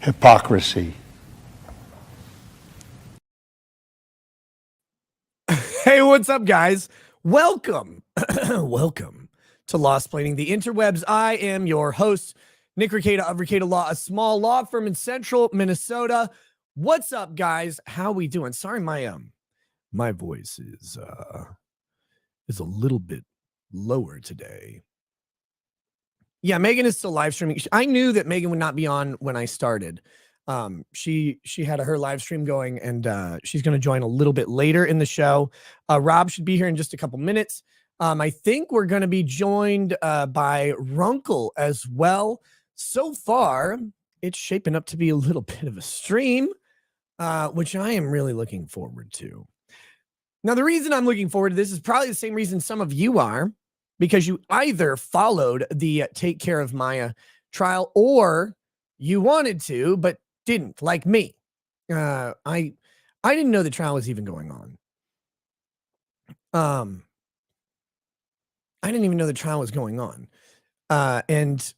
Hypocrisy. Hey, what's up, guys? Welcome. Welcome to Lost Planning the Interwebs. I am your host, Nick Ricada of Ricada Law, a small law firm in central Minnesota. What's up, guys? How we doing? Sorry, my voice is a little bit lower today. Yeah, Megan is still live streaming. I knew that Megan would not be on when I started. She had her live stream going, and she's going to join a little bit later in the show. Rob should be here in just a couple minutes. I think we're going to be joined by Runkle as well. So far, it's shaping up to be a little bit of a stream, which I am really looking forward to. Now, the reason I'm looking forward to this is probably the same reason some of you are, because you either followed the Take Care of Maya trial or you wanted to, but didn't, like me. I didn't know the trial was even going on. I didn't even know the trial was going on. And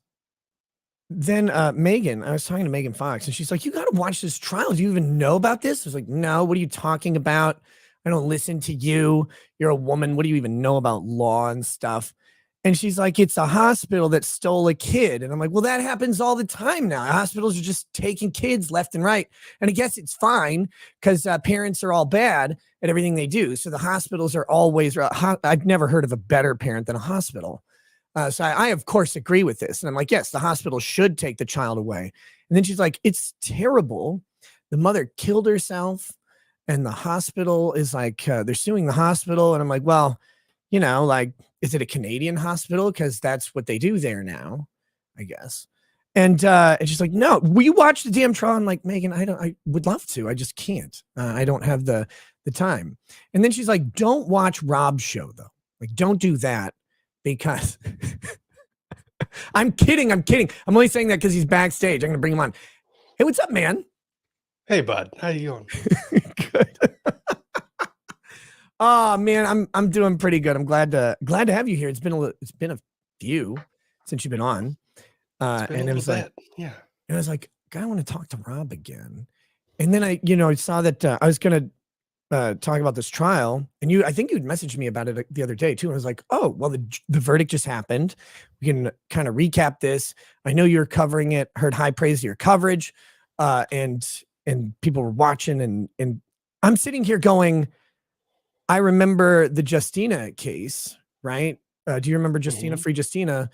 then Megan, I was talking to Megan Fox, and she's like, you got to watch this trial. Do you even know about this? I was like, no, what are you talking about? I don't listen to you. You're a woman. What do you even know about law and stuff? And she's like, it's a hospital that stole a kid. And I'm like, well, that happens all the time now. Hospitals are just taking kids left and right. And I guess it's fine because parents are all bad at everything they do. So the hospitals are always, I've never heard of a better parent than a hospital. So I, of course, agree with this. And I'm like, yes, the hospital should take the child away. And then she's like, it's terrible. The mother killed herself. And the hospital is like, they're suing the hospital. And I'm like, well, you know, like, is it a Canadian hospital? Because that's what they do there now, I guess. And she's like, no, we watched the damn trial. I'm like, Megan, I would love to. I just can't. I don't have the time. And then she's like, don't watch Rob's show, though. Like, don't do that because I'm kidding. I'm only saying that because he's backstage. I'm going to bring him on. Hey, what's up, man? Hey, bud. How you doing? Good. Oh man, I'm doing pretty good. I'm glad to have you here. It's been a few since you've been on. And it was like, yeah. And I was like, I want to talk to Rob again. And then I saw that I was gonna talk about this trial, and I think you'd messaged me about it the other day too. And I was like, oh, well, the verdict just happened. We can kind of recap this. I know you're covering it. Heard high praise to your coverage, and people were watching, and I'm sitting here going, I remember the Justina case, right? Do you remember Justina, Free Justina?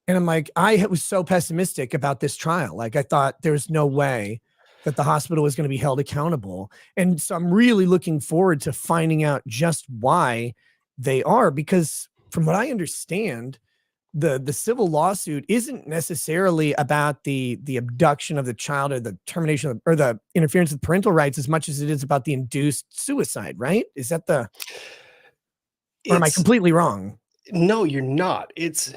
And I'm like, I was so pessimistic about this trial. Like, I thought there's no way that the hospital was going to be held accountable. And so I'm really looking forward to finding out just why they are, because from what I understand, the civil lawsuit isn't necessarily about the abduction of the child or the termination or the interference with parental rights as much as it is about the induced suicide, right? Is that or am I completely wrong? No, you're not. It's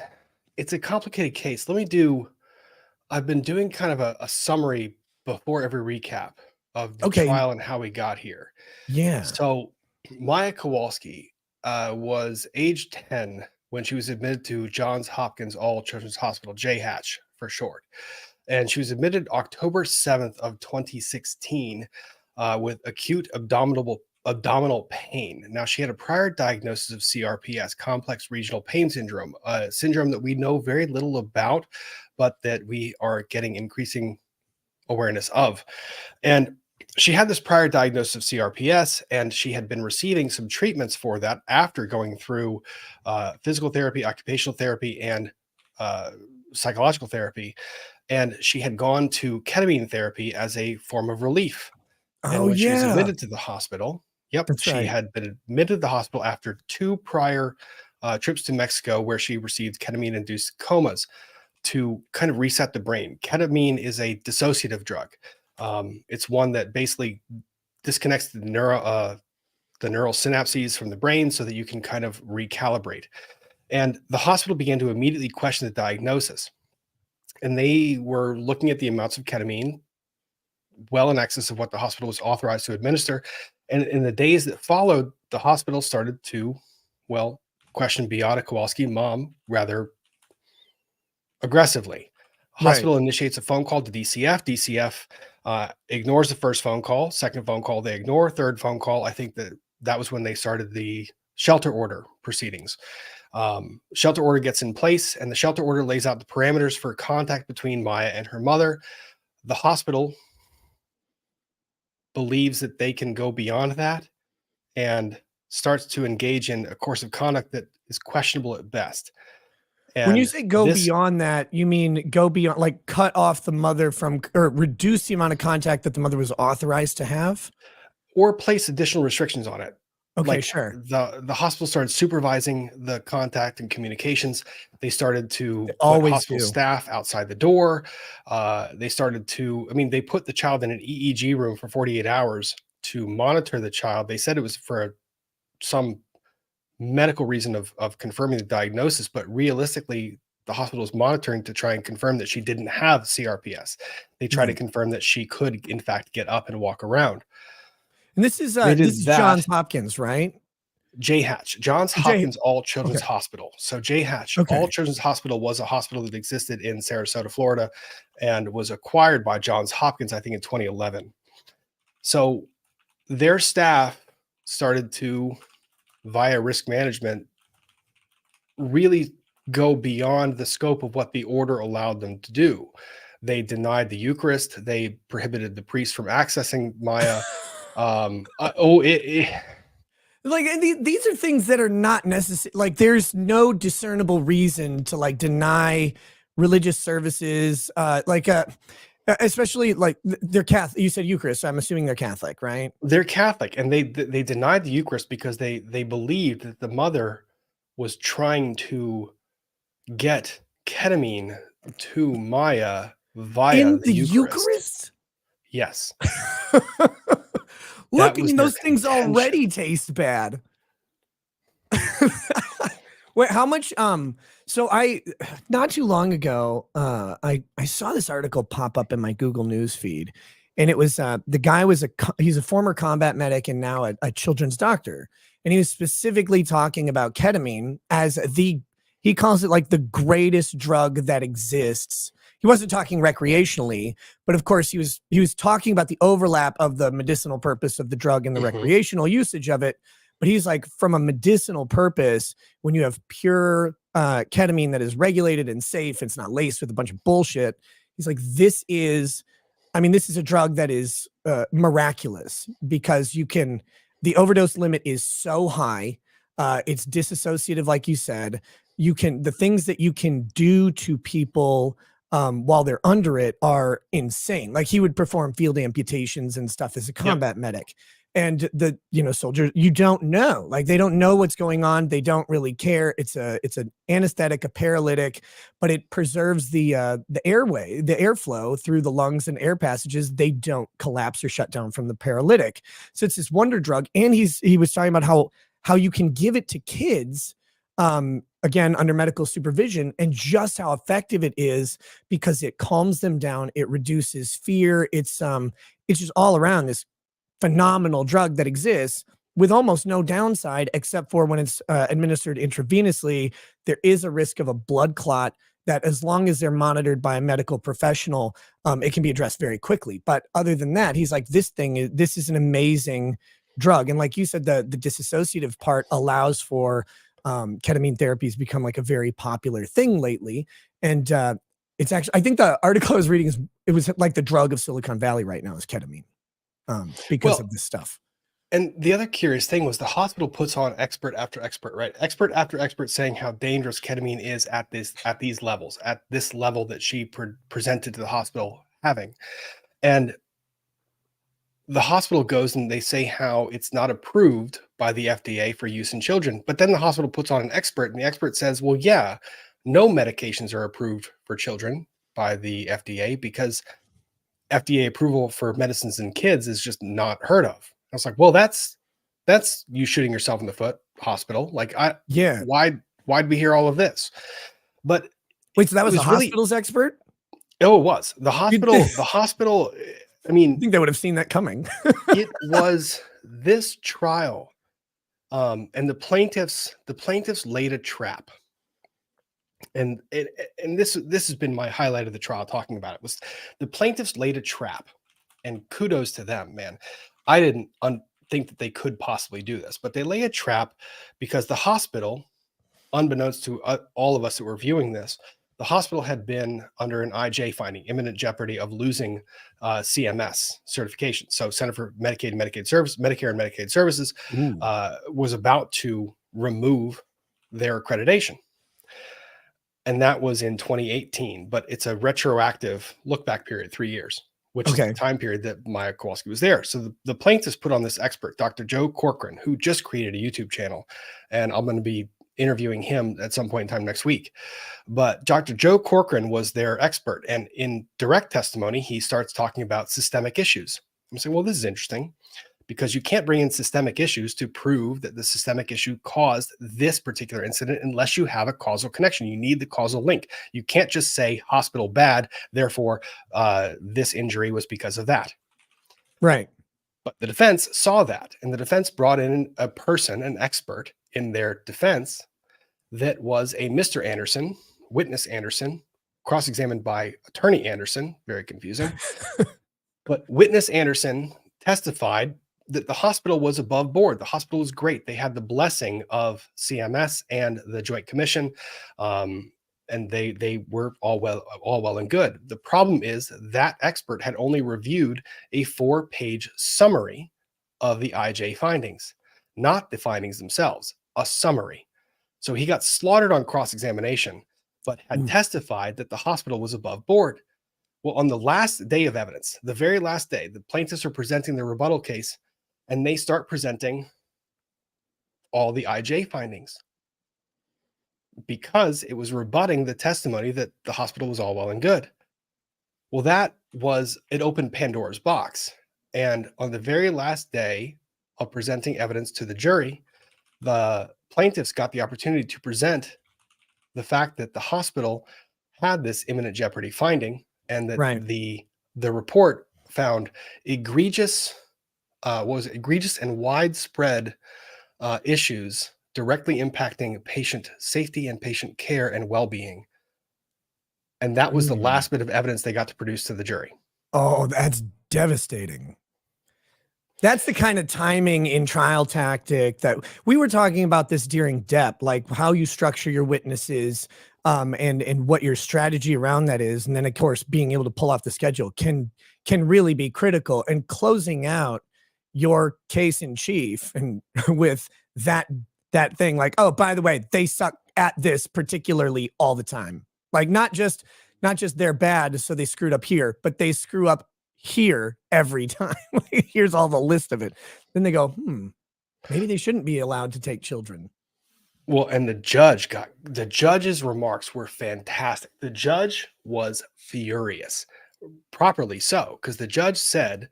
a complicated case. I've been doing kind of a summary before every recap of the trial and how we got here. Yeah. So Maya Kowalski was age 10 when she was admitted to Johns Hopkins All Children's Hospital, JHATCH for short. And she was admitted October 7th of 2016 with acute abdominal pain. Now, she had a prior diagnosis of CRPS, complex regional pain syndrome, a syndrome that we know very little about, but that we are getting increasing awareness of. And she had this prior diagnosis of CRPS, and she had been receiving some treatments for that after going through physical therapy, occupational therapy, and psychological therapy. And she had gone to ketamine therapy as a form of relief. And when she was admitted to the hospital, she had been admitted to the hospital after 2 prior trips to Mexico where she received ketamine-induced comas to kind of reset the brain. Ketamine is a dissociative drug. It's one that basically disconnects the neural synapses from the brain so that you can kind of recalibrate. And the hospital began to immediately question the diagnosis. And they were looking at the amounts of ketamine well in excess of what the hospital was authorized to administer. And in the days that followed, the hospital started to, questioned Beata Kowalski, mom, rather aggressively. Right. Hospital initiates a phone call to DCF. DCF ignores the first phone call. Second phone call they ignore. Third phone call, I think that was when they started the shelter order proceedings. Shelter order gets in place, and the shelter order lays out the parameters for contact between Maya and her mother. The hospital believes that they can go beyond that and starts to engage in a course of conduct that is questionable at best. When you And say go this, beyond that, you mean go beyond, like cut off the mother from, or reduce the amount of contact that the mother was authorized to have? or place additional restrictions on it. Okay, Like sure. the hospital started supervising the contact and communications. They started They to put always hospital do. staff outside the door. They started to, I mean, they put the child in an EEG room for 48 hours to monitor the child. They said it was for some medical reason of confirming the diagnosis, but realistically, the hospital was monitoring to try and confirm that she didn't have CRPS. They tried to Right. confirm that she could, in fact, get up and walk around. And They this did is that. Johns Hopkins, right? JHatch, Johns J Hopkins All Children's Okay. Hospital. So JHatch, All Okay. Children's Hospital was a hospital that existed in Sarasota, Florida, and was acquired by Johns Hopkins, I think, in 2011. So their staff started to, via risk management, really go beyond the scope of what the order allowed them to do. They denied the Eucharist. They prohibited the priest from accessing Maya. Like, and these are things that are not necessary. Like, there's no discernible reason to like deny religious services. Especially like they're Catholic. You said Eucharist, so I'm assuming they're Catholic, right? They're Catholic, and they denied the Eucharist because they believed that the mother was trying to get ketamine to Maya via In the the Eucharist. Eucharist? Yes, that Look, I was mean, their those things contention. already taste bad. Wait, how much? So I not too long ago, I saw this article pop up in my Google News feed, and it was the guy was he's a former combat medic and now a children's doctor, and he was specifically talking about ketamine as he calls it like the greatest drug that exists. He wasn't talking recreationally, but of course he was talking about the overlap of the medicinal purpose of the drug and the Mhm. recreational usage of it. But he's like, from a medicinal purpose, when you have pure ketamine that is regulated and safe, it's not laced with a bunch of bullshit. He's like, this is a drug that is miraculous because the overdose limit is so high. It's disassociative, like you said. The things that you can do to people while they're under it are insane. Like he would perform field amputations and stuff as a Yep. combat medic. And soldiers, you don't know, like they don't know what's going on. They don't really care. It's an anesthetic, a paralytic, but it preserves the airway, the airflow through the lungs and air passages. They don't collapse or shut down from the paralytic. So it's this wonder drug. And he was talking about how you can give it to kids, again, under medical supervision, and just how effective it is because it calms them down. It reduces fear. It's just all around this phenomenal drug that exists with almost no downside, except for when it's administered intravenously. There is a risk of a blood clot that, as long as they're monitored by a medical professional, it can be addressed very quickly. But other than that, he's like, this is an amazing drug. And like you said, the disassociative part allows for ketamine therapies become like a very popular thing lately. And it's actually, I think the article I was reading it was like the drug of Silicon Valley right now is ketamine. Because of Well, this stuff. and the other curious thing was the hospital puts on expert after expert, right? Expert after expert saying how dangerous ketamine is at these levels, at this level that she presented to the hospital having. And the hospital goes and they say how it's not approved by the FDA for use in children. But then the hospital puts on an expert, and the expert says, well, yeah, no medications are approved for children by the FDA because FDA approval for medicines in kids is just not heard of. I was like, well, that's you shooting yourself in the foot, hospital. Like, Yeah. why'd we hear all of this? But Wait, so that it was the was really, hospital's expert? oh, it was You'd the hospital. I mean, think they would have seen that coming. it was this trial And the plaintiffs laid a trap. And this has been my highlight of the trial. Talking about it was the plaintiffs laid a trap, and kudos to them, man. I didn't think that they could possibly do this, but they lay a trap because the hospital, unbeknownst to all of us that were viewing this, the hospital had been under an IJ finding, imminent jeopardy of losing CMS certification. So Center for Medicaid and Medicaid Services, Medicare and Medicaid Services, Ooh. was about to remove their accreditation. And that was in 2018, but it's a retroactive look back period, 3 years, which is Okay. the time period that Maya Kowalski was there. So the plaintiffs put on this expert, Dr. Joe Corcoran, who just created a YouTube channel, and I'm going to be interviewing him at some point in time next week. But Dr. Joe Corcoran was their expert, and in direct testimony, he starts talking about systemic issues. I'm saying, well, this is interesting, because you can't bring in systemic issues to prove that the systemic issue caused this particular incident unless you have a causal connection. You need the causal link. You can't just say hospital bad, therefore this injury was because of that. Right. But the defense saw that, and the defense brought in a person, an expert in their defense, that was a Mr. Anderson, witness Anderson, cross-examined by attorney Anderson, very confusing. But witness Anderson testified that the hospital was above board. The hospital was great. They had the blessing of CMS and the Joint Commission, and they were all well and good. The problem is that expert had only reviewed a 4-page summary of the IJ findings, not the findings themselves, a summary. So he got slaughtered on cross-examination, but had testified that the hospital was above board. Well, on the last day of evidence, the very last day, the plaintiffs are presenting their rebuttal case, and they start presenting all the IJ findings because it was rebutting the testimony that the hospital was all well and good. Well, it opened Pandora's box. And on the very last day of presenting evidence to the jury, the plaintiffs got the opportunity to present the fact that the hospital had this imminent jeopardy finding, and that Right. the report found egregious and widespread issues directly impacting patient safety and patient care and well-being. And that was the last bit of evidence they got to produce to the jury. Oh, that's devastating. That's the kind of timing in trial tactic that we were talking about this during DEP, like how you structure your witnesses, and what your strategy around that is. And then of course, being able to pull off the schedule can really be critical, and closing out your case in chief and with that thing, like, oh, by the way, they suck at this particularly all the time. Like not just they're bad, so they screwed up here, but they screw up here every time. Here's all the list of it. Then they go, maybe they shouldn't be allowed to take children. Well, and the judge's remarks were fantastic. The judge was furious, properly so, because the judge said,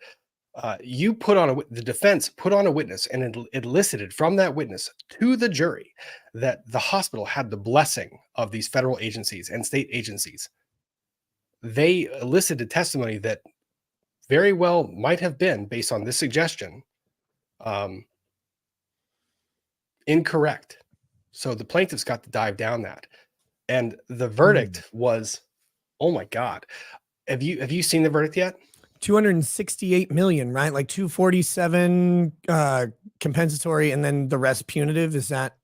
the defense put on a witness and elicited from that witness to the jury that the hospital had the blessing of these federal agencies and state agencies. They elicited testimony that very well might have been, based on this suggestion, incorrect. So the plaintiffs got to dive down that, and the verdict was, oh my God. Have you seen the verdict yet? 268 million, right? Like 247 compensatory, and then the rest punitive. Is that?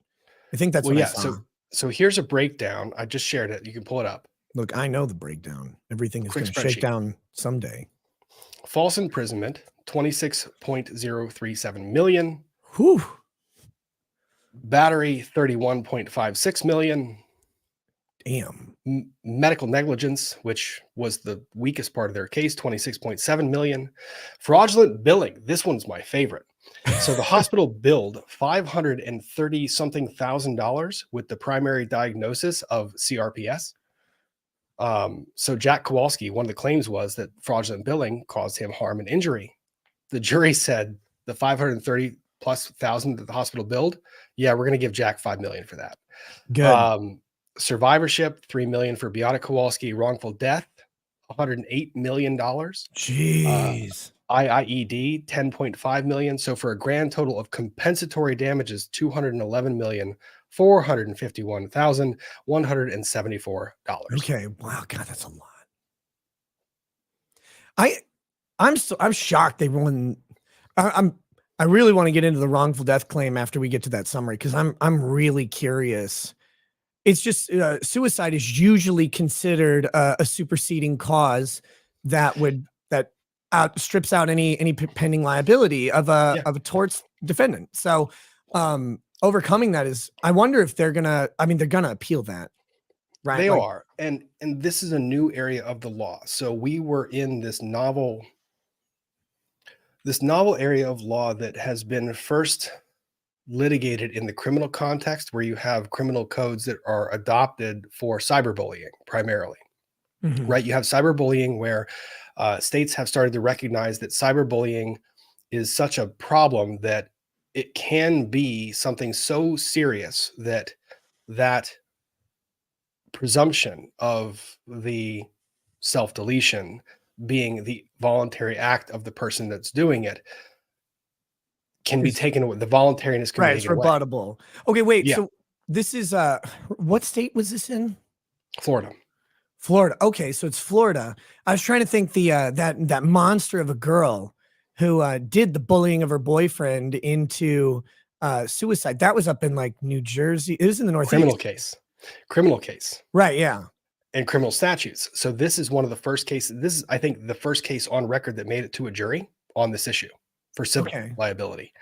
I think that's what I saw. So here's a breakdown. I just shared it. You can pull it up. Look, I know the breakdown. Everything is going to shake down someday. False imprisonment, 26.037 million. Whew. Battery, 31.56 million. Damn. Medical negligence, which was the weakest part of their case, 26.7 million. Fraudulent billing. This one's my favorite. So the hospital billed $530 something thousand with the primary diagnosis of CRPS. So Jack Kowalski, one of the claims was that fraudulent billing caused him harm and injury. The jury said the 530 plus thousand that the hospital billed, yeah, we're going to give Jack $5 million for that. Good. Survivorship, $3 million for Beata Kowalski. Wrongful death, $108 million. Jeez. IIED 10.5 million. So for a grand total of compensatory damages, $211,451,174. Okay. Wow. God, that's a lot. I'm shocked they won. I'm I really want to get into the wrongful death claim after we get to that summary because I'm really curious. It's just suicide is usually considered a superseding cause that strips out any pending liability of a torts defendant. So overcoming that is, I wonder if they're gonna. I mean, they're gonna appeal that, right? They Like, are. And this is a new area of the law. So we were in this novel area of law that has been first litigated in the criminal context, where you have criminal codes that are adopted for cyberbullying primarily, mhm. right? You have cyberbullying where states have started to recognize that cyberbullying is such a problem that it can be something so serious that that presumption of the self-deletion being the voluntary act of the person that's doing it can be Is taken away. The voluntariness can be right. It's taken away. rebuttable. Okay, wait. Yeah, So this is what state was this in? Florida. Florida. Okay, so it's Florida. I was trying to think that monster of a girl who did the bullying of her boyfriend into suicide. That was up in like New Jersey. It was in the Criminal Northeast. case, Right, yeah. and criminal statutes. So this is one of the first cases. This is, I think, the first case on record that made it to a jury on this issue for civil Okay. liability.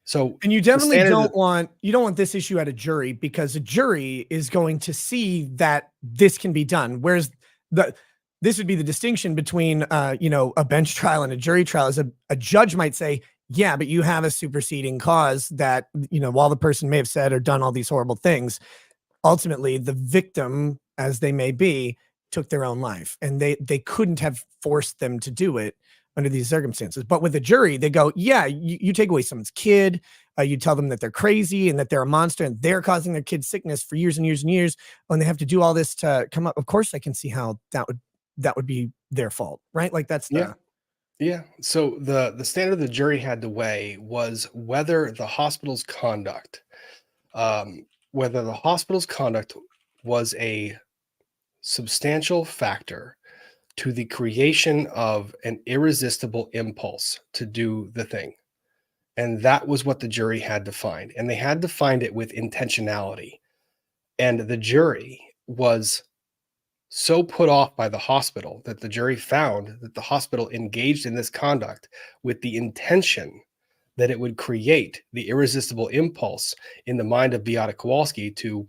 So And you the definitely standard don't that, want this issue at a jury because a jury is going to see that this can be done. Whereas this would be the distinction between a bench trial and a jury trial is a judge might say, yeah, but you have a superseding cause that, while the person may have said or done all these horrible things, ultimately the victim, as they may be, took their own life and they couldn't have forced them to do it under these circumstances. But with a jury, they go, yeah, you take away someone's kid, you tell them that they're crazy and that they're a monster and they're causing their kid's sickness for years and years and years, and they have to do all this to come up. Of course, I can see how that would be their fault, right? Like that's yeah. the Yeah. So the standard the jury had to weigh was whether the hospital's conduct, was a substantial factor to the creation of an irresistible impulse to do the thing. And that was what the jury had to find. And they had to find it with intentionality. And the jury was so put off by the hospital that the jury found that the hospital engaged in this conduct with the intention that it would create the irresistible impulse in the mind of Beata Kowalski to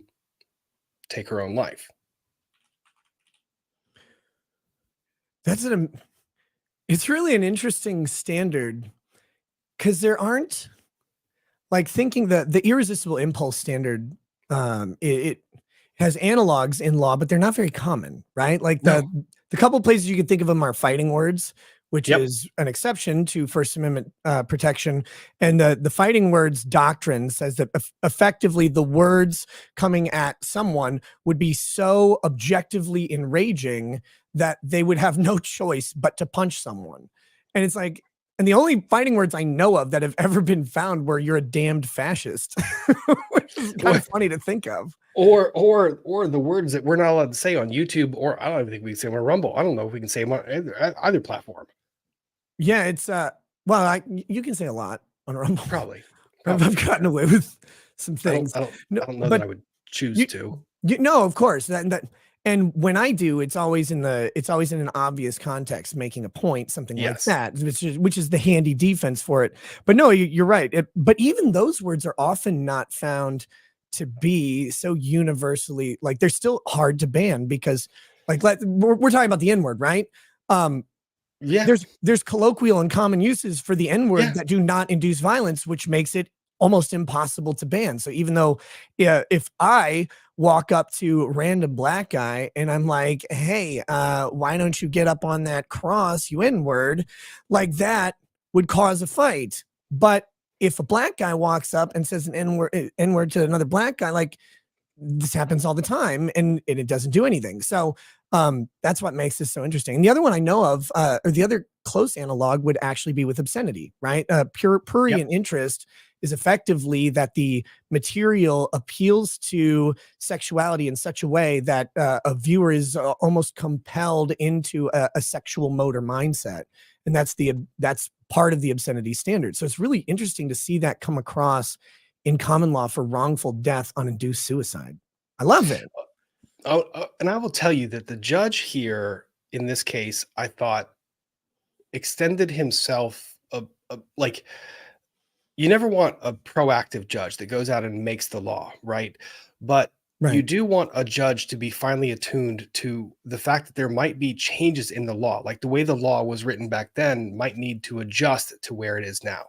take her own life. it's really an interesting standard because there aren't, like, thinking that the irresistible impulse standard, it has analogs in law, but they're not very common, right? Like No. the couple places you can think of them are fighting words, which Yep. is an exception to First Amendment protection, and the fighting words doctrine says that effectively the words coming at someone would be so objectively enraging that they would have no choice but to punch someone, and it's like. And the only fighting words I know of that have ever been found were "you're a damned fascist," which is kind of funny to think of. Or the words that we're not allowed to say on YouTube, or I don't even think we can say them on Rumble. I don't know if we can say them on either platform. Yeah, it's well, you can say a lot on Rumble. Probably. I've gotten away with some things. I don't know that but I would choose you, to. no, of course and when I do, it's always in an obvious context, making a point, something like Yes. that, which is the handy defense for it. But no, you're right. But even those words are often not found to be so universally, like, they're still hard to ban because, like, we're talking about the N word, right? Yeah. There's colloquial and common uses for the N word Yeah. that do not induce violence, which makes it almost impossible to ban. So even though, if I walk up to a random black guy and I'm like, hey, why don't you get up on that cross, you N-word, like, that would cause a fight. But if a black guy walks up and says an N-word to another black guy, like, this happens all the time and it doesn't do anything. So that's what makes this so interesting. And the other one I know of, or the other close analog would actually be with obscenity, right? Yep. Prurient interest is effectively that the material appeals to sexuality in such a way that a viewer is almost compelled into a sexual mode or mindset, and that's part of the obscenity standard. So it's really interesting to see that come across in common law for wrongful death on induced suicide. I love it. And I will tell you that the judge here in this case, I thought extended himself like you never want a proactive judge that goes out and makes the law, right? But you Right. do want a judge to be finely attuned to the fact that there might be changes in the law, like the way the law was written back then might need to adjust to where it is now.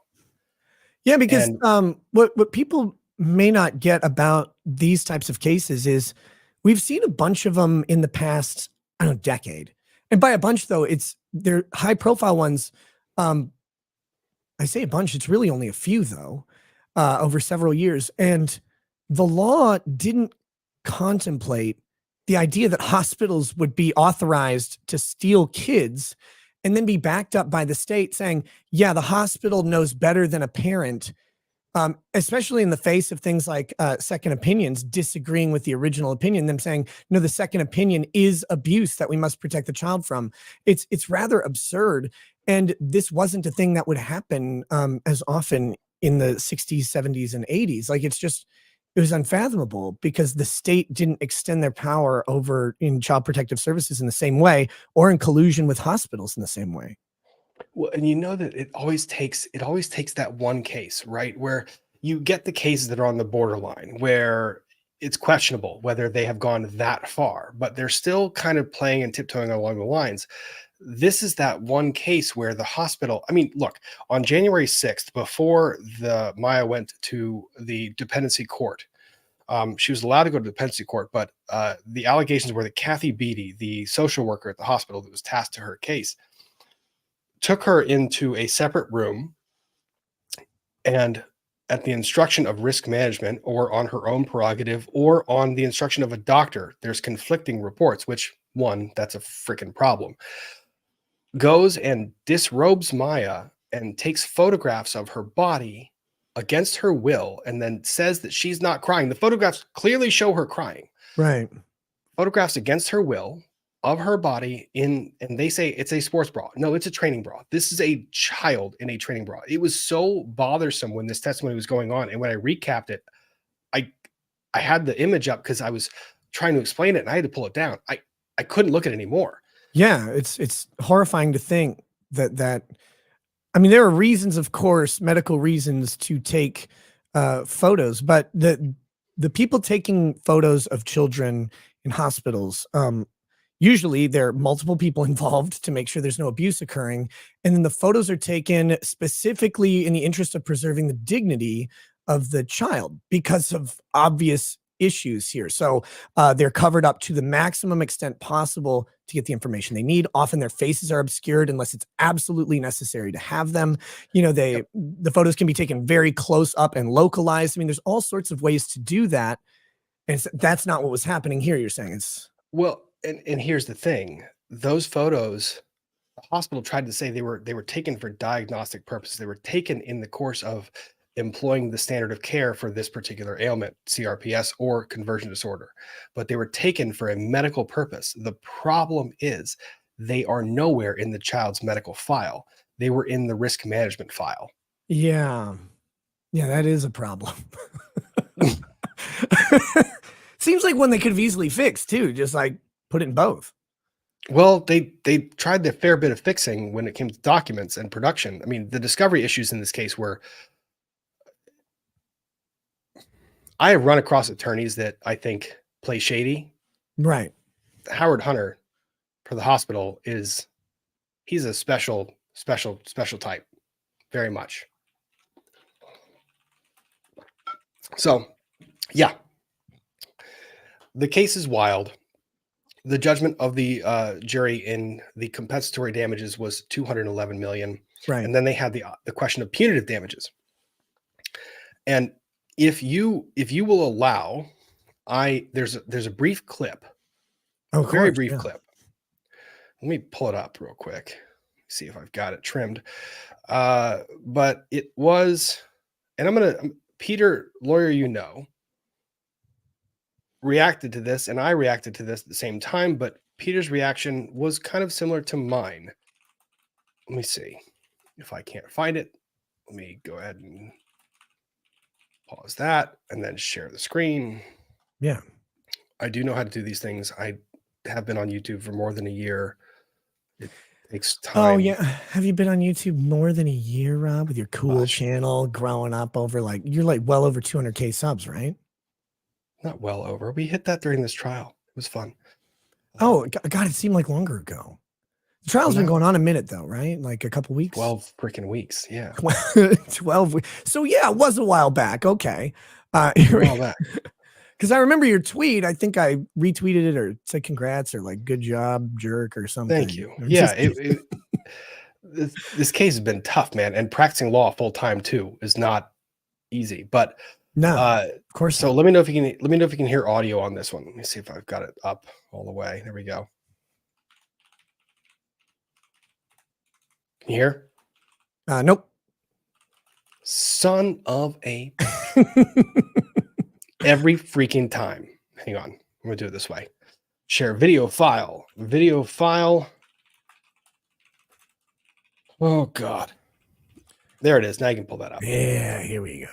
Yeah, because And what people may not get about these types of cases is we've seen a bunch of them in the past, I don't know, decade. And by a bunch though, it's they're high profile ones. Um, I say a bunch, it's really only a few though, over several years. And the law didn't contemplate the idea that hospitals would be authorized to steal kids and then be backed up by the state saying, yeah, the hospital knows better than a parent, especially in the face of things like second opinions disagreeing with the original opinion, them saying, no, the second opinion is abuse that we must protect the child from. It's rather absurd. And this wasn't a thing that would happen as often in the 60s, 70s, and 80s. Like it was unfathomable because the state didn't extend their power over in child protective services in the same way or in collusion with hospitals in the same way. well, and you know that it always takes that one case, right? Where you get the cases that are on the borderline where it's questionable whether they have gone that far, but they're still kind of playing and tiptoeing along the lines. This is that one case where the hospital, I mean, look, on January 6th, before the Maya went to the dependency court, she was allowed to go to dependency court, but the allegations were that Kathy Beatty, the social worker at the hospital that was tasked to her case, took her into a separate room and at the instruction of risk management or on her own prerogative or on the instruction of a doctor, there's conflicting reports, which one, that's a freaking problem, goes and disrobes Maya and takes photographs of her body against her will and then says that she's not crying. The photographs clearly show her crying. Right. Photographs against her will of her body in, and they say it's a sports bra. No, it's a training bra. This is a child in a training bra. It was so bothersome when this testimony was going on. And when I recapped it, I I had the image up because I was trying to explain it and I had to pull it down. I couldn't look at it anymore. Yeah, it's horrifying to think that I mean, there are reasons, of course, medical reasons to take photos, but the people taking photos of children in hospitals, usually there are multiple people involved to make sure there's no abuse occurring, and then the photos are taken specifically in the interest of preserving the dignity of the child because of obvious issues here. So they're covered up to the maximum extent possible to get the information they need. Often their faces are obscured unless it's absolutely necessary to have them. You know, Yep. the photos can be taken very close up and localized. I mean, there's all sorts of ways to do that. And that's not what was happening here. You're saying Well, and here's the thing. Those photos, the hospital tried to say they were taken for diagnostic purposes. They were taken in the course of employing the standard of care for this particular ailment, CRPS or conversion disorder. But they were taken for a medical purpose. The problem is they are nowhere in the child's medical file. They were in the risk management file. yeah, yeah, that is a problem. Seems like one they could have easily fixed too, just like put it in both. Well, they tried their fair bit of fixing when it came to documents and production. I mean, the discovery issues in this case were I have run across attorneys that I think play shady. Right. Howard Hunter for the hospital is he's a special type, very much. So, yeah, the case is wild. The judgment of the jury in the compensatory damages was 211 million, Right. and then they had the question of punitive damages. And if you will allow, there's a brief clip, Oh, a of very course. brief Yeah. clip. Let me pull it up real quick. see if I've got it trimmed. But it was, and Peter, lawyer, reacted to this, and I reacted to this at the same time, but Peter's reaction was kind of similar to mine. Let me see if I can't find it. Let me go ahead and pause that and then share the screen. Yeah. I do know how to do these things. I have been on YouTube for more than a year. It takes time. Oh, yeah. Have you been on YouTube more than a year, Rob, with your cool channel growing up over you're well over 200K subs, right? Not well over. We hit that during this trial. It was fun. Oh, God, it seemed like longer ago. The trial's been going on a minute, though, right? Like a couple weeks? 12 freaking weeks, yeah. 12 weeks. So, yeah, it was a while back. Okay. A while back. Because I remember your tweet. I think I retweeted it or said congrats or good job, jerk or something. Thank you. Yeah, this case has been tough, man. And practicing law full time, too, is not easy. But no, of course. So let me know if you can hear audio on this one. Let me see if I've got it up all the way. There we go. Can you hear? Nope. Son of a every freaking time. Hang on. I'm gonna do it this way. Share video file. Video file. Oh God. There it is. Now you can pull that up. Yeah, here we go.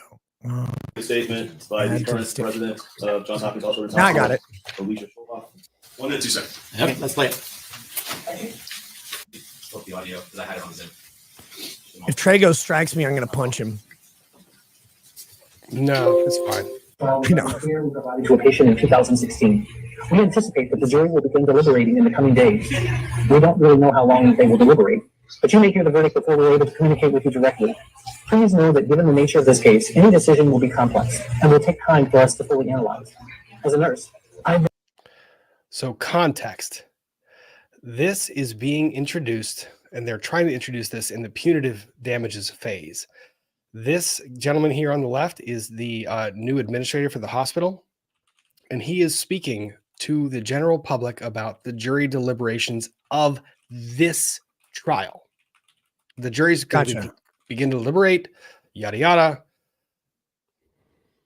Statement by the current president of Johns Hopkins also now I got it. Alicia Schulhoff. 1 minute, 2 seconds. Okay, let's play it. Spoke the audio because I had it on Zoom. If Trago strikes me, I'm going to punch him. No, it's fine. To a patient in 2016. We anticipate that the jury will begin deliberating in the coming days. We don't really know how long they will deliberate, but you may hear the verdict before we're able to communicate with you directly. Please know that given the nature of this case, any decision will be complex and will take time for us to fully analyze. As a nurse, So context. This is being introduced, and they're trying to introduce this in the punitive damages phase. This gentleman here on the left is the new administrator for the hospital, and he is speaking to the general public about the jury deliberations of this trial. The jury's going to begin to deliberate, yada, yada.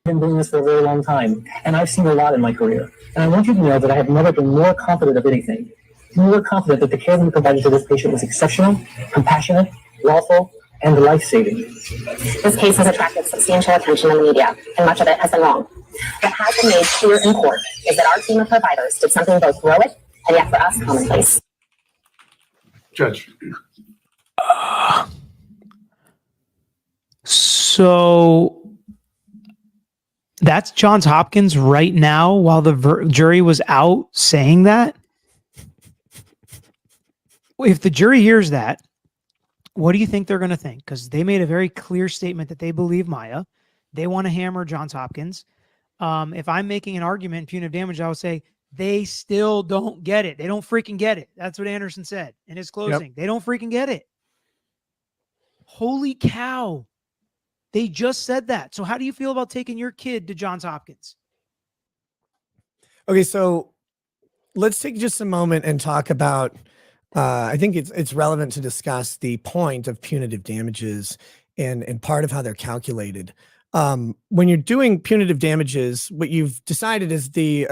I've been doing this for a very long time, and I've seen a lot in my career. And I want you to know that I have never been more confident of anything. More confident that the care we provided to this patient was exceptional, compassionate, lawful, and life-saving. This case has attracted substantial attention in the media, and much of it has been wrong. What has been made clear in court is that our team of providers did something both heroic and yet for us commonplace. Judge. So that's Johns Hopkins right now while the jury was out saying that? If the jury hears that, what do you think they're going to think? Because they made a very clear statement that they believe Maya. They want to hammer Johns Hopkins. If I'm making an argument in punitive damage, I would say they still don't get it. They don't freaking get it. That's what Anderson said in his closing. Yep. They don't freaking get it. Holy cow. They just said that. So how do you feel about taking your kid to Johns Hopkins? Okay, so let's take just a moment and talk about I think it's relevant to discuss the point of punitive damages and part of how they're calculated. When you're doing punitive damages, what you've decided is the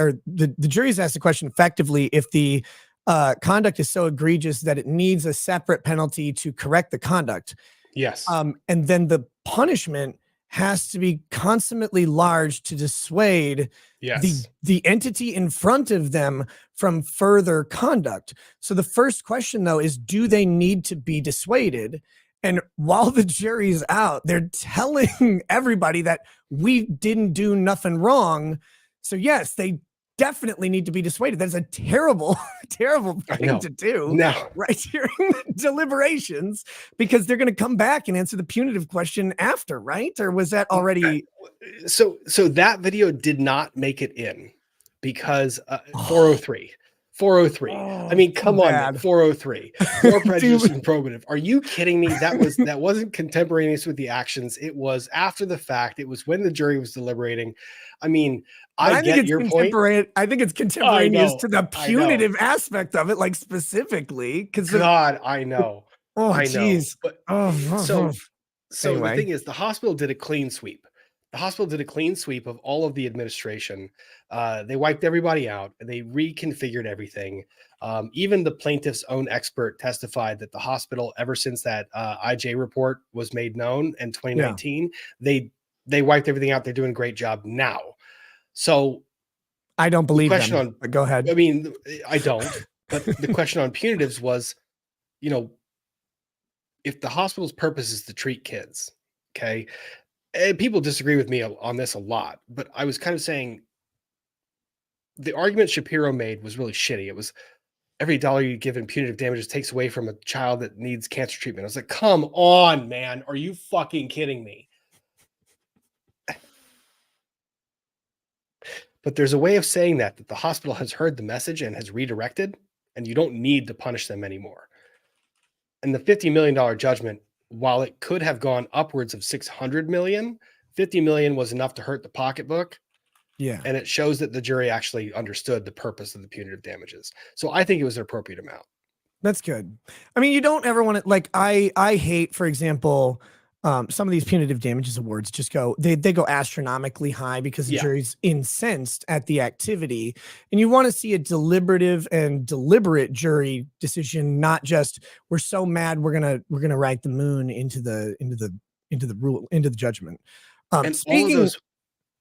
jury's asked the question effectively if the conduct is so egregious that it needs a separate penalty to correct the conduct. Yes. And then the punishment has to be consummately large to dissuade the entity in front of them from further conduct. So the first question, though, is do they need to be dissuaded? And while the jury's out, they're telling everybody that we didn't do nothing wrong. So yes, they definitely need to be dissuaded. That's a terrible, terrible thing to do right during the deliberations, because they're going to come back and answer the punitive question after, right? Or was that already? So that video did not make it in because 403. 403. I mean, come on, 403. More prejudice and probative. Are you kidding me? That wasn't contemporaneous with the actions. It was after the fact. It was when the jury was deliberating. I mean, I get your point. I think it's contemporaneous to the punitive aspect of it, like specifically. God, I know. Oh, I know, jeez. but Oh, so the Anyway. thing is, the hospital did a clean sweep. The hospital did a clean sweep of all of the administration. They wiped everybody out. They reconfigured everything. Even the plaintiff's own expert testified that the hospital, ever since that IJ report was made known in 2019, they wiped everything out. They're doing a great job now. So I don't the believe question them. on, But go ahead. I mean, I don't. But the question on punitives was, you know, if the hospital's purpose is to treat kids, okay, and people disagree with me on this a lot, but I was kind of saying the argument Shapiro made was really shitty. It was every dollar you give in punitive damages takes away from a child that needs cancer treatment. I was like, come on, man. Are you fucking kidding me? But there's a way of saying that the hospital has heard the message and has redirected, and you don't need to punish them anymore. And the $50 million judgment, while it could have gone upwards of 600 million, 50 million was enough to hurt the pocketbook. Yeah. And it shows that the jury actually understood the purpose of the punitive damages. So I think it was an appropriate amount. That's good. I mean, you don't ever want to, like, I hate, for example, some of these punitive damages awards just go, they go astronomically high because the Yeah. jury's incensed at the activity. And you want to see a deliberative and deliberate jury decision, not just we're so mad we're gonna write the moon into the judgment. And all of Speaking, those,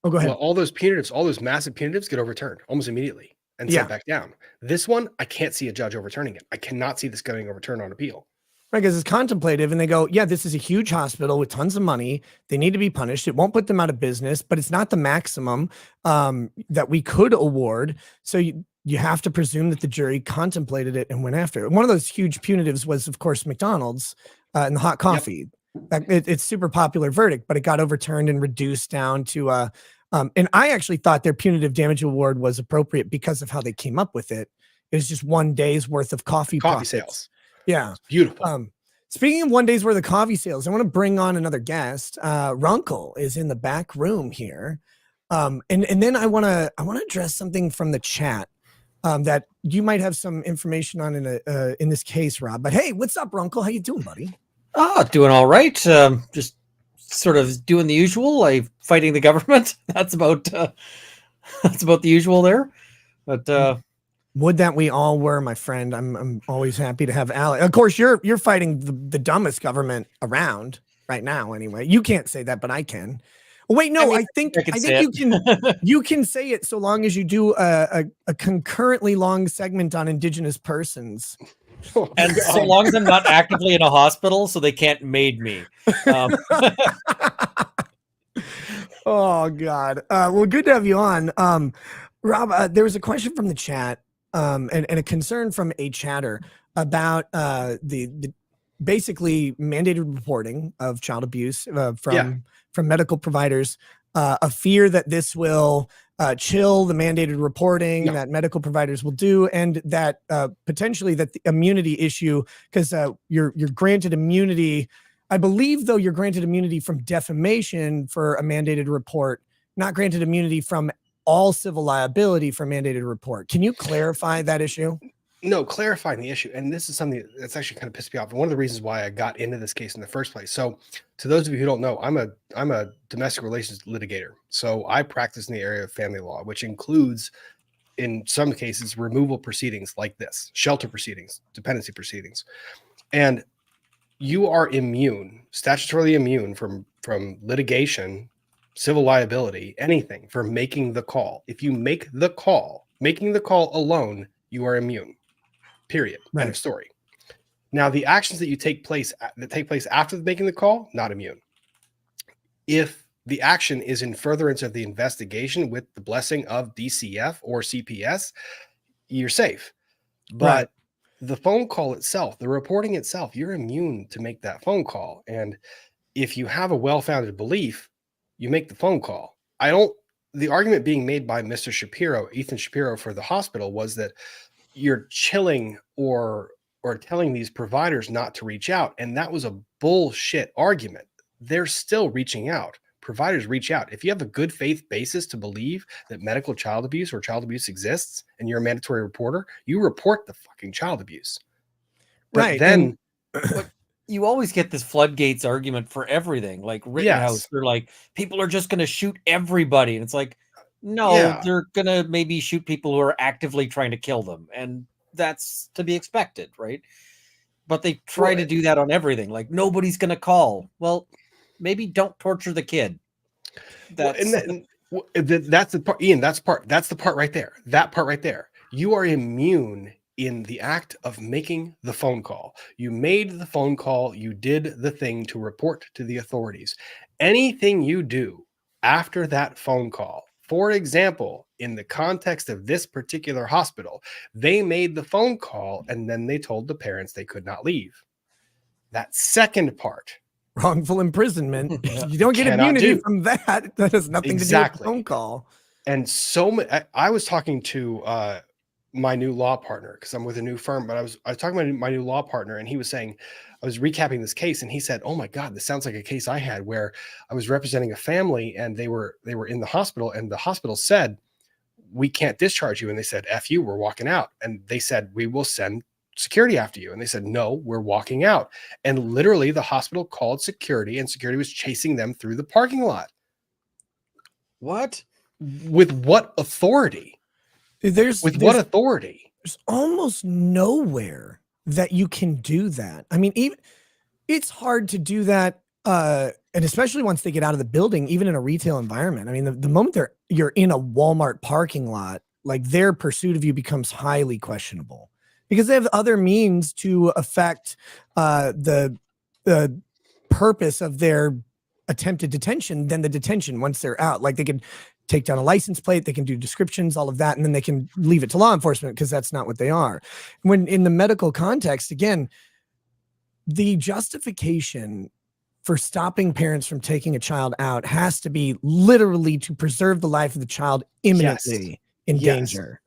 oh, go ahead. well, all those punitives, all those massive punitives get overturned almost immediately and Yeah. sent back down. This one, I can't see a judge overturning it. I cannot see this getting overturned on appeal. Right, because it's contemplative, and they go, yeah, this is a huge hospital with tons of money. They need to be punished. It won't put them out of business, but it's not the maximum that we could award. So you have to presume that the jury contemplated it and went after it. One of those huge punitives was, of course, McDonald's and the hot coffee. It's super popular verdict, but it got overturned and reduced down to and I actually thought their punitive damage award was appropriate because of how they came up with it. It was just 1 day's worth of coffee profits. Sales. Yeah. It's beautiful. Speaking of 1 day's worth of coffee sales, I want to bring on another guest. Runkle is in the back room here. And then I want to address something from the chat that you might have some information on in this case, Rob. But hey, what's up, Runkle? How you doing, buddy? Oh, doing all right. Just sort of doing the usual. Fighting the government. That's about the usual there. But would that we all were, my friend. I'm always happy to have Alex. Of course, you're fighting the dumbest government around right now. Anyway, you can't say that, but I can. Wait, no, I think you can say it so long as you do a concurrently long segment on Indigenous persons. And so long as I'm not actively in a hospital, so they can't maid me. Oh God. Well, good to have you on. Rob, there was a question from the chat. And a concern from a chatter about the basically mandated reporting of child abuse from medical providers, a fear that this will chill the mandated reporting that medical providers will do, and that potentially that the immunity issue, because you're granted immunity. I believe, though, you're granted immunity from defamation for a mandated report, not granted immunity from all civil liability for mandated report. Can you clarify that issue? No, clarifying the issue. And this is something that's actually kind of pissed me off. And one of the reasons why I got into this case in the first place. So to those of you who don't know, I'm a domestic relations litigator. So I practice in the area of family law, which includes, in some cases, removal proceedings like this, shelter proceedings, dependency proceedings. And you are immune, statutorily immune from litigation, civil liability, anything, for making the call. If you make the call, making the call alone, you are immune. Period. End of story. Now, the actions that take place after making the call, not immune. If the action is in furtherance of the investigation with the blessing of DCF or CPS, you're safe. But the phone call itself, the reporting itself, you're immune to make that phone call. And if you have a well-founded belief, you make the phone call. The argument being made by Mr. Shapiro, Ethan Shapiro, for the hospital was that you're chilling or telling these providers not to reach out. And that was a bullshit argument. They're still reaching out. Providers reach out. If you have a good faith basis to believe that medical child abuse or child abuse exists and you're a mandatory reporter, you report the fucking child abuse. But then you always get this floodgates argument for everything. Like Rittenhouse, Yes. they're like, people are just going to shoot everybody. And it's like, no, Yeah. they're going to maybe shoot people who are actively trying to kill them. And that's to be expected, right? But they try Well, to do that on everything. Like, nobody's going to call. Well, maybe don't torture the kid. That's that's the part, Ian. That's the part right there. That part right there. You are immune in the act of making the phone call. You made the phone call. You did the thing to report to the authorities. Anything you do after that phone call, for example, in the context of this particular hospital, they made the phone call and then they told the parents they could not leave. That second part, Wrongful imprisonment. Yeah. You don't get Cannot immunity do. from that. That has nothing to do with Exactly. the phone call. And I was talking to my new law partner because I'm with a new firm, but I was talking to my new law partner, and he was saying, I was recapping this case, and he said, "Oh my God, this sounds like a case I had where I was representing a family, and they were in the hospital, and the hospital said, we can't discharge you," and they said, "F you, we're walking out," and they said, "We will send security after you," and they said, "No, we're walking out," and literally the hospital called security, and security was chasing them through the parking lot. what? With what authority? There's What authority? there's almost nowhere that you can do that. I mean, even it's hard to do that, and especially once they get out of the building, even in a retail environment. I mean, the moment you're in a Walmart parking lot, like their pursuit of you becomes highly questionable because they have other means to affect the purpose of their attempted detention than the detention once they're out. Like they can take down a license plate, they can do descriptions, all of that, and then they can leave it to law enforcement because that's not what they are. When in the medical context, again, the justification for stopping parents from taking a child out has to be literally to preserve the life of the child imminently in danger.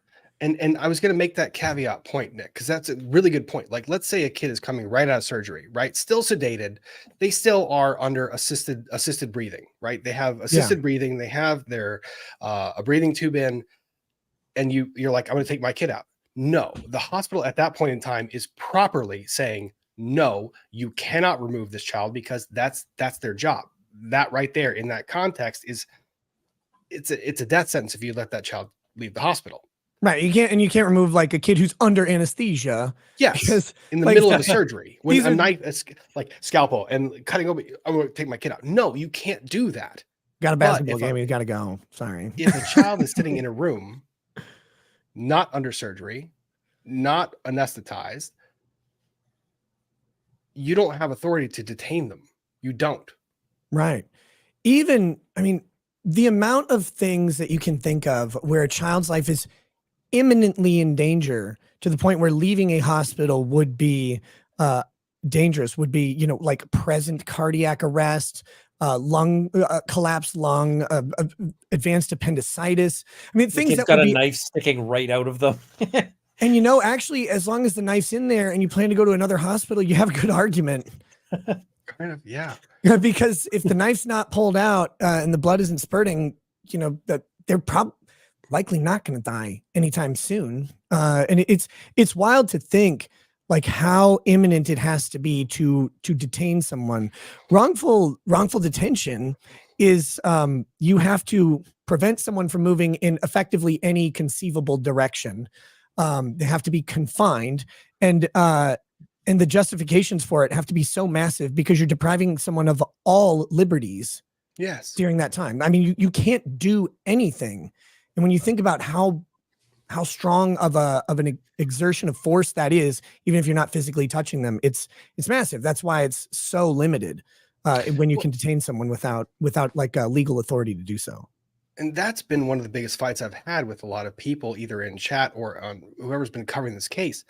And I was going to make that caveat point, Nick, because that's a really good point. Like, let's say a kid is coming right out of surgery, right? Still sedated. They still are under assisted breathing, right? They have assisted breathing. They have their a breathing tube in, and you're like, I'm going to take my kid out. No, the hospital at that point in time is properly saying, no, you cannot remove this child because that's their job. That right there in that context it's a death sentence if you let that child leave the hospital. Right. You can't remove like a kid who's under anesthesia. Yes. Because, In the like, middle of a surgery when these a are- knife, like scalpel and cutting over, I'm going to take my kid out. No, you can't do that. Got a But basketball if game, you got to go. Sorry. If a child is sitting in a room, not under surgery, not anesthetized, you don't have authority to detain them. You don't. Right. Even, I mean, the amount of things that you can think of where a child's life is imminently in danger to the point where leaving a hospital would be dangerous, would be, like present cardiac arrest, lung collapsed lung, advanced appendicitis. I mean, The things kid's that got would a be, knife sticking right out of them. and actually, as long as the knife's in there and you plan to go to another hospital, you have a good argument. Kind of, yeah. Because if the knife's not pulled out and the blood isn't spurting, that they're likely not going to die anytime soon. And it's wild to think like how imminent it has to be to detain someone. Wrongful detention is you have to prevent someone from moving in effectively any conceivable direction. They have to be confined, and the justifications for it have to be so massive because you're depriving someone of all liberties. Yes. During that time. I mean, you can't do anything. And when you think about how strong of an exertion of force that is, even if you're not physically touching them, it's massive. That's why it's so limited when you can detain someone without like a legal authority to do so. And that's been one of the biggest fights I've had with a lot of people, either in chat or whoever's been covering this case,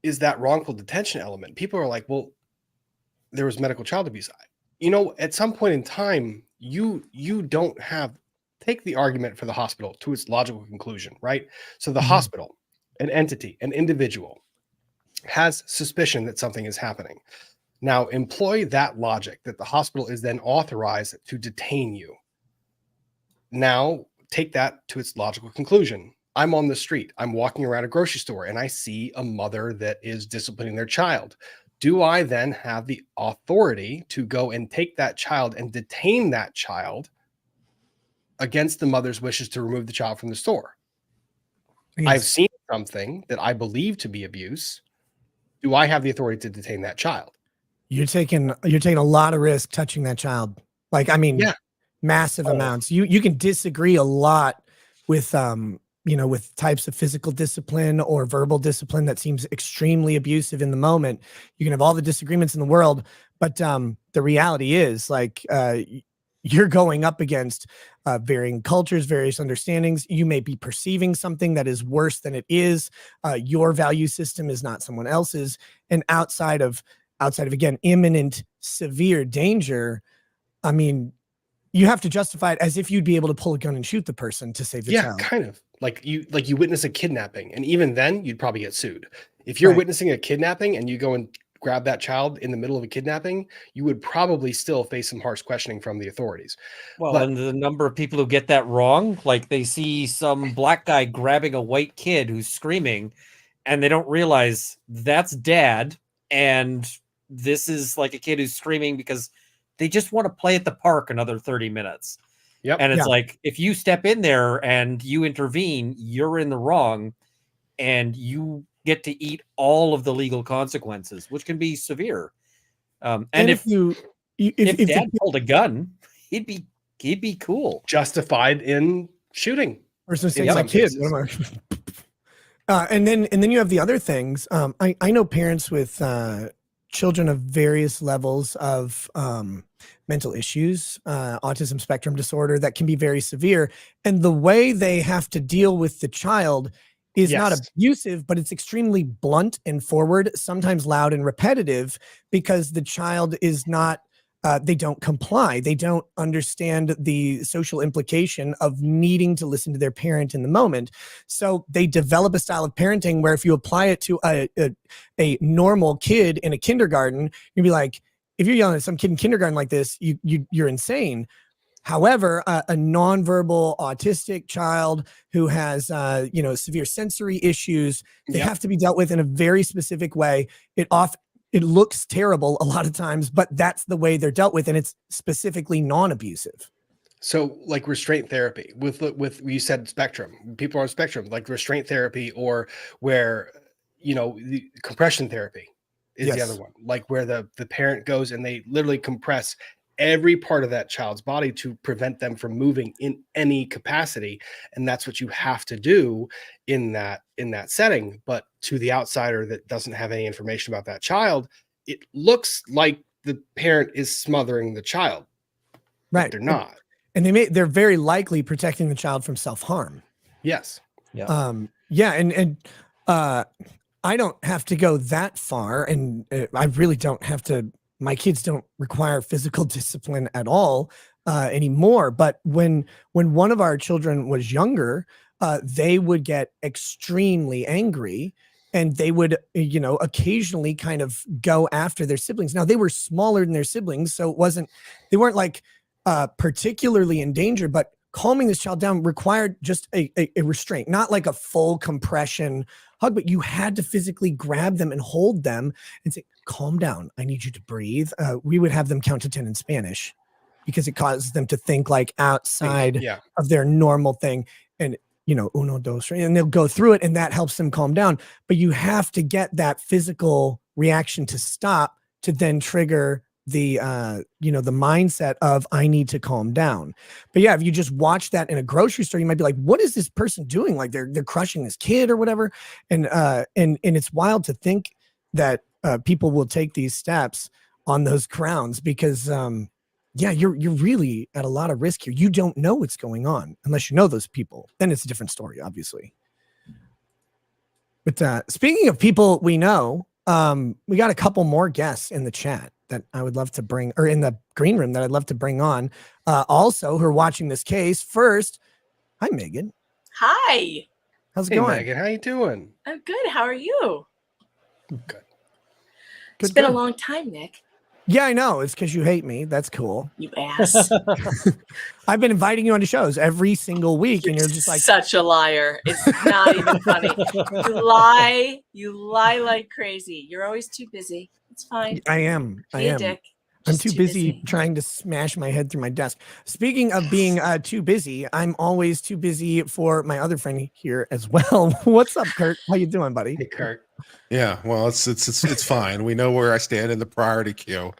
is that wrongful detention element. People are like, well, there was medical child abuse. At some point in time, you don't have, take the argument for the hospital to its logical conclusion, right? So the hospital, an entity, an individual has suspicion that something is happening. Now employ that logic that the hospital is then authorized to detain you. Now take that to its logical conclusion. I'm on the street. I'm walking around a grocery store and I see a mother that is disciplining their child. do I then have the authority to go and take that child and detain that child against the mother's wishes to remove the child from the store? I've seen something that I believe to be abuse. Do I have the authority to detain that child? You're taking a lot of risk touching that child. Like, I mean, Yeah. massive amounts. You can disagree a lot with with types of physical discipline or verbal discipline that seems extremely abusive in the moment. You can have all the disagreements in the world, but the reality is, like, you're going up against varying cultures, various understandings. You may be perceiving something that is worse than it is. Your value system is not someone else's, and outside of again imminent severe danger, I mean, you have to justify it as if you'd be able to pull a gun and shoot the person to save the child. Kind of like you witness a kidnapping, and even then you'd probably get sued. If you're witnessing a kidnapping and you go and grab that child in the middle of a kidnapping, you would probably still face some harsh questioning from the authorities. Well, and the number of people who get that wrong, like they see some black guy grabbing a white kid who's screaming, and they don't realize that's dad, and this is like a kid who's screaming because they just want to play at the park another 30 minutes. Yep. And it's like, if you step in there and you intervene, you're in the wrong, and you get to eat all of the legal consequences, which can be severe. And if dad pulled a gun, he'd be cool. Justified in shooting. Person saying my kid. And then you have the other things. I know parents with children of various levels of mental issues, autism spectrum disorder, that can be very severe. And the way they have to deal with the child is not abusive, but it's extremely blunt and forward, sometimes loud and repetitive, because the child is not, they don't comply. They don't understand the social implication of needing to listen to their parent in the moment. So they develop a style of parenting where if you apply it to a normal kid in a kindergarten, you'd be like, if you're yelling at some kid in kindergarten like this, you're insane. However, a nonverbal autistic child who has, severe sensory issues, they have to be dealt with in a very specific way. It looks terrible a lot of times, but that's the way they're dealt with, and it's specifically non-abusive. So, like restraint therapy with you said spectrum, people on spectrum, like restraint therapy, or where the compression therapy is the other one, like where the parent goes and they literally compress every part of that child's body to prevent them from moving in any capacity. And that's what you have to do in that setting. But to the outsider that doesn't have any information about that child, it looks like the parent is smothering the child. Right. They're not. And they're very likely protecting the child from self-harm. Yes. Yeah. I don't have to go that far, and I really don't have to. My kids don't require physical discipline at all anymore. But when one of our children was younger, they would get extremely angry, and they would, occasionally kind of go after their siblings. Now, they were smaller than their siblings, so they weren't like particularly in danger, but calming this child down required just a restraint, not like a full compression hug, but you had to physically grab them and hold them and say, calm down. I need you to breathe. We would have them count to 10 in Spanish because it causes them to think like outside of their normal thing. And, uno, dos, and they'll go through it, and that helps them calm down. But you have to get that physical reaction to stop to then trigger the mindset of I need to calm down. But if you just watch that in a grocery store, you might be like, what is this person doing? Like they're crushing this kid or whatever. And it's wild to think that people will take these steps on those grounds because you're really at a lot of risk here. You don't know what's going on unless you know those people. Then it's a different story, obviously. But speaking of people we know, we got a couple more guests in the chat that I would love to bring, or in the green room that I'd love to bring on. Also, who are watching this case. First, hi, Megan. Hi. How's it going? Megan, how you doing? I'm good. How are you? Good. It's been a long time, Nick. Yeah, I know. It's because you hate me. That's cool. You ass. I've been inviting you on to shows every single week, and you're just like such a liar. It's not even funny. You lie like crazy. You're always too busy. It's fine. I am. I Be a am. dick. I'm Just too busy trying to smash my head through my desk. Speaking of being too busy, I'm always too busy for my other friend here as well. What's up, Kurt? How you doing, buddy? Hey, Kurt. Yeah, well, it's fine. We know where I stand in the priority queue.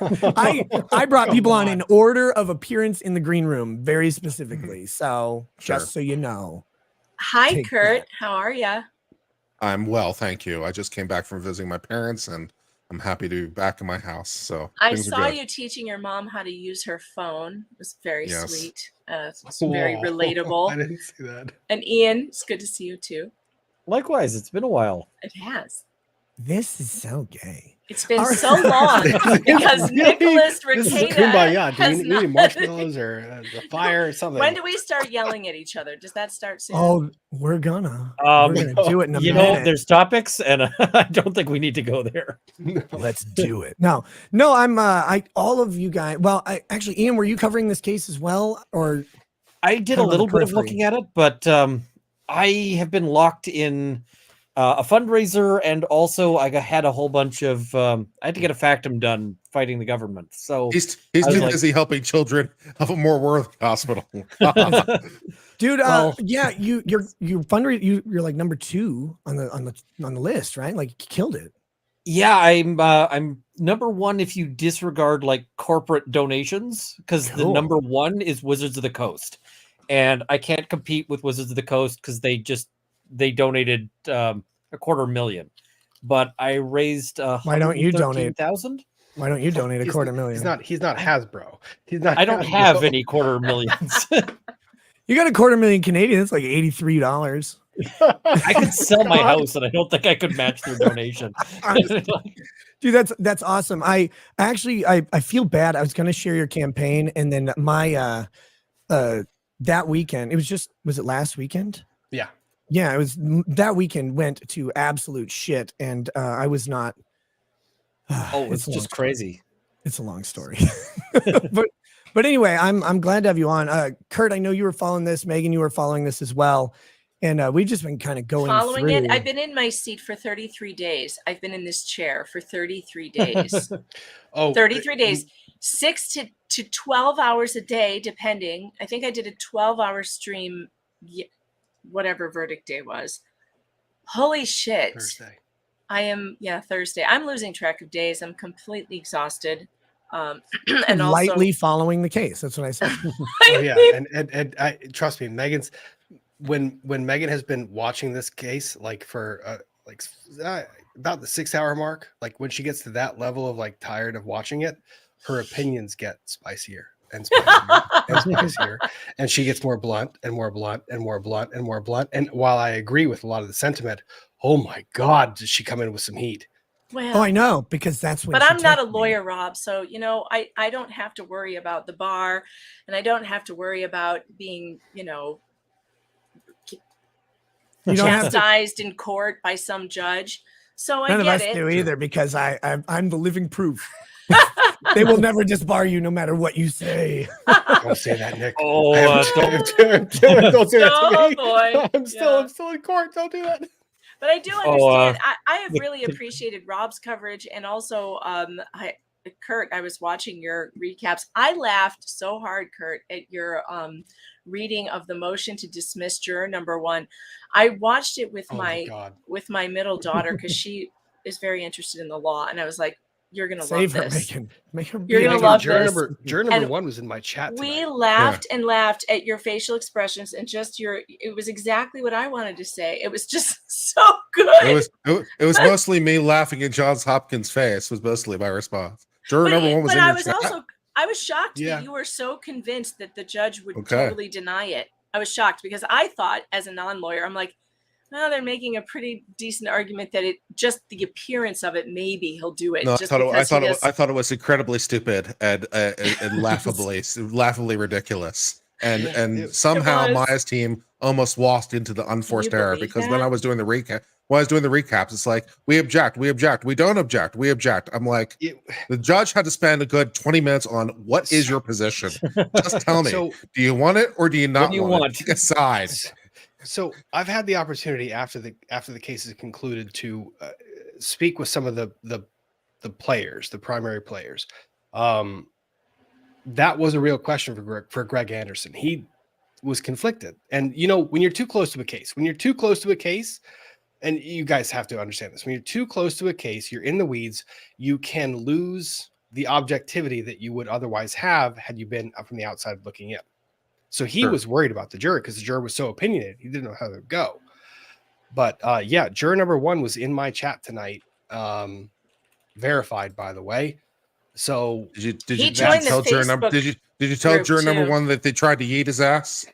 I brought people on in order of appearance in the green room, very specifically. So just so you know. Hi, Take Kurt. that. How are you? I'm well, thank you. I just came back from visiting my parents, and I'm happy to be back in my house. So I things are saw good. you teaching your mom how to use her phone. It was very Yes. sweet. It's very Whoa, relatable. I didn't see that. And Ian, it's good to see you too. Likewise, it's been a while. It has. This is so gay. It's been All right. so long because Nicholas This is Ricada kumbaya. Do has we need not- marshmallows or a fire or something? When do we start yelling at each other? Does that start soon? Oh, we're gonna do it in a You minute. know, there's topics, and I don't think we need to go there. Let's do it. No, I'm all of you guys. Well, actually, Ian, were you covering this case as well, or I did kind a of on little the bit of periphery? looking at it, but I have been locked in a fundraiser, and also I had a whole bunch of I had to get a factum done fighting the government. So He's I was too like- busy helping children of a more worthy hospital. Dude, Well- yeah, you're fundraising. You're like number 2 on the list, right? Like you killed it. Yeah, I'm number 1 if you disregard like corporate donations, because the Cool. number 1 is Wizards of the Coast, and I can't compete with Wizards of the Coast because they donated $250,000, but I raised Why don't you donate? 113,000. Why don't you donate He's- $250,000? He's not Hasbro. He's not. I don't Hasbro. have any $250,000. You got $250,000 Canadian. That's like $83. I could sell my house, and I don't think I could match their donation. Dude, that's awesome. I feel bad. I was gonna share your campaign, and then my that weekend, was it last weekend? Yeah. Yeah, it was that weekend went to absolute shit, and I was not. Oh, it's a long just story. crazy. It's a long story, but anyway, I'm glad to have you on. Kurt, I know you were following this. Megan, you were following this as well, and we've just been kind of going Following through. it, I've been in my seat for 33 days. I've been in this chair for 33 days. Oh, 33 days, 6 to 12 hours a day, depending. I think I did a 12-hour stream, whatever verdict day was. Holy shit. Thursday. I am, Thursday. I'm losing track of days. I'm completely exhausted. And also, lightly following the case. That's what I said. Oh yeah, and I trust me, Megan's when Megan has been watching this case like for about the 6-hour mark, like when she gets to that level of like tired of watching it, her opinions get spicier and spicier and spicier, and she gets more blunt and more blunt and more blunt and more blunt. And while I agree with a lot of the sentiment, oh my God, did she come in with some heat? well, Oh, I know, because that's when. but she I'm not a texted me. lawyer, Rob. So, I don't have to worry about the bar, and I don't have to worry about being, You don't have to. chastised in court by some judge. So None I of get us it. do either, because I'm the living proof. They will never disbar you, no matter what you say. Don't say that, Nick. Oh, don't say that to Oh me. boy. I'm still in court. Don't do that. But I do Oh, understand. I have really appreciated Rob's coverage, and also Kurt, I was watching your recaps. I laughed so hard, Kurt, at your reading of the motion to dismiss juror number 1. I watched it with Oh my God. with my middle daughter because she is very interested in the law, and I was like, "You're gonna Save love her, this." Megan. Make her. You're be gonna like, love juror this. number And 1 was in my chat We tonight. laughed and laughed at your facial expressions and just it was exactly what I wanted to say. It was just so good. It was mostly me laughing in Johns Hopkins' face. Was mostly my response. Juror number 1 was in I your was chat. I was shocked Yeah. that you were so convinced that the judge would Okay. totally deny it. I was shocked because I thought, as a non-lawyer, I'm like, well, they're making a pretty decent argument that it just the appearance of it, maybe he'll do it. No, just I because he thought it was incredibly stupid and laughably ridiculous. And somehow was. Maya's team almost walked into the unforced you error, believe because that? when I was doing the recaps, it's like, we object, we don't object, we object. I'm like, the judge had to spend a good 20 minutes on what is your position? Just tell me, So- do you want it or do you not do you want want? it? Pick a side. So I've had the opportunity after the case is concluded to speak with some of the players, the primary players. That was a real question for Greg Anderson. He was conflicted. And, you know, when you're too close to a case, and you guys have to understand this, when you're too close to a case, you're in the weeds, you can lose the objectivity that you would otherwise have had you been from the outside looking in. So he was worried about the jury because the juror was so opinionated. He didn't know how to go. But yeah, juror number 1 was in my chat tonight. Verified, by the way. So did you tell juror number 1 that they tried to yeet his ass?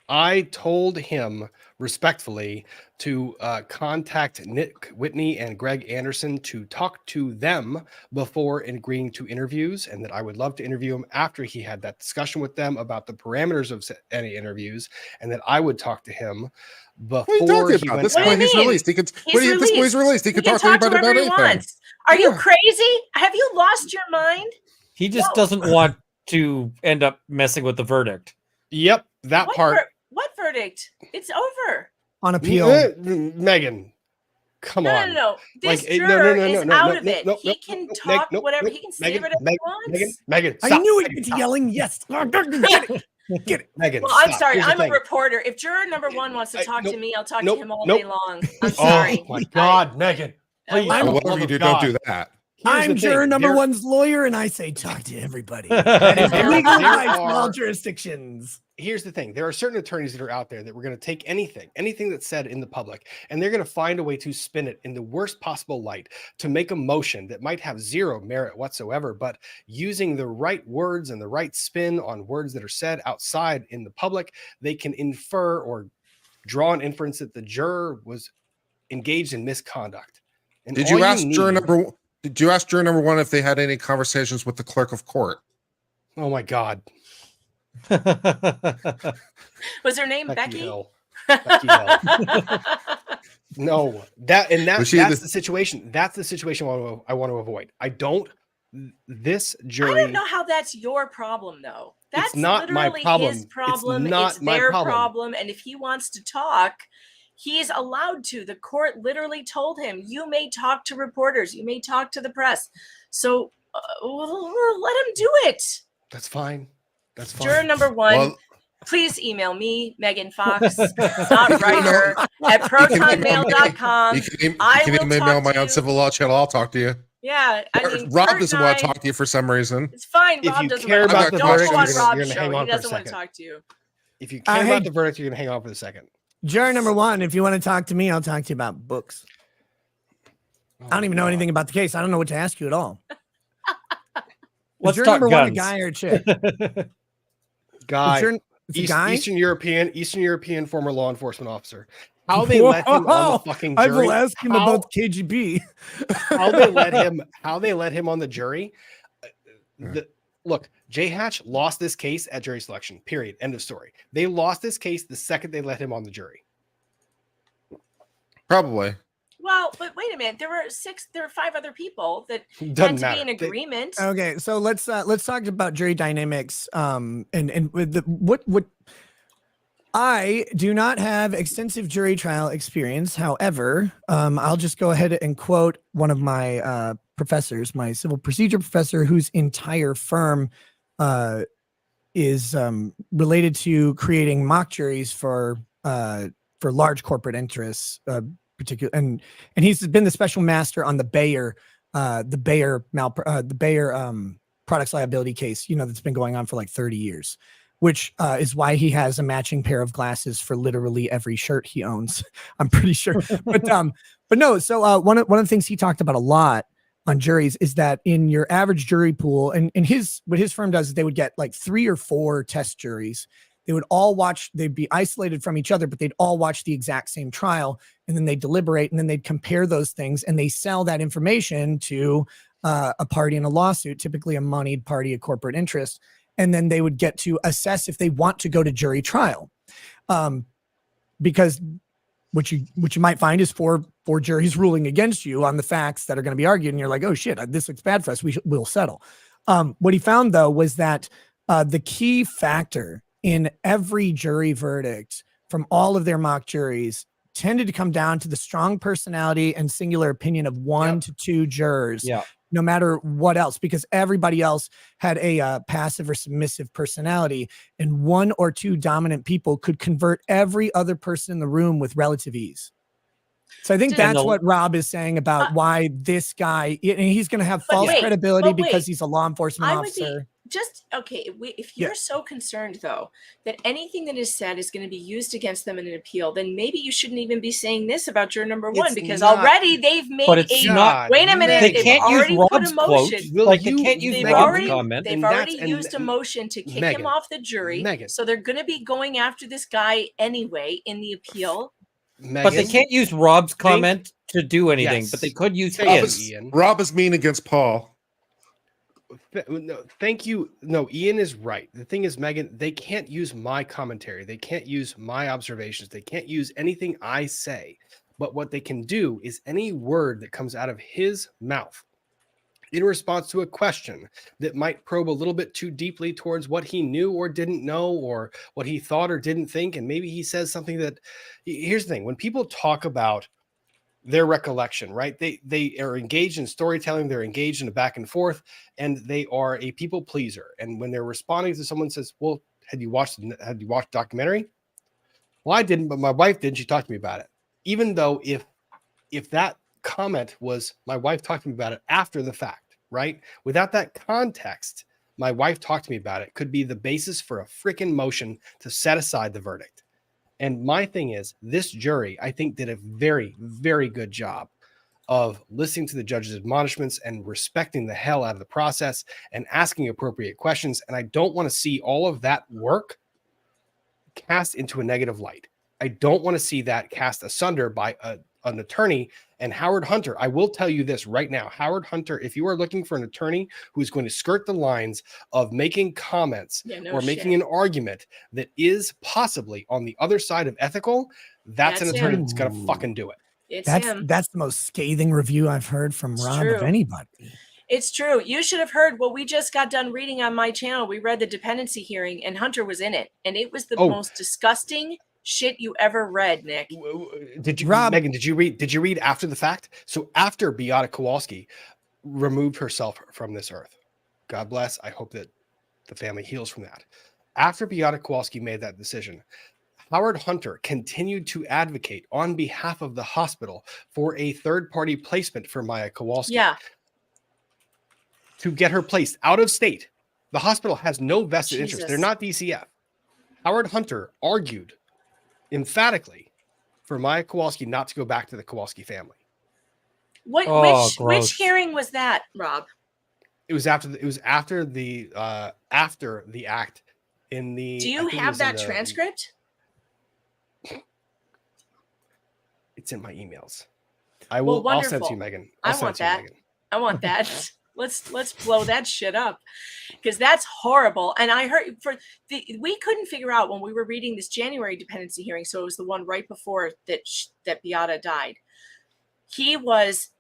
I told him respectfully to contact Nick Whitney and Greg Anderson to talk to them before agreeing to interviews, and that I would love to interview him after he had that discussion with them about the parameters of any interviews, and that I would talk to him before he went. This point he's released. He could. This point he's released. He could talk to anybody about anything. Are you crazy? Have you lost your mind? He just doesn't want to end up messing with the verdict. Yep, that part. What verdict? It's over. On appeal. Megan, come on. No. This juror is out of it. He can talk whatever. He can say whatever he wants. Megan, I knew it was yelling yes. Get it. Megan, well, I'm sorry. I'm a reporter. If juror number 1 wants to talk to me, I'll talk to him all day long. I'm sorry. Oh my God, Megan. Please, whatever you do, don't do that. I'm juror number 1's lawyer, and I say talk to everybody. That is legal advice from all jurisdictions. Here's the thing. There are certain attorneys that are out there that we're going to take anything that's said in the public, and they're going to find a way to spin it in the worst possible light to make a motion that might have zero merit whatsoever, but using the right words and the right spin on words that are said outside in the public, they can infer or draw an inference that the juror was engaged in misconduct. And Did you ask juror number 1 if they had any conversations with the clerk of court? Oh my God. Was her name Becky? Becky Hill. No, that's the situation. That's the situation I want to avoid. This jury. I don't know how that's your problem, though. That's not my problem. His problem. It's their problem. And if he wants to talk, he is allowed to. The court literally told him, you may talk to reporters, you may talk to the press. So let him do it. That's fine. That's fine. Juror number 1, please email me, Megan Fox, .writer at protonmail.com. You can email my Uncivil Law channel. I'll talk to you. Yeah, I mean, Rob doesn't want to talk to you for some reason. It's fine. If Rob you doesn't care want about to. the Don't verdict, go on you're Rob's gonna hang show. on He for a doesn't want to second. talk to you. If you care about the verdict, you're going to hang on for a second. Juror number 1, if you want to talk to me, I'll talk to you about books. I don't even know anything about the case. I don't know what to ask you at all. Let's juror talk number guns. 1 a guy or a chick? Guy. Guy? Eastern European former law enforcement officer. How they let him on the fucking jury. I will ask him about KGB. how they let him on the jury. Look, Jay Hatch lost this case at jury selection. Period. End of story. They lost this case the second they let him on the jury. Probably. Well, but wait a minute. There were 5 other people that Doesn't had to matter. be in agreement. Okay, so let's talk about jury dynamics. And with what I do not have extensive jury trial experience. However, I'll just go ahead and quote one of my professors, my civil procedure professor, whose entire firm is related to creating mock juries for large corporate interests, particular, and he's been the special master on the Bayer products liability case, that's been going on for like 30 years, which is why he has a matching pair of glasses for literally every shirt he owns. I'm pretty sure, but no. So one of the things he talked about a lot on juries is that in your average jury pool, and what his firm does is they would get like 3 or 4 test juries. They would all watch, they'd be isolated from each other, but they'd all watch the exact same trial, and then they'd deliberate, and then they'd compare those things, and they sell that information to a party in a lawsuit, typically a moneyed party, a corporate interest, and then they would get to assess if they want to go to jury trial. Because what you might find is four juries ruling against you on the facts that are going to be argued, and you're like, oh shit, this looks bad for us, we'll settle. What he found though was that the key factor in every jury verdict from all of their mock juries tended to come down to the strong personality and singular opinion of 1 to 2 jurors no matter what else, because everybody else had a passive or submissive personality, and one or two dominant people could convert every other person in the room with relative ease. So I think that's what Rob is saying about why this guy, he's going to have false credibility because he's a law enforcement officer. If you're so concerned, though, that anything that is said is going to be used against them in an appeal, then maybe you shouldn't even be saying this about juror number one, because already they've made wait a minute, They they've can't already use put Rob's a quote. motion. Like they can't use Rob's comment. They've already used a motion to kick him off the jury. So they're going to be going after this guy anyway in the appeal. But they can't use Rob's comment to do anything, but they could use his. Rob is mean against Paul. No, thank you. No, Ian is right. The thing is, Megan, they can't use my commentary. They can't use my observations. They can't use anything I say. But what they can do is any word that comes out of his mouth in response to a question that might probe a little bit too deeply towards what he knew or didn't know, or what he thought or didn't think. And maybe he says something that, here's the thing, when people talk about their recollection, right? They are engaged in storytelling, they're engaged in a back and forth, and they are a people pleaser. And when they're responding to someone says, well, had you watched the documentary? Well, I didn't, but my wife did. She talked to me about it. Even though if that comment was my wife talked to me about it after the fact, right? Without that context, my wife talked to me about it could be the basis for a freaking motion to set aside the verdict. And my thing is, this jury, I think, did a very, very good job of listening to the judge's admonishments and respecting the hell out of the process and asking appropriate questions. And I don't want to see all of that work cast into a negative light. I don't want to see that cast asunder by an attorney. And Howard Hunter, I will tell you this right now, Howard Hunter, if you are looking for an attorney who's going to skirt the lines of making comments making an argument that is possibly on the other side of ethical, that's an attorney that's going to fucking do it. That's the most scathing review I've heard from Rob of anybody. It's true. You should have heard what we just got done reading on my channel. We read the dependency hearing and Hunter was in it. And it was the most disgusting shit you ever read, Nick. Did you, Megan, did you read after the fact? So after Beata Kowalski removed herself from this earth, God bless, I hope that the family heals from that. After Beata Kowalski made that decision, Howard Hunter continued to advocate on behalf of the hospital for a third-party placement for Maya Kowalski. Yeah. To get her placed out of state. The hospital has no vested interest. They're not DCF. Howard Hunter argued emphatically for Maya Kowalski not to go back to the Kowalski family. Which hearing was that, Rob? It was after the act in the. Do you have that transcript? It's in my emails. I'll send it to you, Megan. I want that. I want that. Let's blow that shit up, because that's horrible. And I heard we couldn't figure out when we were reading this January dependency hearing. So it was the one right before that Beata died. He was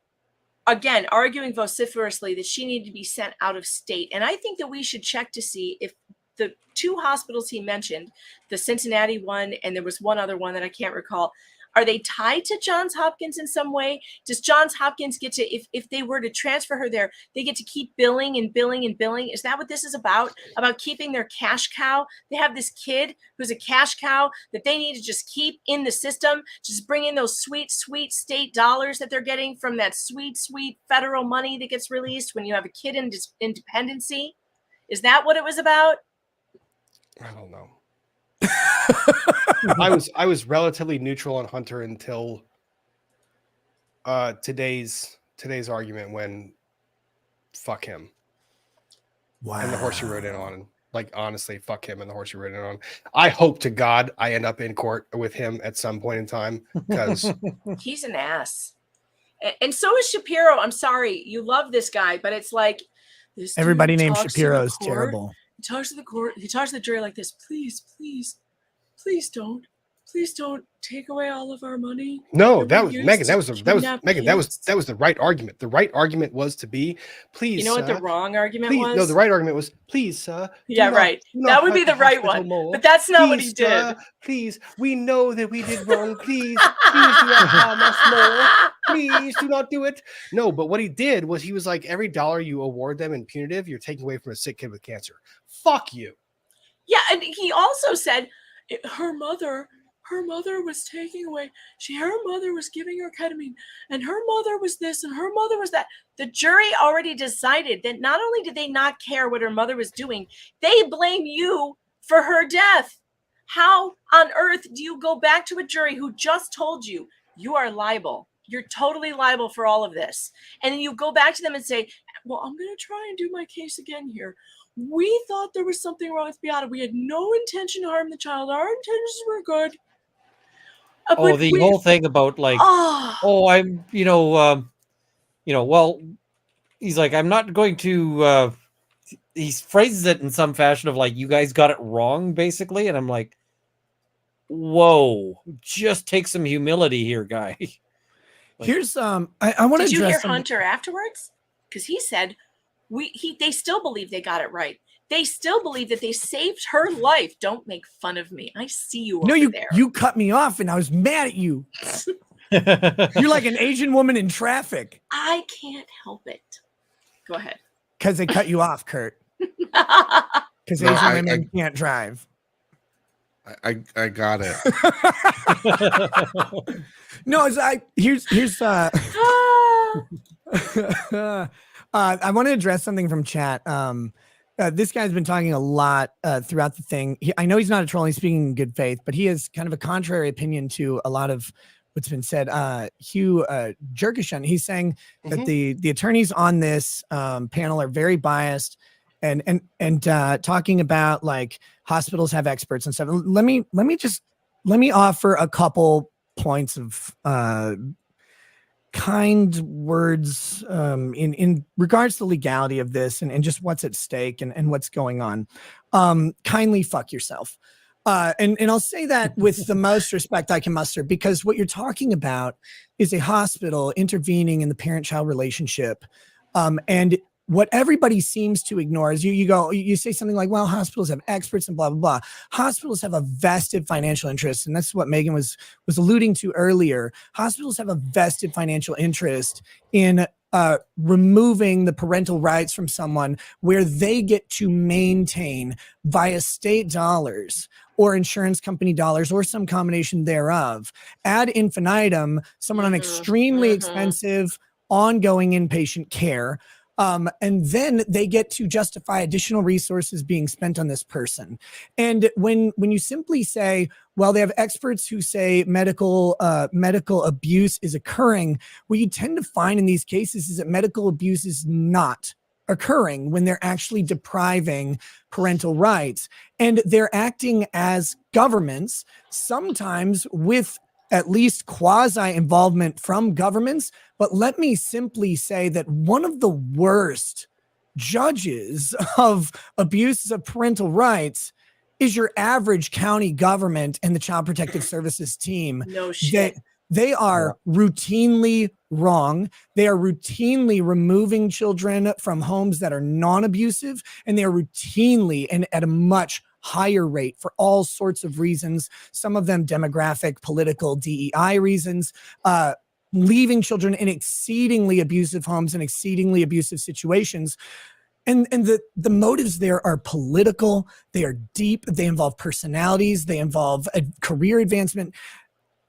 again arguing vociferously that she needed to be sent out of state. And I think that we should check to see if the two hospitals he mentioned, the Cincinnati one, and there was one other one that I can't recall, are they tied to Johns Hopkins in some way? Does Johns Hopkins get to, if they were to transfer her there, they get to keep billing and billing and billing? Is that what this is about? About keeping their cash cow? They have this kid who's a cash cow that they need to just keep in the system, just bring in those sweet, sweet state dollars that they're getting from that sweet, sweet federal money that gets released when you have a kid in dependency. Is that what it was about? I don't know. I was relatively neutral on Hunter until today's argument, when fuck him. Wow. And the horse he rode in on. Like, honestly, fuck him and the horse he rode in on. I hope to God I end up in court with him at some point in time, because he's an ass. And so is Shapiro. I'm sorry, you love this guy, but it's like this everybody named Shapiro is terrible. He talks to the court. He talks to the jury like this. Please, please, please don't. please don't take away all of our money. No, that that we was used Megan. That to was Megan. kidnap That was the right argument. The right argument was to be, please. You know what the wrong argument please, was? No, the right argument was, please, sir. Yeah, right. That would be the right one. But that's not what he did. Please, we know that we did wrong. Please do not harm us more. Please do not do it. No, but what he did was he was like, every dollar you award them in punitive, you're taking away from a sick kid with cancer. Fuck you. Yeah, and he also said her mother was taking away. Her mother was giving her ketamine, and her mother was this, and her mother was that. The jury already decided that not only did they not care what her mother was doing, they blame you for her death. How on earth do you go back to a jury who just told you you are liable? You're totally liable for all of this. And then you go back to them and say, well, I'm going to try and do my case again here. We thought there was something wrong with Beata. We had no intention to harm the child. Our intentions were good. The whole thing about like, I'm, well, he's like, I'm not going to, he phrases it in some fashion of like, you guys got it wrong, basically. And I'm like, whoa, just take some humility here, guy. Here's, I want to Did you hear something. Hunter afterwards? Because he said, they still believe they got it right. They still believe that they saved her life. Don't make fun of me. I see you over there. You cut me off and I was mad at you. You're like an Asian woman in traffic. I can't help it. Go ahead. Because they cut you off, Kurt. Because Asian women can't drive. I got it. No, here's I want to address something from chat. This guy's been talking a lot throughout the thing. I know he's not a troll, he's speaking in good faith, but he has kind of a contrary opinion to a lot of what's been said. Hugh Jerkishan, he's saying that the attorneys on this panel are very biased and talking about like hospitals have experts and stuff. Let me offer a couple points of kind words in regards to the legality of this and just what's at stake and what's going on. Kindly fuck yourself. And I'll say that with the most respect I can muster, because what you're talking about is a hospital intervening in the parent-child relationship. And what everybody seems to ignore is you say something like, well, hospitals have experts and blah, blah, blah. Hospitals have a vested financial interest. And that's what Megan was alluding to earlier. Hospitals have a vested financial interest in removing the parental rights from someone where they get to maintain via state dollars or insurance company dollars or some combination thereof ad infinitum, someone on extremely expensive ongoing inpatient care. And then they get to justify additional resources being spent on this person. And when you simply say, well, they have experts who say medical abuse is occurring, what you tend to find in these cases is that medical abuse is not occurring when they're actually depriving parental rights. And they're acting as governments, sometimes with at least quasi involvement from governments. But let me simply say that one of the worst judges of abuses of parental rights is your average county government and the Child Protective Services team. No shit. They are routinely wrong. They are routinely removing children from homes that are non-abusive, and they are routinely and at a much higher rate for all sorts of reasons, some of them demographic, political, DEI reasons, leaving children in exceedingly abusive homes and exceedingly abusive situations. And the motives there are political, they are deep, they involve personalities, they involve a career advancement.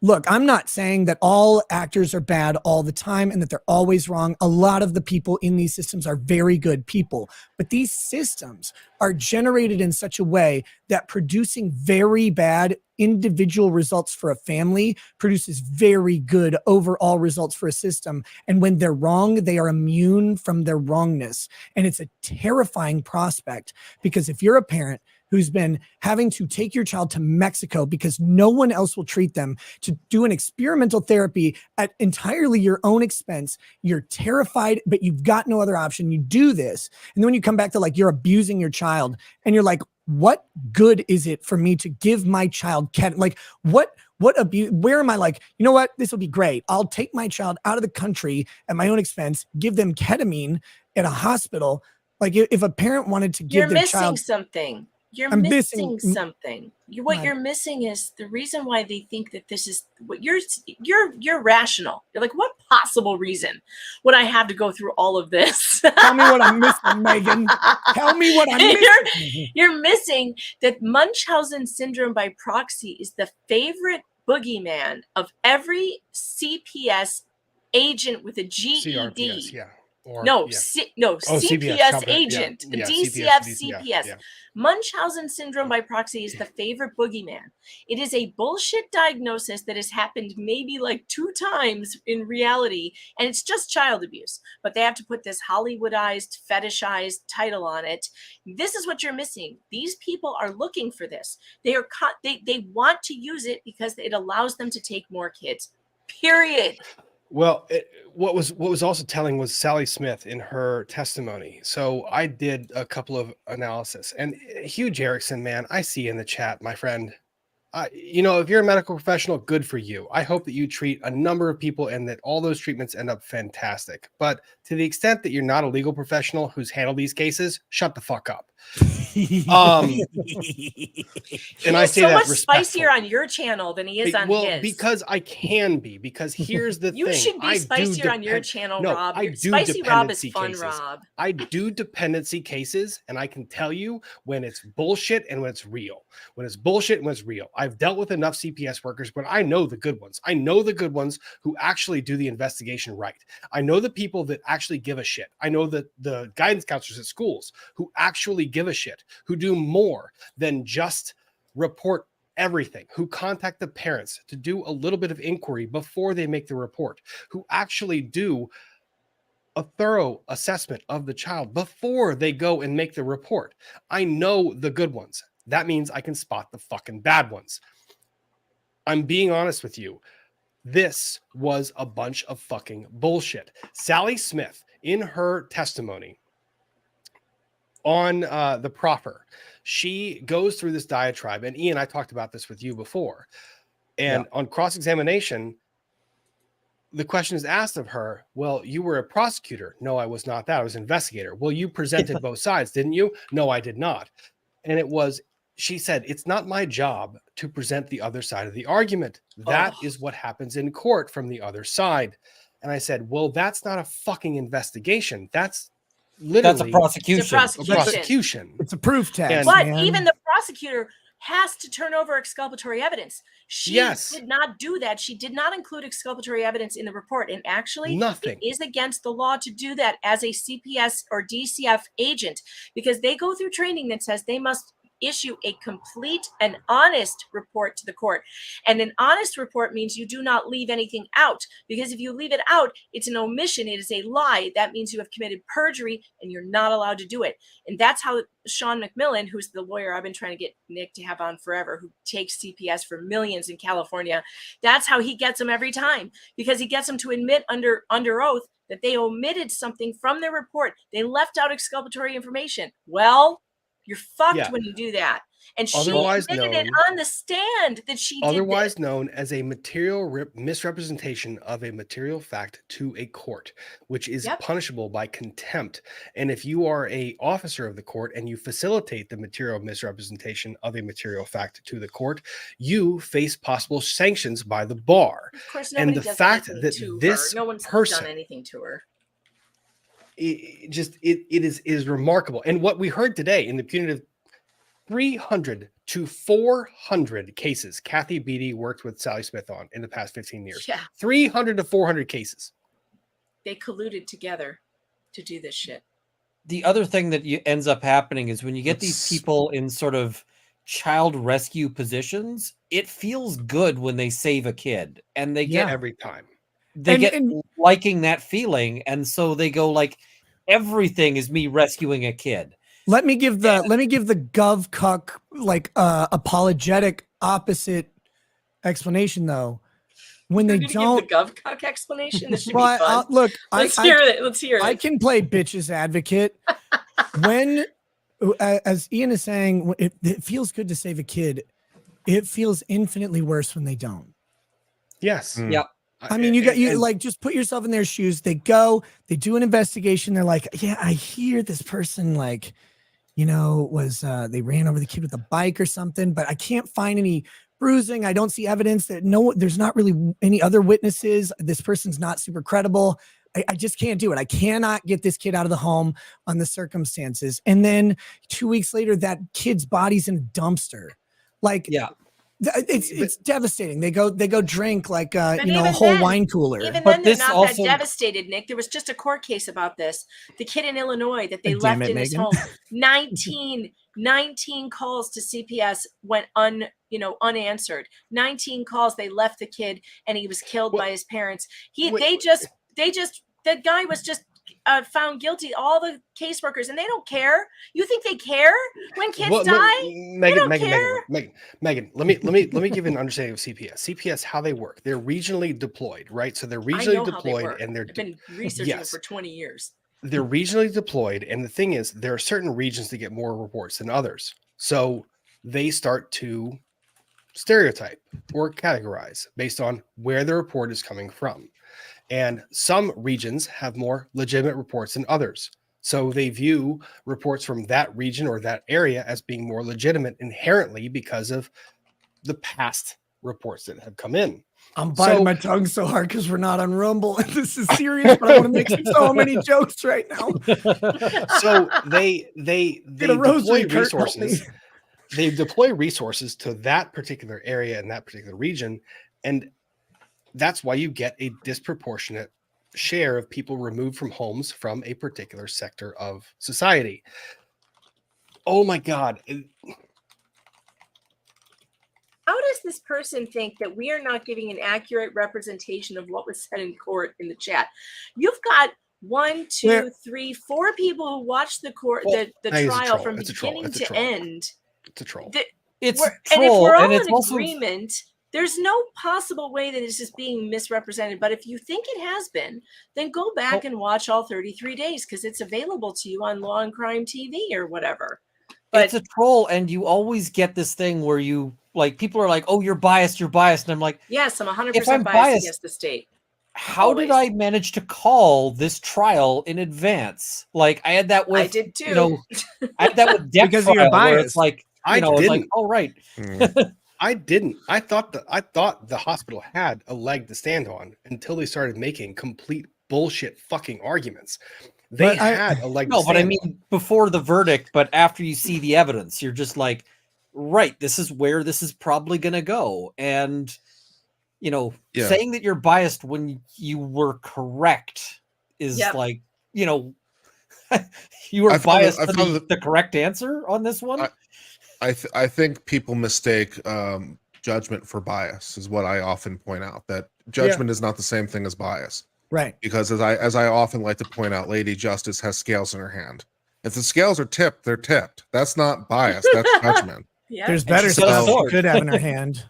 Look, I'm not saying that all actors are bad all the time and that they're always wrong. A lot of the people in these systems are very good people, but these systems are generated in such a way that producing very bad individual results for a family produces very good overall results for a system. And when they're wrong, they are immune from their wrongness. And it's a terrifying prospect, because if you're a parent who's been having to take your child to Mexico because no one else will treat them, to do an experimental therapy at entirely your own expense, you're terrified, but you've got no other option. You do this. And then when you come back to like, you're abusing your child and you're like, what good is it for me to give my child like what What abuse? Where am I like, you know what? This will be great. I'll take my child out of the country at my own expense, give them ketamine at a hospital. Like if a parent wanted to You're give their missing child, something. You're I'm missing missing- something. What What? you're missing is the reason why they think that this is what you're rational. You're like, what possible reason would I have to go through all of this? tell me what I'm missing, Megan. Tell me what I'm missing. You're missing that Munchausen syndrome by proxy is the favorite boogeyman of every CPS agent with a GED. CRPS, yeah. Or, No, yeah. CPS CPS, agent, yeah, DCF, CPS. CPS. Yeah. Munchausen syndrome by proxy is the favorite boogeyman. It is a bullshit diagnosis that has happened maybe like 2 times in reality, and it's just child abuse. But they have to put this Hollywoodized, fetishized title on it. This is what you're missing. These people are looking for this. They want to use it because it allows them to take more kids. Period. Well, what was also telling was Sally Smith in her testimony. So I did a couple of analysis, and Hugh Erickson, man, I see in the chat, my friend. If you're a medical professional, good for you. I hope that you treat a number of people and that all those treatments end up fantastic. But to the extent that you're not a legal professional who's handled these cases, shut the fuck up. And I say so that much respectfully. spicier on your channel than he is on his. Because I can be. Because here's the you thing. should be spicier on your channel, No, Rob. I do Spicy Rob is dependency fun, cases. Rob. I do dependency cases, and I can tell you when it's bullshit and when it's real. When it's bullshit and when it's real. I've dealt with enough CPS workers, but I know the good ones. I know the good ones who actually do the investigation right. I know the people that actually give a shit. I know that the guidance counselors at schools who actually give a shit, who do more than just report everything, who contact the parents to do a little bit of inquiry before they make the report, who actually do a thorough assessment of the child before they go and make the report. I know the good ones. That means I can spot the fucking bad ones. I'm being honest with you. This was a bunch of fucking bullshit. Sally Smith, in her testimony on the proffer, she goes through this diatribe. And Ian, I talked about this with you before. And on cross-examination, the question is asked of her, well, you were a prosecutor. No, I was not that. I was an investigator. Well, you presented both sides, didn't you? No, I did not. And she said, it's not my job to present the other side of the argument. That is what happens in court from the other side. And I said, well, that's not a fucking investigation. That's literally a prosecution. It's a prosecution. It's a proof test. But man. even the prosecutor has to turn over exculpatory evidence. She did not do that. She did not include exculpatory evidence in the report. And actually, nothing is against the law to do that as a CPS or DCF agent, because they go through training that says they must issue a complete and honest report to the court. And an honest report means you do not leave anything out, because if you leave it out, it's an omission. It is a lie. That means you have committed perjury and you're not allowed to do it. And that's how Sean McMillan, who's the lawyer I've been trying to get Nick to have on forever, who takes CPS for millions in California, that's how he gets them every time, because he gets them to admit under oath that they omitted something from their report. They left out exculpatory information. Well, you're fucked when you do that. And she admitted it on the stand that she did otherwise known as a material misrepresentation of a material fact to a court, which is punishable by contempt. And if you are an officer of the court and you facilitate the material misrepresentation of a material fact to the court, you face possible sanctions by the bar. Of course, and the fact that this no one's person done anything to her. It is remarkable. And what we heard today in the punitive 300 to 400 cases Kathy Beatty worked with Sally Smith on in the past 15 years. 300 to 400 cases. They colluded together to do this shit. The other thing that ends up happening is when you get these people in sort of child rescue positions, it feels good when they save a kid, and they get every time. They get liking that feeling, and so they go like, everything is me rescuing a kid. Let me give the gov cuck apologetic opposite explanation though. When they don't give the gov cuck explanation, this should be fun. Look, let's hear it. Let's hear it. I can play bitch's advocate. When, as Ian is saying, it feels good to save a kid. It feels infinitely worse when they don't. Yes. Mm. Yep. I mean, you got you And- like just put yourself in their shoes. They go, they do an investigation. They're like, yeah, I hear this person like, was they ran over the kid with a bike or something, but I can't find any bruising. I don't see evidence that there's not really any other witnesses. This person's not super credible. I just can't do it. I cannot get this kid out of the home on the circumstances. And then 2 weeks later, that kid's body's in a dumpster. Like, Yeah. it's devastating. They go drink like But a even whole then- wine cooler. Even But then, they're this not also- that devastated, Nick. There was just a court case about this. The kid in Illinois that they Damn left it, in his Megan. home. 19 calls to CPS went unanswered. 19 calls. They left the kid, and he was killed by his parents. That guy was just found guilty. All the caseworkers, and they don't care. You think they care when kids die? Megan, don't care. Megan, let me give you an understanding of CPS. CPS, how they work. They're regionally deployed, right? So they're I regionally know how they deployed, work. and they're I've been researching it yes. for 20 years. They're regionally deployed, and the thing is, there are certain regions that get more reports than others. So they start to stereotype or categorize based on where the report is coming from. And some regions have more legitimate reports than others. So they view reports from that region or that area as being more legitimate inherently because of the past reports that have come in. I'm biting my tongue so hard because we're not on Rumble. This is serious, but I want to make so many jokes right now. So they Get a rosary, deploy Kurt, help me. resources. They deploy resources to that particular area and that particular region, and that's why you get a disproportionate share of people removed from homes from a particular sector of society. Oh my God. How does this person think that we are not giving an accurate representation of what was said in court in the chat? You've got 1, 2, 3, 4 people who watched the court, Well, the it's a trial troll. from It's a troll. beginning It's a to troll. end. It's a troll. It's And if troll, we're all and it's in also agreement, there's no possible way that this is being misrepresented. But if you think it has been, then go back and watch all 33 days because it's available to you on Law and Crime TV or whatever. But it's a troll, and you always get this thing where you like people are like, "Oh, you're biased," and I'm like, yes, I'm 100% if I'm biased biased, against the state. how did I manage to call this trial in advance? Like I had that with I did too. I had that with Depp Because of your trial, where bias. it's like I it's like, didn't. oh right. I didn't. I thought the hospital had a leg to stand on until they started making complete bullshit fucking arguments. They But had a leg to No, stand but I mean before the verdict, but after you see the evidence, you're just like, right, this is where this is probably gonna go. And Yeah. saying that you're biased when you were correct is Yep. like, you were I found biased that- I to found the, that- the correct answer on this one. I think people mistake judgment for bias is what I often point out, that judgment is not the same thing as bias. Right. Because as I often like to point out, Lady Justice has scales in her hand. If the scales are tipped, they're tipped. That's not bias, that's judgment. Yeah. There's better she's got a stuff she sword. could have in her hand.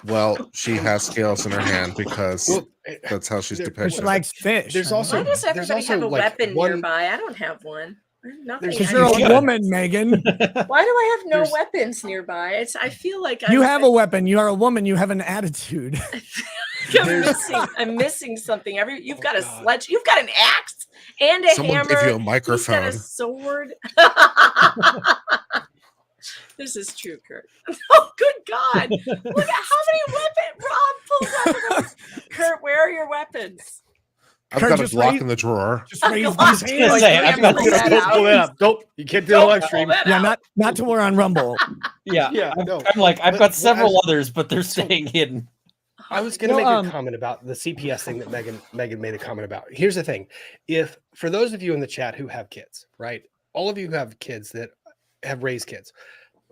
Well, she has scales in her hand because Well, that's how she's there- But she depicted. likes fish. There's I don't also- Why know. does there's everybody also, have a like, weapon one- nearby? I don't have one. I have nothing. There's- Because you're a Yeah. woman, Megan. Why do I have no There's- weapons nearby? I feel like You I'm, have a weapon. You are a woman. You have an attitude. I'm missing something. You've got a God. sledge. You've got an axe and a Someone hammer. give you a He's got microphone. a sword. This is true, Kurt. Oh, good God! Look at how many weapons Rob pulls out. Kurt, where are your weapons? I've Kurt, got a just Glock raise- in the drawer. Just raise Glock. these I was gonna hands. say, I've got Pull this- that Don't out. pull that up. Don't. You can't do the Don't live pull stream. that Yeah, out. not till we're on Rumble. Yeah, Yeah, I'm, no. I'm like, I've But- got but several as- others, but they're staying hidden. I was going to No, make a comment about the CPS thing that Megan made a comment about. Here's the thing: if for those of you in the chat who have kids, right? All of you who have kids that have raised kids.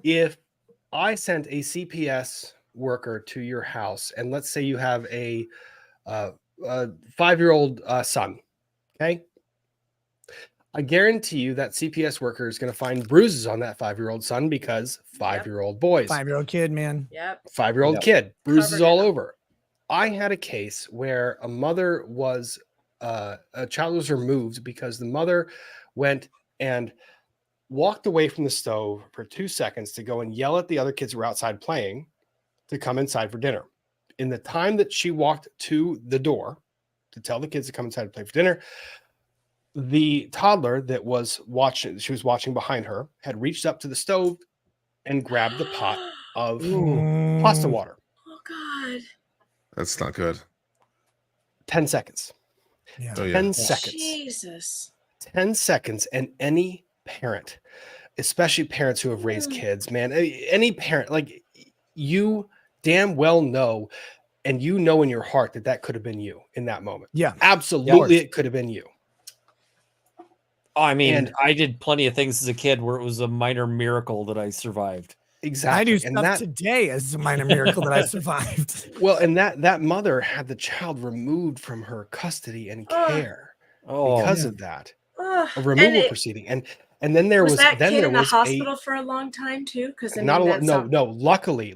If I sent a CPS worker to your house, and let's say you have a 5-year-old son, okay? I guarantee you that CPS worker is going to find bruises on that 5-year-old son because 5-year-old boys. 5-year-old kid, man. Yep. 5-year-old Yep. kid, bruises Covered in all them. over. I had a case where a mother was a child was removed because the mother went and walked away from the stove for 2 seconds to go and yell at the other kids who were outside playing to come inside for dinner. In the time that she walked to the door to tell the kids to come inside to play for dinner, the toddler that was watching, she was watching behind her, had reached up to the stove and grabbed the pot of pasta water. Oh God. That's not good. 10 seconds. Yeah. Oh, yeah. 10 seconds. Jesus. 10 seconds. And any parent, especially parents who have raised kids, man, any parent, like you damn well know, and you know in your heart that that could have been you in that moment. Yeah. Absolutely. It could have been you. I mean, And- I did plenty of things as a kid where it was a minor miracle that I survived. Exactly. I do And stuff that, today as a minor miracle that I survived. well, and that mother had the child removed from her custody and care because of that. Ugh. A removal And it- proceeding. And then there was that then kid there in the was hospital for a long time too? Because not a no. Luckily,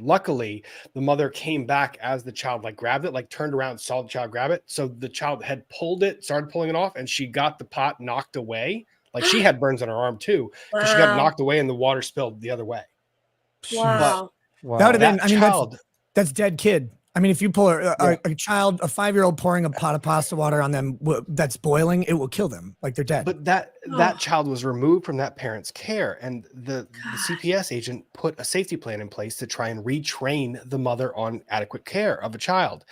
the mother came back as the child like grabbed it, like turned around, saw the child grab it. So the child had pulled it, started pulling it off, and she got the pot knocked away. Like she had burns on her arm too, because she got knocked away and the water spilled the other way. Wow. Wow. That would have been, I mean, child, that's dead kid. I mean, if you pull a child, a 5-year-old pouring a pot of pasta water on them that's boiling, it will kill them. Like they're dead. but that child was removed from that parent's care, and the CPS agent put a safety plan in place to try and retrain the mother on adequate care of a child.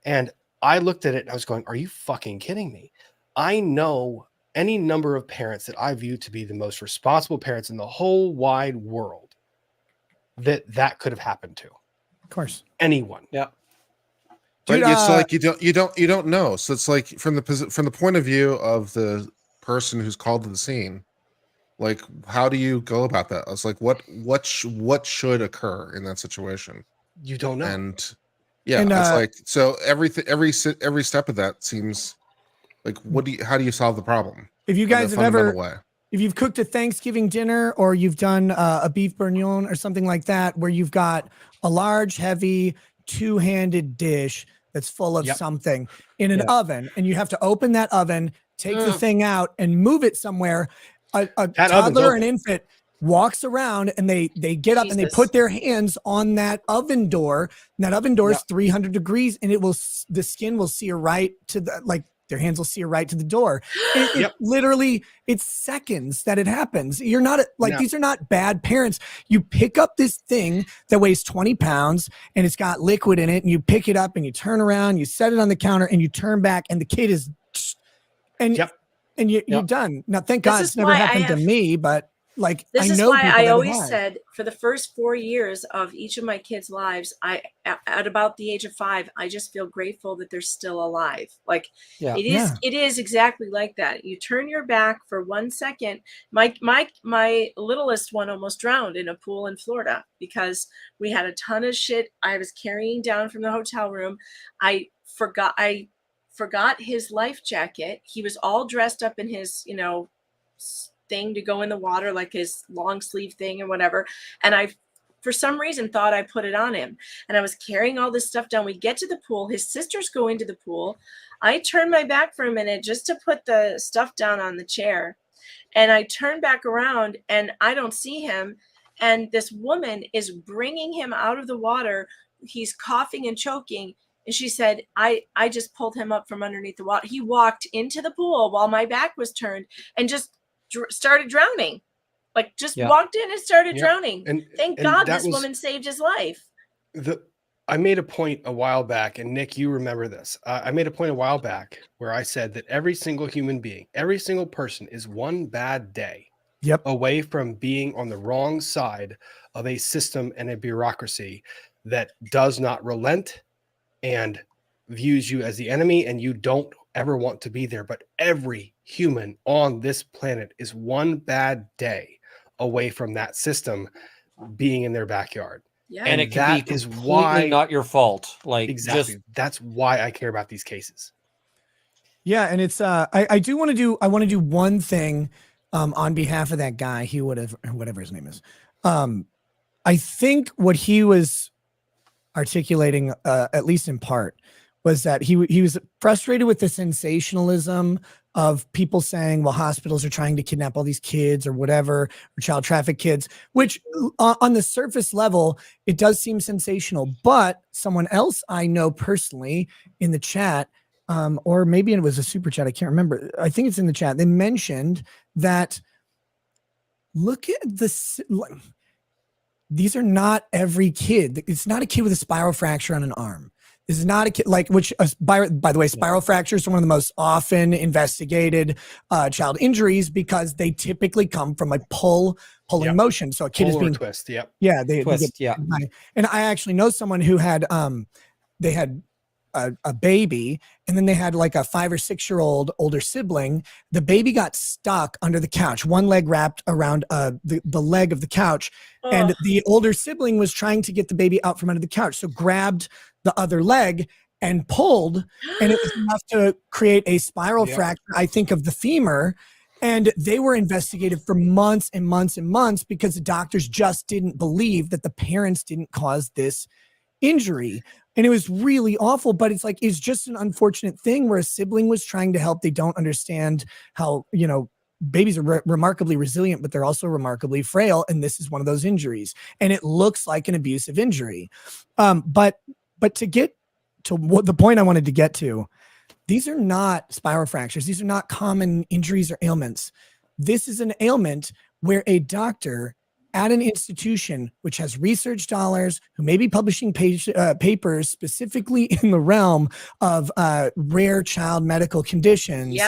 And I looked at it and I was going, are you fucking kidding me? I know any number of parents that I view to be the most responsible parents in the whole wide world that could have happened to. Of course. Anyone. Yeah. But Dude, it's like you don't know. So it's like from the point of view of the person who's called to the scene, like how do you go about that? It's like what should occur in that situation? You don't know. And yeah, And, it's like so every step of that seems like how do you solve the problem? if you in a guys have fundamental ever, way? if you've cooked a Thanksgiving dinner or you've done a beef bourguignon or something like that, where you've got a large, heavy, two-handed dish that's full of something in an oven, and you have to open that oven, take the thing out, and move it somewhere. A toddler or an infant walks around and they get up and they put their hands on that oven door. And that oven door is 300 degrees, and the skin will sear right to their hands will sear right to the door. It literally, it's seconds that it happens. You're not these are not bad parents. You pick up this thing that weighs 20 pounds and it's got liquid in it, and you pick it up and you turn around, you set it on the counter, and you turn back, and the kid is, and you're done. Now, thank God it's never happened to me, but like This I is know why people I that always have. said for the first 4 years of each of my kids' lives, at about the age of 5, I just feel grateful that they're still alive. Like it is exactly like that. You turn your back for 1 second. My littlest one almost drowned in a pool in Florida because we had a ton of shit I was carrying down from the hotel room. I forgot his life jacket. He was all dressed up in his, thing to go in the water, like his long sleeve thing or whatever. And I, for some reason, thought I put it on him. And I was carrying all this stuff down. We get to the pool. His sisters go into the pool. I turn my back for a minute just to put the stuff down on the chair. And I turn back around and I don't see him. And this woman is bringing him out of the water. He's coughing and choking. And she said, I just pulled him up from underneath the water. He walked into the pool while my back was turned and just started drowning. Walked in and started drowning. And thank God this woman saved his life. I made a point a while back, and Nick, you remember this. I made a point a while back where I said that every single human being, every single person is one bad day away from being on the wrong side of a system and a bureaucracy that does not relent and views you as the enemy, and you don't ever want to be there. But every human on this planet is one bad day away from that system being in their backyard. Yeah. And it can be completely not your fault. Like exactly. That's why I care about these cases. Yeah. And it's, I want to do one thing, on behalf of that guy, whatever his name is. I think what he was articulating, at least in part, was that he was frustrated with the sensationalism of people saying, well, hospitals are trying to kidnap all these kids or whatever, or child traffic kids, which on the surface level, it does seem sensational. But someone else I know personally in the chat, or maybe it was a super chat, I can't remember. I think it's in the chat. They mentioned that look at this. These are not every kid. It's not a kid with a spiral fracture on an arm. This is not a kid which, by the way, spiral fractures are one of the most often investigated child injuries because they typically come from a pulling motion. So a kid is being twist. Yep. Yeah. They Twist. get, and I actually know someone who had, they had a baby, and then they had like a 5 or 6 year old older sibling. The baby got stuck under the couch, one leg wrapped around the leg of the couch. And the older sibling was trying to get the baby out from under the couch. So grabbed the other leg and pulled, and it was enough to create a spiral fracture, I think, of the femur. And they were investigated for months and months and months because the doctors just didn't believe that the parents didn't cause this injury. And it was really awful, but it's like, it's just an unfortunate thing where a sibling was trying to help. They don't understand how, babies are remarkably resilient, but they're also remarkably frail. And this is one of those injuries. And it looks like an abusive injury. But to get to what the point I wanted to get to, these are not spiral fractures. These are not common injuries or ailments. This is an ailment where a doctor at an institution which has research dollars, who may be publishing papers specifically in the realm of rare child medical conditions,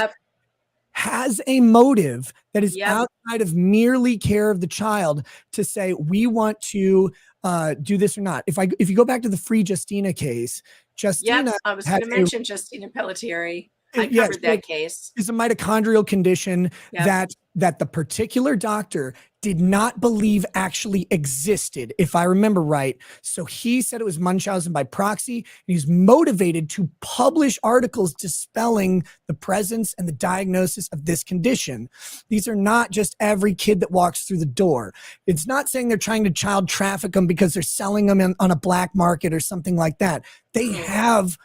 has a motive that is outside of merely care of the child to say, we want to do this or not. If you go back to the Free Justina case, Justina, I was going to mention Justina Pelletieri. I covered that case. It's a mitochondrial condition that the particular doctor did not believe actually existed, if I remember right. So he said it was Munchausen by proxy, and he's motivated to publish articles dispelling the presence and the diagnosis of this condition. These are not just every kid that walks through the door. It's not saying they're trying to child traffic them because they're selling them on a black market or something like that. They have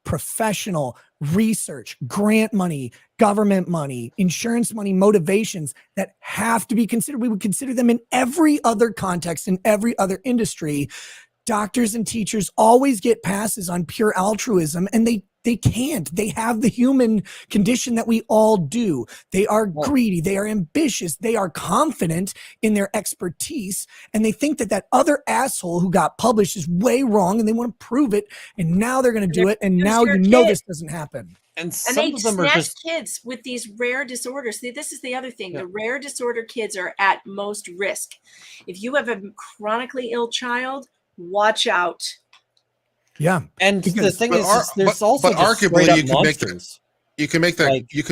professional research, grant money, government money, insurance money, motivations that have to be considered. We would consider them in every other context, in every other industry. Doctors and teachers always get passes on pure altruism, and they can't. They have the human condition that we all do. They are greedy. They are ambitious. They are confident in their expertise, and they think that other asshole who got published is way wrong, and they want to prove it. And now they're going to do it. And now this doesn't happen. And they snatch kids with these rare disorders. See, this is the other thing. The rare disorder kids are at most risk. If you have a chronically ill child, watch out. Yeah, and the thing is, there's also arguably you can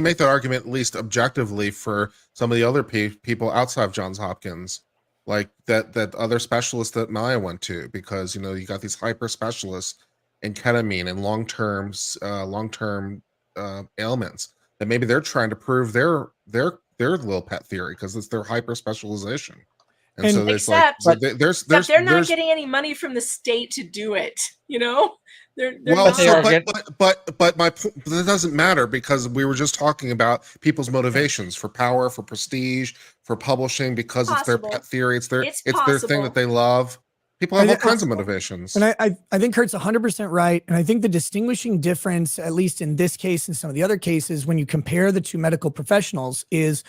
make that argument at least objectively for some of the other people outside of Johns Hopkins, like that other specialists that Maya went to, because you got these hyper specialists in ketamine and long term ailments that maybe they're trying to prove their little pet theory because it's their hyper specialization. And so except they're not getting any money from the state to do it. But my point, that doesn't matter, because we were just talking about people's motivations for power, for prestige, for publishing, because it's their pet theory. It's their thing that they love. People have all kinds of motivations. And I think Kurt's 100% right. And I think the distinguishing difference, at least in this case and some of the other cases, when you compare the two medical professionals, is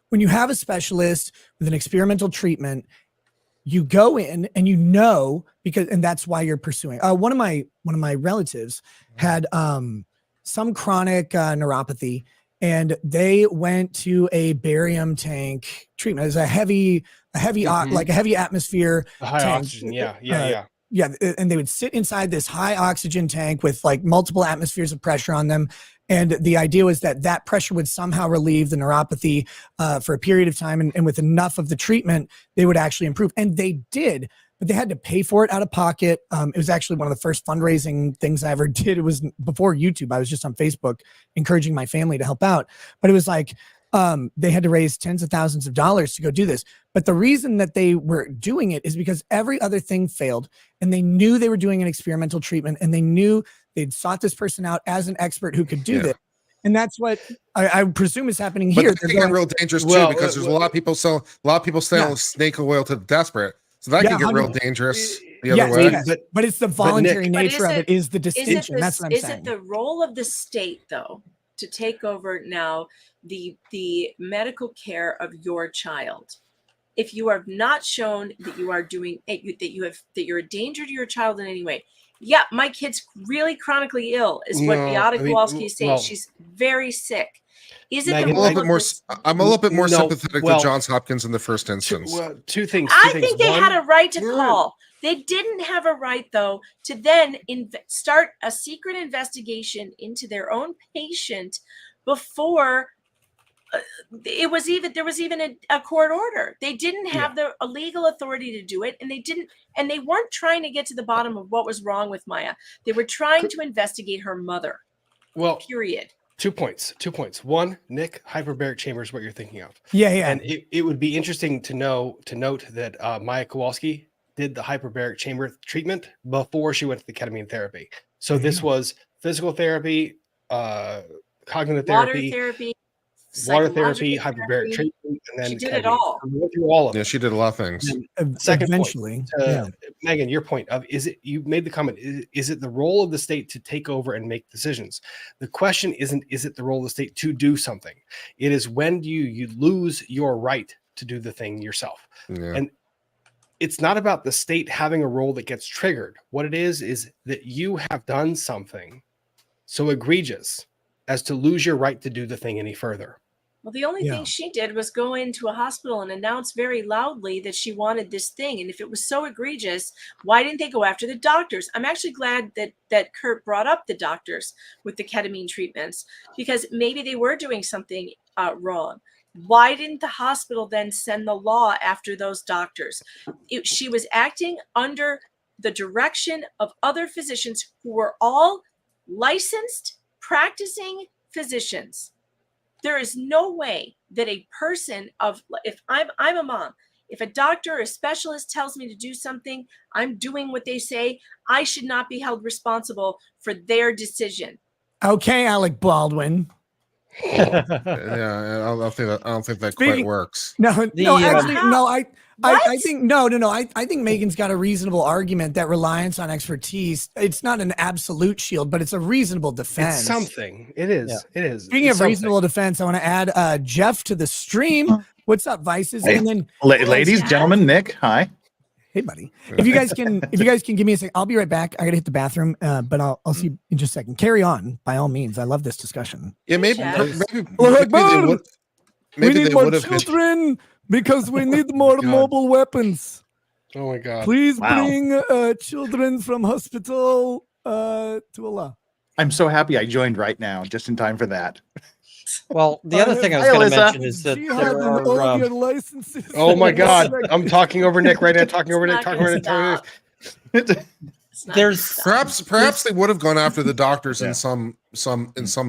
when you have a specialist with an experimental treatment, you go in and and that's why you're pursuing. One of my relatives had some chronic neuropathy, and they went to a barium tank treatment. It was a heavy atmosphere, high tank. oxygen. Yeah, and they would sit inside this high oxygen tank with like multiple atmospheres of pressure on them. And the idea was that pressure would somehow relieve the neuropathy for a period of time. And with enough of the treatment, they would actually improve. And they did, but they had to pay for it out of pocket. It was actually one of the first fundraising things I ever did. It was before YouTube. I was just on Facebook encouraging my family to help out. But it was like, They had to raise tens of thousands of dollars to go do this. But the reason that they were doing it is because every other thing failed, and they knew they were doing an experimental treatment, and they knew they'd sought this person out as an expert who could do this. And that's what I presume is happening here. But that can get real dangerous too, because there's a lot of people selling snake oil to the desperate. So that can get real dangerous the other way. But it's the voluntary nature of it is the distinction. That's what I'm saying. saying. Is it the role of the state, though, to take over now the medical care of your child? If you are not shown that you are doing that you're a danger to your child in any way. Yeah, my kid's really chronically ill, is what Beata Kowalski is saying. Well, she's very sick. Is it I'm a little bit more sympathetic to Johns Hopkins in the first instance. Two things. I think they had a right to call. They didn't have a right, though, to then start a secret investigation into their own patient before there was even a court order. They didn't have the legal authority to do it, and they weren't trying to get to the bottom of what was wrong with Maya. They were trying to investigate her mother. Well, period. 2 points. One, Nick, hyperbaric chamber is what you're thinking of. Yeah. And it would be interesting to note that Maya Kowalski did the hyperbaric chamber treatment before she went to the ketamine therapy. So this was physical therapy, cognitive therapy, water therapy, hyperbaric treatment, and then she did it all. Through all of it. Yeah, she did a lot of things. Second eventually, point, Megan, your point of you made the comment, is it the role of the state to take over and make decisions? The question isn't, is it the role of the state to do something? It is, when do you lose your right to do the thing yourself? Yeah. And it's not about the state having a role that gets triggered. What it is that you have done something so egregious as to lose your right to do the thing any further. Well, the only thing she did was go into a hospital and announce very loudly that she wanted this thing. And if it was so egregious, why didn't they go after the doctors? I'm actually glad that Kurt brought up the doctors with the ketamine treatments, because maybe they were doing something wrong. Why didn't the hospital then send the law after those doctors? She was acting under the direction of other physicians who were all licensed practicing physicians. There is no way that a person if I'm a mom, if a doctor or a specialist tells me to do something, I'm doing what they say. I should not be held responsible for their decision. Okay, Alec Baldwin. Yeah, I don't think that quite works. No, actually, no. I think no. I think Megan's got a reasonable argument that reliance on expertise. It's not an absolute shield, but it's a reasonable defense. It's something. It is. Yeah. It is. Speaking of reasonable defense, I want to add Jeff to the stream. What's up, Vices? Hey, and then ladies, gentlemen, Nick, hi. Hey, buddy. If you guys can give me a second, I'll be right back. I gotta hit the bathroom, but I'll see you in just a second. Carry on, by all means. I love this discussion. Yeah, maybe we need more children because we need more mobile weapons. Oh my God! Please bring children from hospital to Allah. I'm so happy I joined right now, just in time for that. Well, the other thing I was going to mention is that there are licenses. Oh my God! I'm talking over Nick right now. Talking over Nick. There's perhaps they would have gone after the doctors in some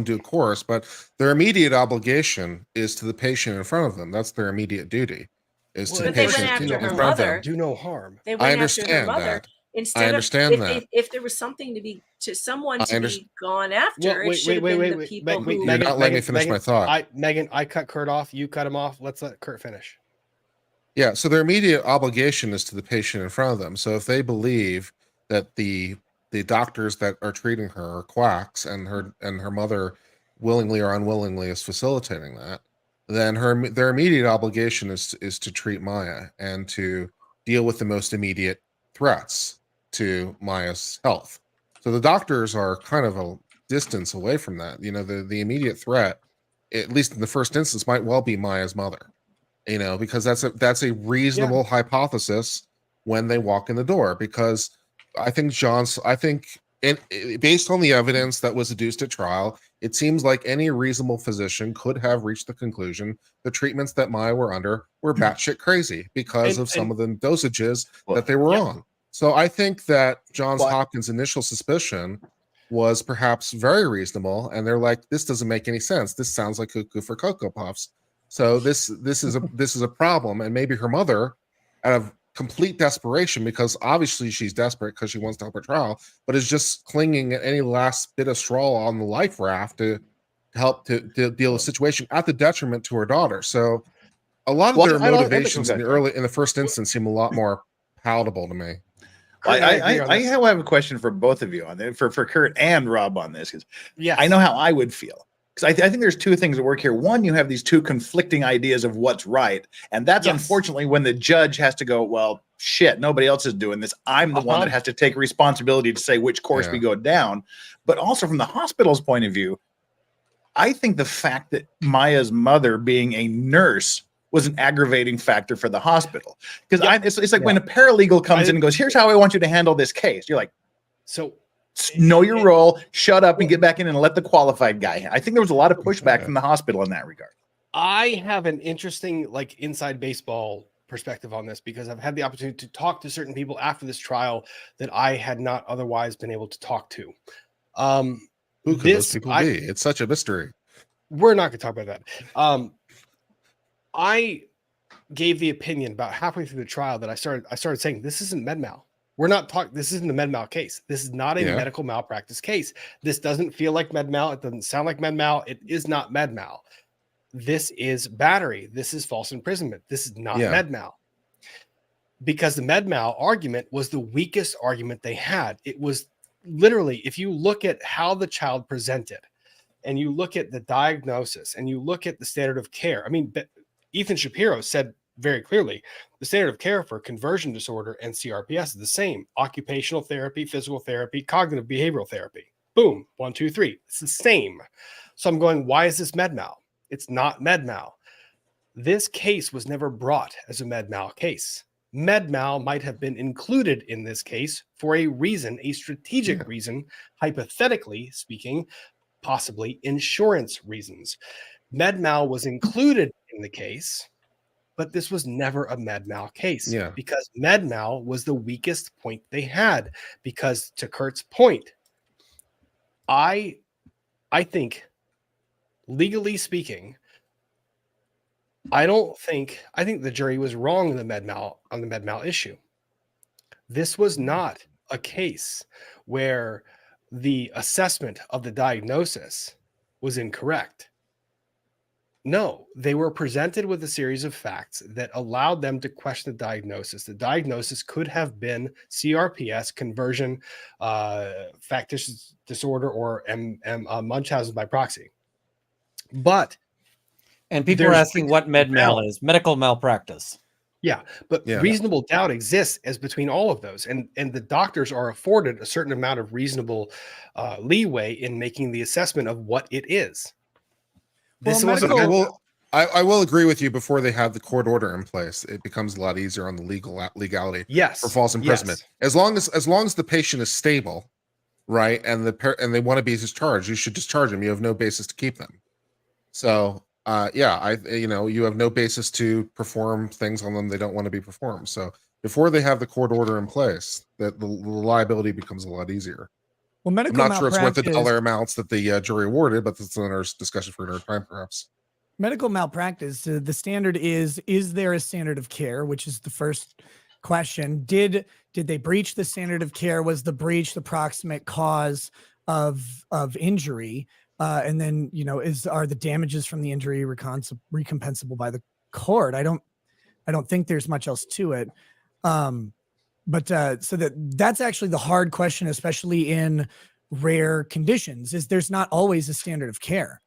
due course, but their immediate obligation is to the patient in front of them. That's their immediate duty. Is to the patient in front of them. Do no harm. They went after her mother. Instead I understand of, if there was something be gone after, it should have been the people who. You're not letting me finish my thought. Megan, I cut Kurt off. You cut him off. Let's let Kurt finish. Yeah. So their immediate obligation is to the patient in front of them. So if they believe that the doctors that are treating her are quacks, and her mother willingly or unwillingly is facilitating that, then their immediate obligation is to treat Maya and to deal with the most immediate threats to Maya's health. So the doctors are kind of a distance away from that. You know, the immediate threat, at least in the first instance, might well be Maya's mother. You know, because that's a reasonable hypothesis when they walk in the door. Because I think based on the evidence that was adduced at trial, it seems like any reasonable physician could have reached the conclusion the treatments that Maya were under were batshit crazy because of some of the dosages that they were on. So I think that Johns Hopkins' initial suspicion was perhaps very reasonable, and they're like, this doesn't make any sense. This sounds like cuckoo for Cocoa Puffs. So this is a problem, and maybe her mother, out of complete desperation, because obviously she's desperate because she wants to help her child, but is just clinging at any last bit of straw on the life raft to help to deal with the situation at the detriment to her daughter. So a lot of Well, their I don't- motivations in okay. the first instance seem a lot more palatable to me. I agree on this. have a question for both of you on it, for Kurt and Rob on this, because Yes. I know how I would feel. Because I think there's two things at work here. One, you have these two conflicting ideas of what's right. And that's Yes. unfortunately when the judge has to go, well, shit, nobody else is doing this. I'm the one that has to take responsibility to say which course we go down. But also from the hospital's point of view, I think the fact that Maya's mother being a nurse was an aggravating factor for the hospital. Because it's like when a paralegal comes in and goes, here's how I want you to handle this case. You're like, so know your role, shut up and get back in and let the qualified guy. I think there was a lot of pushback from the hospital in that regard. I have an interesting, like, inside baseball perspective on this because I've had the opportunity to talk to certain people after this trial that I had not otherwise been able to talk to. Who could those people be? It's such a mystery. We're not going to talk about that. I gave the opinion about halfway through the trial that I started saying, this isn't med-mal. We're not talking. This isn't a med-mal case. This is not a medical malpractice case. This doesn't feel like med-mal. It doesn't sound like med-mal. It is not med-mal. This is battery. This is false imprisonment. This is not med-mal. Because the med-mal argument was the weakest argument they had. It was literally, if you look at how the child presented and you look at the diagnosis and you look at the standard of care, I mean, Ethan Shapiro said very clearly, the standard of care for conversion disorder and CRPS is the same. Occupational therapy, physical therapy, cognitive behavioral therapy. Boom, 1, 2, 3. It's the same. So I'm going, why is this med-mal? It's not med-mal. This case was never brought as a med-mal case. Med-mal might have been included in this case for a reason, a strategic reason, hypothetically speaking, possibly insurance reasons. Med-mal was included in the case, but this was never a med-mal case because med-mal was the weakest point they had. Because to Kurt's point, I think, legally speaking, I think the jury was wrong on the med-mal issue. This was not a case where the assessment of the diagnosis was incorrect. No, they were presented with a series of facts that allowed them to question the diagnosis. The diagnosis could have been CRPS, conversion, factitious disorder, or Munchausen by proxy. And people are asking what med-mal is. Medical malpractice. Yeah, but reasonable doubt exists as between all of those. And the doctors are afforded a certain amount of reasonable leeway in making the assessment of what it is. I will agree with you. Before they have the court order in place, it becomes a lot easier on the legality. For false imprisonment, as long as the patient is stable, right, and they want to be discharged, you should discharge them. You have no basis to keep them. So you have no basis to perform things on them they don't want to be performed. So before they have the court order in place, that the liability becomes a lot easier. Well, I'm not sure it's worth the dollar amounts that the jury awarded, but that's another discussion for another time, perhaps. Medical malpractice, the standard is there a standard of care, which is the first question. Did they breach the standard of care? Was the breach the proximate cause of injury? And then, are the damages from the injury recompensable by the court? I don't think there's much else to it. But so that's actually the hard question, especially in rare conditions, is there's not always a standard of care.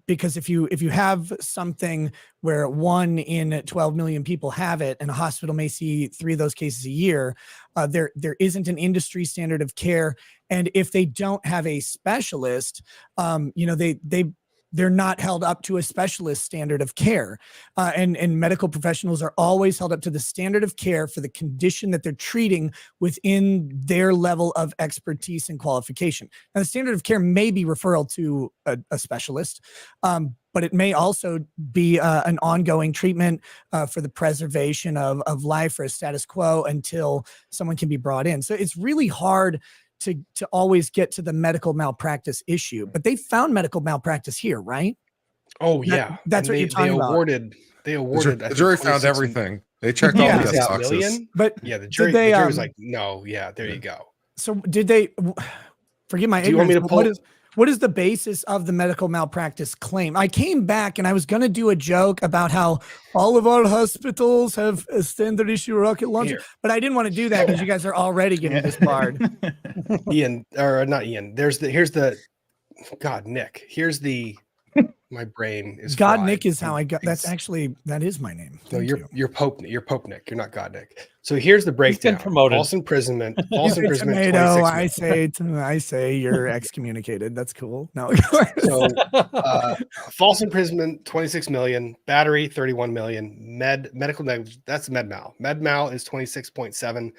Because if you have something where 1 in 12 million people have it, and a hospital may see 3 of those cases a year, there isn't an industry standard of care. And if they don't have a specialist, they're not held up to a specialist standard of care. And medical professionals are always held up to the standard of care for the condition that they're treating within their level of expertise and qualification. Now, the standard of care may be referral to a specialist, but it may also be an ongoing treatment for the preservation of life or a status quo until someone can be brought in. So it's really hard to always get to the medical malpractice issue, but they found medical malpractice here, right? Oh That- yeah, that's And what you're talking they about. awarded. They The, awarded. I the think, jury found 26 everything. They checked all Yeah. the $26 boxes. million. But Yeah, the did jury. they, The jury was like, no, yeah, there Yeah. you go. so did they? Forgive my Do you want me ignorance. to But pull? what is the basis of the medical malpractice claim? I came back and I was going to do a joke about how all of our hospitals have a standard issue rocket launcher, Here. but I didn't want to do that because you guys are already getting disbarred. Ian, or not Ian. Here's the God, Nick. Here's the my brain is God fried. Nick is how I got. That's Ex- actually that is my name. No, Thank you. you're Pope Nick. You're not God Nick. So here's the breakdown. promoted. False imprisonment. You False say imprisonment. tomato. 26 million. I say you're excommunicated. That's cool. No. So false imprisonment 26 million, battery 31 million, medical negligence, that's med mal. Med mal is 26.7,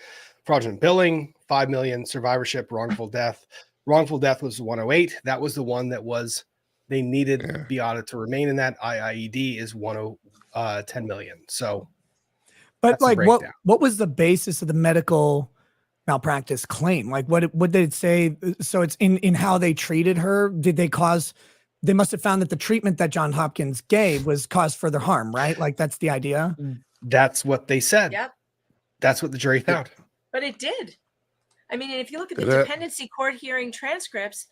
fraudulent billing 5 million, survivorship, wrongful death. Wrongful death was 108. That was the one that was they needed Beata to remain in that. IIED is 10 million. So But that's the like what breakdown. was the basis of the medical malpractice claim? Like what did it say? So it's in how they treated her. Did they they must have found that the treatment that John Hopkins gave was caused further harm, right? Like that's the idea. That's what they said. Yep. That's what the jury found. But it did. I mean, and if you look at the Did it? dependency court hearing transcripts,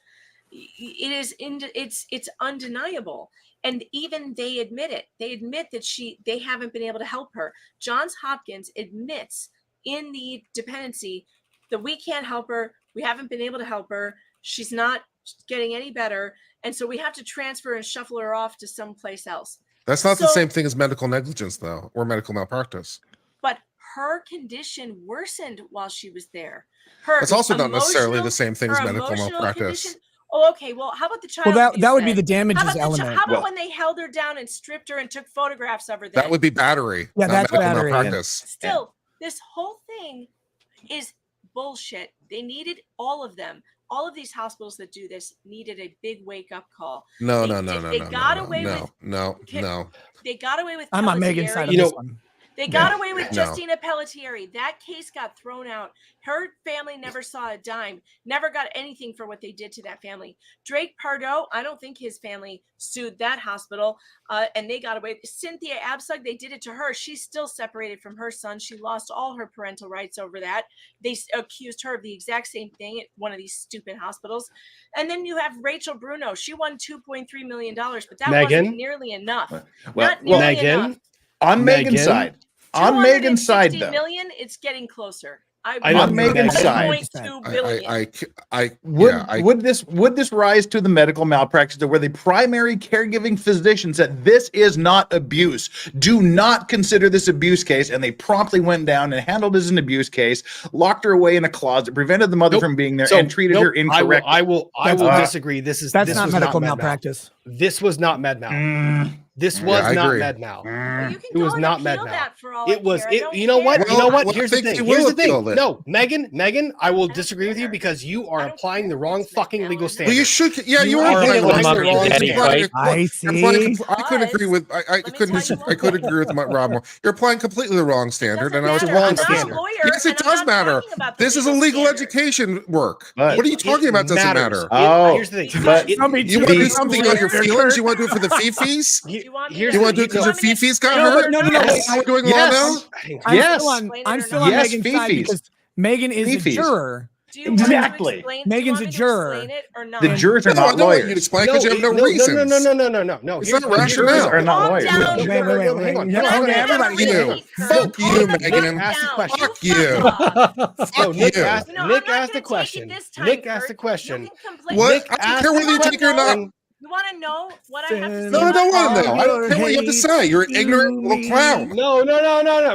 it's undeniable. And even they admit it. They admit that they haven't been able to help her. Johns Hopkins admits in the dependency that we can't help her. We haven't been able to help her. She's not getting any better. And so we have to transfer and shuffle her off to someplace else. That's not the So- same thing as medical negligence, though, or medical malpractice. But her condition worsened while she was there. Her That's also not necessarily emotional- the same thing as her medical emotional malpractice. condition- Oh, okay. Well, how about the child? Well, abuse that would be then? the damages How about element. how about Well- when they held her down and stripped her and took photographs of her? Then That would be battery. Yeah, not that's medical battery. malpractice. still this whole thing is bullshit. They needed all of them. All of these hospitals that do this needed a big wake up call. No, They no, no, did- no, they no, got no, away no, with- no, Can- no. They got away with. I'm on Megan's side of Pelletieri. this one. They got No, away with no. Justina Pelletieri. That case got thrown out. Her family never saw a dime, never got anything for what they did to that family. Drake Pardo, I don't think his family sued that hospital, and they got away. Cynthia Absug, they did it to her. She's still separated from her son. She lost all her parental rights over that. They accused her of the exact same thing at one of these stupid hospitals. And then you have Rachel Bruno. She won $2.3 million, but that Megan? wasn't nearly enough. Well, Not nearly Megan, enough. On Megan's Megan? side. On Megan's side, 260 though. million, it's getting closer. I know, On Megan's side. 1.2 billion. Would this rise to the medical malpractice to where the primary caregiving physician said this is not abuse? Do not consider this abuse case, and they promptly went down and handled it as an abuse case, locked her away in a closet, prevented the mother Nope. from being there, So, and treated nope, her incorrectly. I will That's- disagree. This That's not was medical med mal. malpractice. This was not med mal. This Yeah, was I not agree. med mal. You can It was go and not appeal med mal. that for all I It was care. I it. don't You know what? care. You know what? Well, Here's I the think thing. they Here's will the thing. appeal it. No, Megan, I will don't disagree with you care. because you I are don't applying care the if wrong it's med fucking mal legal or not. standard. Well, you should. Yeah, you You are are applying applying the the wrong wrong standard. standard. I I couldn't agree with. I Let me couldn't. tell you I could what. agree with Rob more. You're applying completely the wrong standard, Doesn't and I was matter. wrong I'm not a standard. lawyer, Yes, it and I'm does not matter. talking about the This is a legal legal standard. education work. But- What are you talking about? Doesn't matters. matter. Oh, Here's the thing. but It- You want to do the- something about your feelings? You want to do it for the fifis? You want me Here's You the- want to do it because your want me to fifis got explain hurt? it or No, not? wait. Are we doing Yes. law now? I'm Yes. still on. Explain it I'm or still not. on Yes, Megan's side Fifi's. because Megan is a Fifi's. juror. Do you want me to Exactly. explain- Megan's do you want a me to juror. explain it or not? The jurors are No, I not don't want you to lawyers. explain because you have no no, reasons. no. It's Here's not the thing. rationale. Are not Calm lawyers. down. Wait. Hang on. Yeah, Hang on. everybody, Fuck you. Fuck you, Calm Megan. Ask the down. question. Fuck You you. fuck off. No, Nick you. asked. No, I'm Nick not asked the gonna question. take it this time, Nick Kurt. asked the question. You can complain. What? Nick I don't asked care the whether you take it or not. question. You want to know what I have to say? No, I about don't it? want to know. I don't care what you have to say. You're an ignorant little clown. No.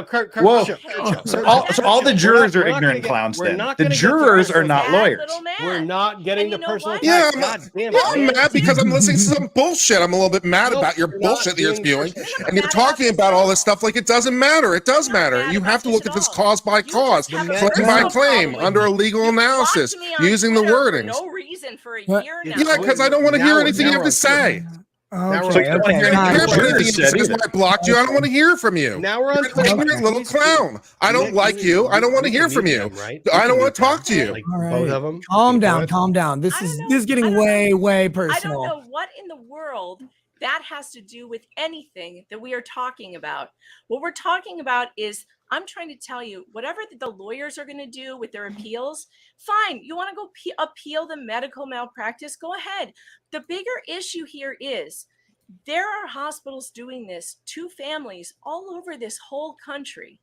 Kurt, Whoa. chill. So all the jurors are We're not ignorant gonna get- clowns we're then. not The gonna get jurors personal. are not Bad lawyers. little man. We're not getting And the you know personal what? Yeah, attacks. God damn Yeah, it. I'm mad because I'm listening to some bullshit. I'm a little bit mad No, about your you're not bullshit that you're doing spewing. personal And you're shit. talking about all this stuff like it doesn't matter. It does I'm not matter. mad You about have to this look at at this all. cause by You just cause, have a claim claim personal by claim, problem under a with me. legal You blocked analysis, me on using the Twitter for wordings. no reason for a What? year now. Yeah, because I don't want to hear anything you have to say. we're Okay, on I Twitter. don't okay. care fine. about anything you have to Said say. That's why I blocked you. I don't want to hear from you. Now we're on You're an Twitter. ignorant little clown. I don't Nick, like you. I don't want to you hear can from mute you. them, right? I You don't can want to mute talk to them, you. like All right. both of them. Calm You down, good? calm down. This I is don't this is know. getting I don't way I don't personal. know what in the world that has to do with anything that we are talking about. What we're talking about is, I'm trying to tell you, whatever the lawyers are going to do with their appeals, fine. You want to go appeal the medical malpractice? Go ahead. The bigger issue here is there are hospitals doing this to families all over this whole country.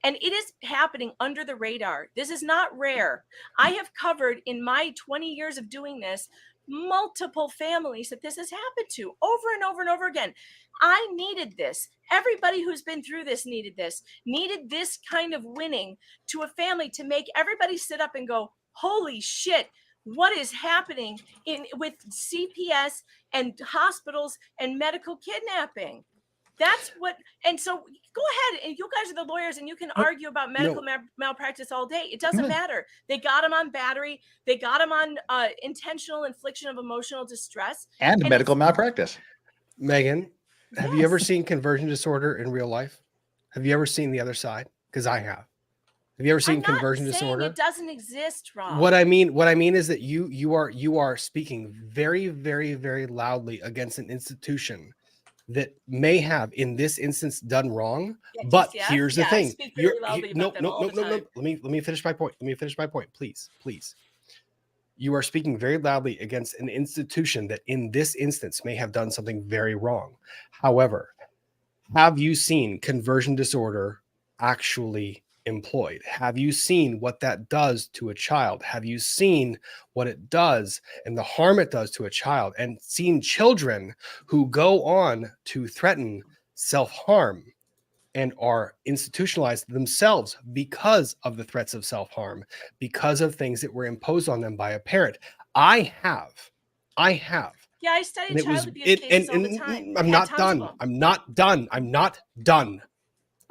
And it is happening under the radar. This is not rare. I have covered in my 20 years of doing this multiple families that this has happened to over and over and over again. I needed this. Everybody who's been through this needed this kind of winning to a family to make everybody sit up and go, holy shit, what is happening with CPS and hospitals and medical kidnapping? That's what, and so go ahead, and you guys are the lawyers, and you can argue about medical malpractice all day. It doesn't matter. They got him on battery. They got him on intentional infliction of emotional distress and medical malpractice. Megan, have you ever seen conversion disorder in real life? Have you ever seen the other side? Because I have. Have you ever seen conversion disorder? It doesn't exist, Rob. What I mean is that you are speaking very, very, very loudly against an institution that may have, in this instance, done wrong. But here's the thing. No. Let me finish my point. Please. You are speaking very loudly against an institution that, in this instance, may have done something very wrong. However, have you seen conversion disorder actually employed? Have you seen what that does to a child? Have you seen what it does and the harm it does to a child, and seen children who go on to threaten self-harm and are institutionalized themselves because of the threats of self-harm, because of things that were imposed on them by a parent? I have. Yeah, I study child abuse cases all the time. I'm not done.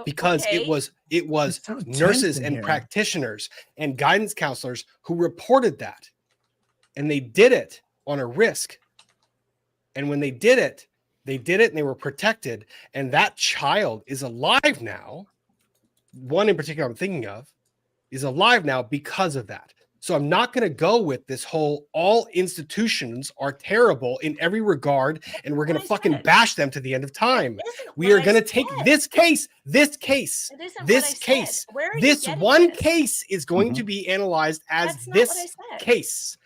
Because it was nurses and practitioners and guidance counselors who reported that, and they did it on a risk. And when they did it and they were protected, and that child is alive now. One in particular I'm thinking of is alive now because of that. So I'm not going to go with this whole all institutions are terrible in every regard, and we're going to fucking bash them to the end of time. We are going to take this one case is going to be analyzed as this case.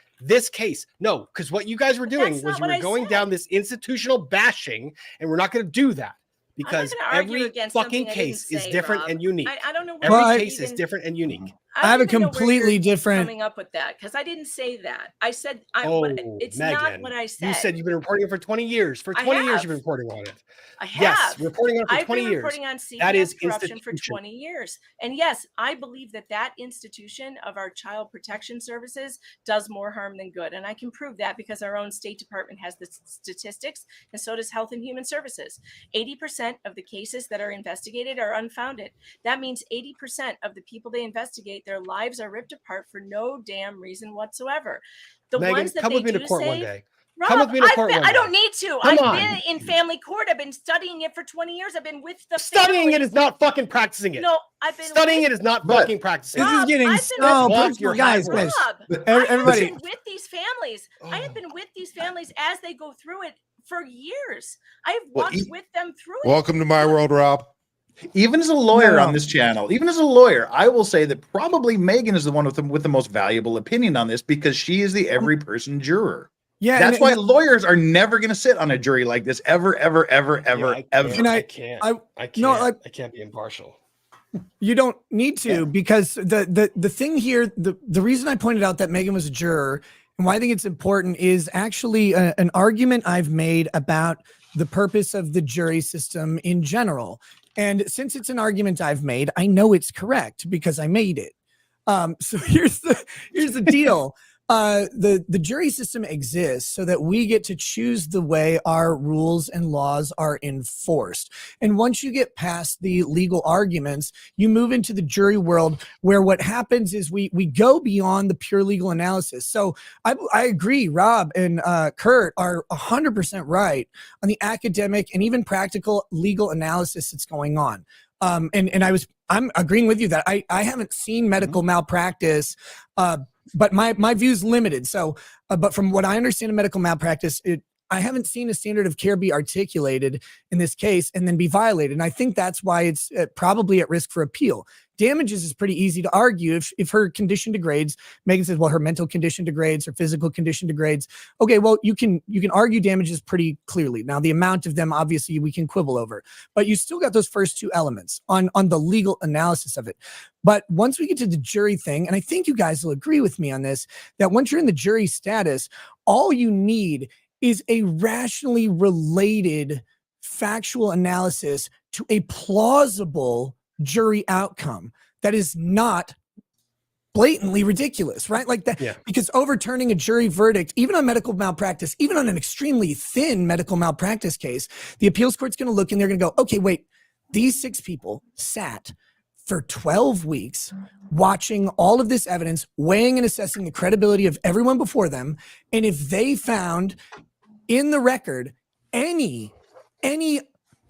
No, because what you guys were doing was you were going down this institutional bashing, and we're not going to do that. Because every fucking case is different and unique. I don't know. Every case is different and unique. I have a completely different coming up with that, because I didn't say that. I said it's Megan, not what I said. You said you've been reporting it for 20 years. For 20 years, you've been reporting on it. I have. Yes, reporting on it for 20 years. I've been reporting on CPS corruption for 20 years. And yes, I believe that institution of our child protection services does more harm than good. And I can prove that because our own State Department has the statistics, and so does Health and Human Services. 80% of the cases that are investigated are unfounded. That means 80% of the people they investigate, their lives are ripped apart for no damn reason whatsoever. The Megan, ones that come they with me do to court save, one day. Rob, Come with me to court one I day. don't need to. Come I've on. been in family court. I've been studying it for 20 years. I've been with the Studying family. it is not fucking practicing it. No, I've been studying it is not fucking practicing. This is getting so personal, guys. Rob, Everybody, I've been with these families. I have been with these families as they go through it for years. I have walked with them through it. Welcome to my world, Rob. Even as a lawyer on this channel, I will say that probably Megan is the one with the most valuable opinion on this, because she is the every person juror. Yeah, that's why lawyers are never going to sit on a jury like this ever. I can't be impartial. You don't need to, because the thing here, the reason I pointed out that Megan was a juror and why I think it's important is actually an argument I've made about the purpose of the jury system in general. And since it's an argument I've made, I know it's correct because I made it. So here's the deal. The jury system exists so that we get to choose the way our rules and laws are enforced. And once you get past the legal arguments, you move into the jury world, where what happens is we go beyond the pure legal analysis. So I agree, Rob and Kurt are 100% right on the academic and even practical legal analysis that's going on. And I'm agreeing with you that I haven't seen medical malpractice, but my view is limited. So, but from what I understand of medical malpractice, I haven't seen a standard of care be articulated in this case and then be violated. And I think that's why it's probably at risk for appeal. Damages is pretty easy to argue. If her condition degrades, Megan says, well, her mental condition degrades, her physical condition degrades. Okay, well, you can argue damages pretty clearly. Now, the amount of them, obviously, we can quibble over, but you still got those first two elements on the legal analysis of it. But once we get to the jury thing, and I think you guys will agree with me on this, that once you're in the jury status, all you need is a rationally related factual analysis to a plausible jury outcome that is not blatantly ridiculous, right? Like that, because overturning a jury verdict, even on medical malpractice, even on an extremely thin medical malpractice case, the appeals court's going to look and they're going to go, okay, wait, these 6 people sat for 12 weeks watching all of this evidence, weighing and assessing the credibility of everyone before them. And if they found in the record any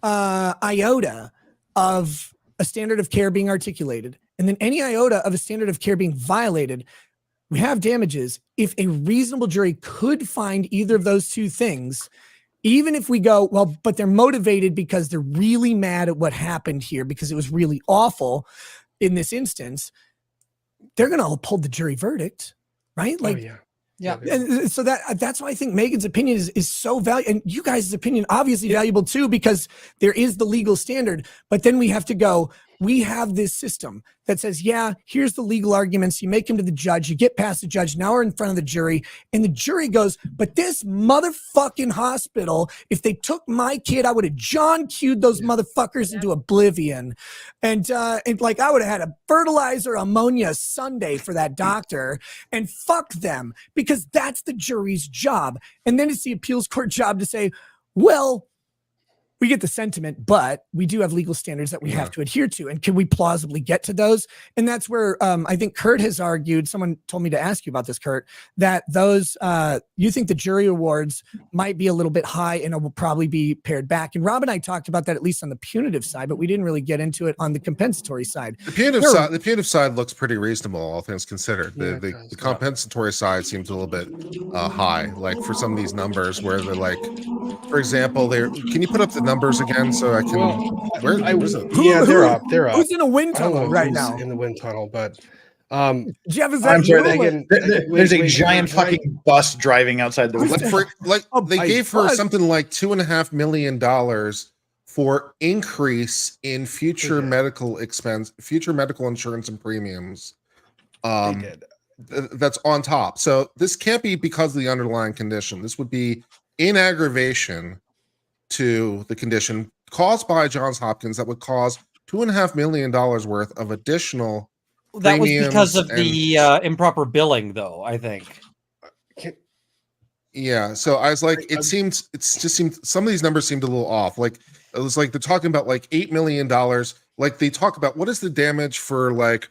iota of a standard of care being articulated, and then any iota of a standard of care being violated, we have damages. If a reasonable jury could find either of those two things, even if we go, well, but they're motivated because they're really mad at what happened here because it was really awful in this instance, they're going to uphold the jury verdict, right? Like, Yeah. And so that's why I think Megan's opinion is so valuable, and you guys' opinion obviously valuable too, because there is the legal standard. But then we have to go, we have this system that says, yeah, here's the legal arguments. You make them to the judge, you get past the judge, now we're in front of the jury, and the jury goes, but this motherfucking hospital, if they took my kid, I would have John Q'd those motherfuckers into oblivion. And like I would have had a fertilizer ammonia sundae for that doctor, and fuck them, because that's the jury's job. And then it's the appeals court job to say, well, we get the sentiment, but we do have legal standards that we have to adhere to. And can we plausibly get to those? And that's where I think Kurt has argued, someone told me to ask you about this, Kurt, that those, you think the jury awards might be a little bit high and it will probably be pared back. And Rob and I talked about that at least on the punitive side, but we didn't really get into it on the compensatory side. The punitive side looks pretty reasonable, all things considered. The compensatory side seems a little bit high, like for some of these numbers where they're like, for example, can you put up the numbers again so I can? Where is it? They're up. They're up. Who's in a wind tunnel right now? In the wind tunnel, but Jeff, is I'm that sorry. you? There's a giant fucking bus driving outside the window. They gave her something like $2.5 million for increase in future medical insurance and premiums. That's on top. So this can't be because of the underlying condition. This would be in aggravation to the condition caused by Johns Hopkins that would cause $2.5 million worth of additional. That was because of the improper billing, though, I think. Yeah. So I was like, it seemed some of these numbers seemed a little off. Like it was like they're talking about like $8 million. Like they talk about what is the damage for like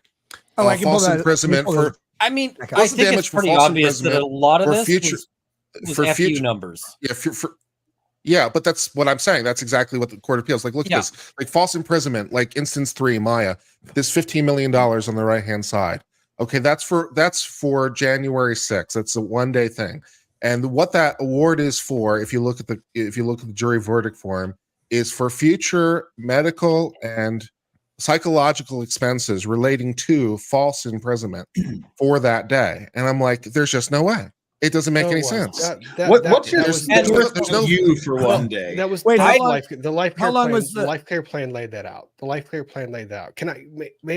false imprisonment for. I mean, I think it's pretty obvious that a lot of this was for FU future numbers. Yeah, but that's what I'm saying. That's exactly what the court appeals. Like, look at this. Like false imprisonment, like instance 3, Maya. This $15 million on the right-hand side. Okay, that's for January 6th. That's a one-day thing. And what that award is for, if you look at the jury verdict form, is for future medical and psychological expenses relating to false imprisonment for that day. And I'm like, there's just no way. It doesn't make any sense. What's your you for one day? That was Wait, the life care how long plan, was the life care plan laid that out. The life care plan laid that out. Can I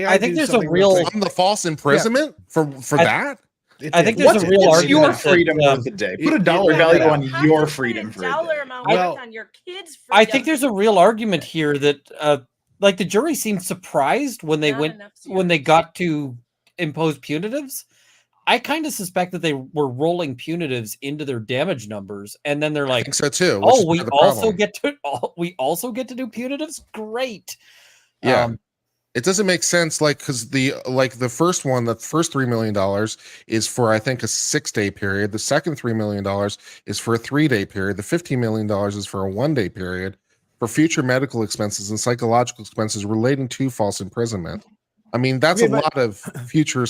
I think there's a real on the false imprisonment for that. I think there's a real argument. Your freedom of the day. Put a dollar value on your freedom for a dollar day. amount worth on your kids' freedom. I think there's a real argument here that like the jury seemed surprised when they got to impose punitives. I kind of suspect that they were rolling punitives into their damage numbers, and then they're like, I think so too. "Oh, we also get to do punitives. Great." Yeah, it doesn't make sense. Like because the first one, the first $3 million is for I think a 6-day period. The second $3 million is for a 3-day period. The $15 million is for a 1-day period for future medical expenses and psychological expenses relating to false imprisonment. I mean, that's a lot of future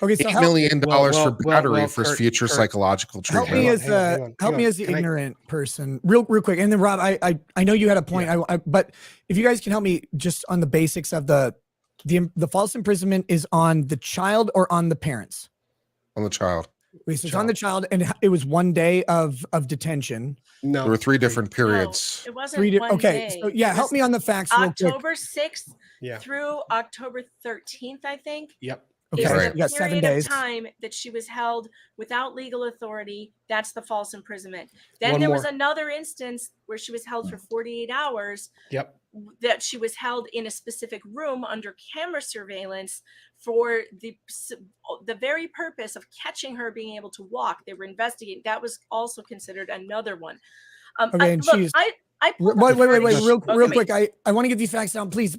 Okay, so $8 help, million for battery for Kurt, future psychological help treatment. me Hang on, as hang on, help hang me on. as the Can I- ignorant person, real quick, and then Rob, I know you had a point. Yeah. But if you guys can help me just on the basics of the false imprisonment is on the child or on the parents? On the child. Wait, so it's on the child, and it was 1 day of detention. No, There were 3 different No, periods. it wasn't 3 one okay, day. so yeah, It help was me on the facts real quick. October 6th Yeah. through October 13th, I think. Yep. Okay, Is Right. the you got 7 period days. of time that she was held without legal authority. That's the false imprisonment. Then One there was more. another instance where she was held for 48 hours, Yep. that she was held in a specific room under camera surveillance for the very purpose of catching her being able to walk. They were investigating. That was also considered another one. Okay, and she's I pulled up wait, the verdict. real Okay, quick. I want to get these facts down, please.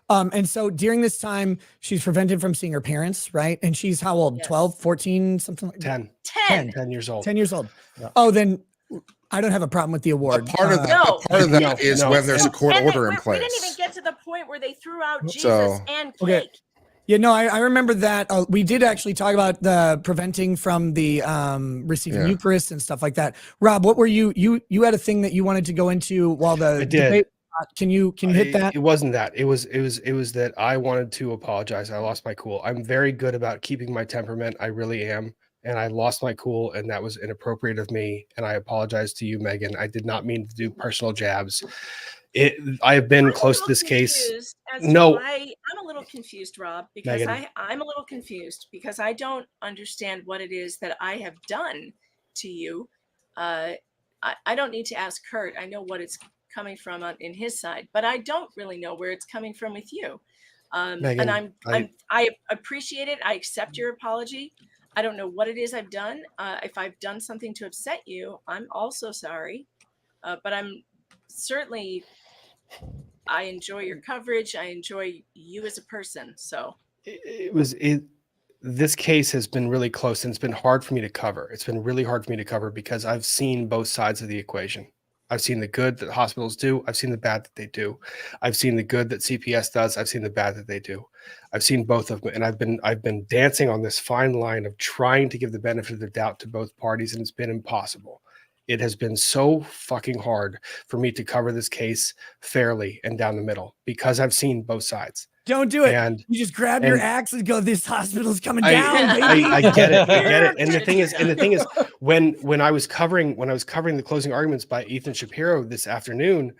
And so during this time, she's prevented from seeing her parents, right? And she's how old? Yes. 12, 14, something like that. 10 10. years old. 10 years old. Yeah. Oh, then I don't have a problem with the A award. part of that, No. a part of that No, is no. when there's a court And order in we didn't even place. get to the point where they threw out Jesus So- and cake. Okay. Yeah, no, I remember that. We did actually talk about the preventing from the receiving Yeah. Eucharist and stuff like that. Rob, what were you had a thing that you wanted to go into while the I did. debate. Can you hit that? It wasn't that. It was that I wanted to apologize. I lost my cool. I'm very good about keeping my temperament. I really am. And I lost my cool, and that was inappropriate of me. And I apologize to you, Megan. I did not mean to do personal jabs. I have been I'm a close to little this case. confused as to No. why- I'm a little confused, Rob, because Megan. I'm a little confused because I don't understand what it is that I have done to you. I don't need to ask Kurt. I know what it's coming from in his side, but I don't really know where it's coming from with you. Megan, And I appreciate it. I accept your apology. I don't know what it is I've done. If I've done something to upset you, I'm also sorry. But I'm certainly, I enjoy your coverage. I enjoy you as a person. So This case has been really close, and it's been hard for me to cover. It's been really hard for me to cover because I've seen both sides of the equation. I've seen the good that hospitals do. I've seen the bad that they do. I've seen the good that CPS does. I've seen the bad that they do. I've seen both of them, and I've been dancing on this fine line of trying to give the benefit of the doubt to both parties, and it's been impossible. It has been so fucking hard for me to cover this case fairly and down the middle because I've seen both sides. Don't do it. And You just grab your axe and go, this hospital's coming I- down, baby. I get it. I get it. And You're the thing is, gonna do when I was covering the closing arguments by Ethan Shapiro this afternoon,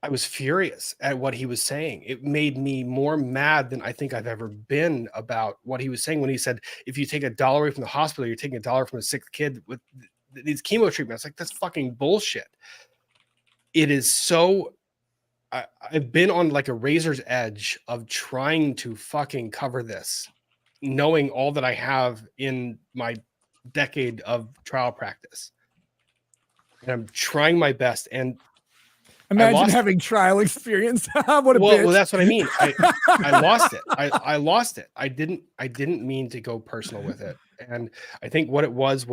I was furious at what he was saying. It made me more mad than I think I've ever been about what he was saying when he said, if you take $1 away from the hospital, you're taking $1 from a sick kid with these chemo treatments. Like, that's fucking bullshit. It is so. I've been on like a razor's edge of trying to fucking cover this, knowing all that I have in my decade of trial practice. And I'm trying my best. And Imagine lost having trial experience. What a bitch. well, that's what I mean. I lost it. I lost it. I didn't mean to go personal with it. And I think what it was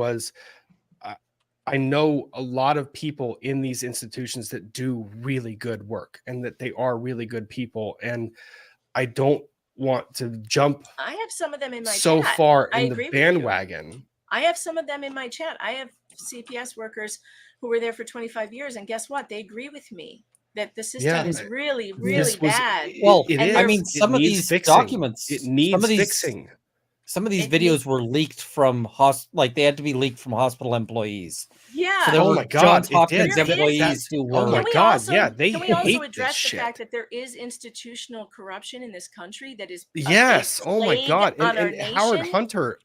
I know a lot of people in these institutions that do really good work and that they are really good people. And I don't want to jump I have some of them in my so chat. far I in agree the with you. bandwagon. I have some of them in my chat. I have CPS workers who were there for 25 years, and guess what? They agree with me that the system Yeah. is really, This really was- bad. Well, It And is. I mean, It some of needs these fixing. documents, It some needs of these, fixing. some of these It videos needs- were leaked from like they had to be leaked from hospital employees. Yeah. So there Oh were my God, Johns it did. Hopkins There is- employees who oh were. my Can we God, also, yeah, they can we also hate this address the shit. fact that there is institutional corruption in this country that is Yes. a Oh my plague God. on our And Howard nation? Hunter,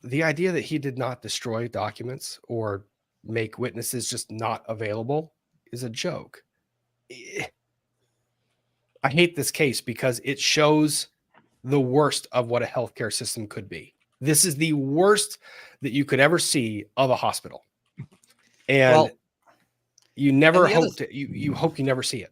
the idea that he did not destroy documents or make witnesses just not available is a joke. I hate this case because it shows the worst of what a healthcare system could be. This is the worst that you could ever see of a hospital. And Well, you never and the other- hope you hope you never see it.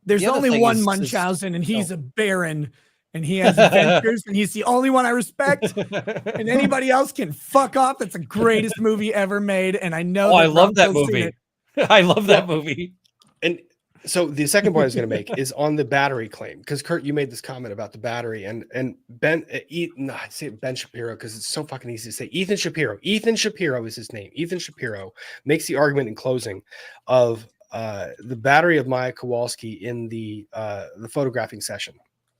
There's The other only thing one is- Munchausen, and he's Oh. a baron, and he has adventures, and he's the only one I respect. And anybody else can fuck off. That's the greatest movie ever made, and I know. Oh, I that love Rob that Bill's seen movie. it. I love that movie. And So the second point I was going to make is on the battery claim, because Kurt, you made this comment about the battery, and Ben, I say Ben Shapiro because it's so fucking easy to say. Ethan Shapiro is his name. Ethan Shapiro makes the argument in closing of the battery of Maya Kowalski in the photographing session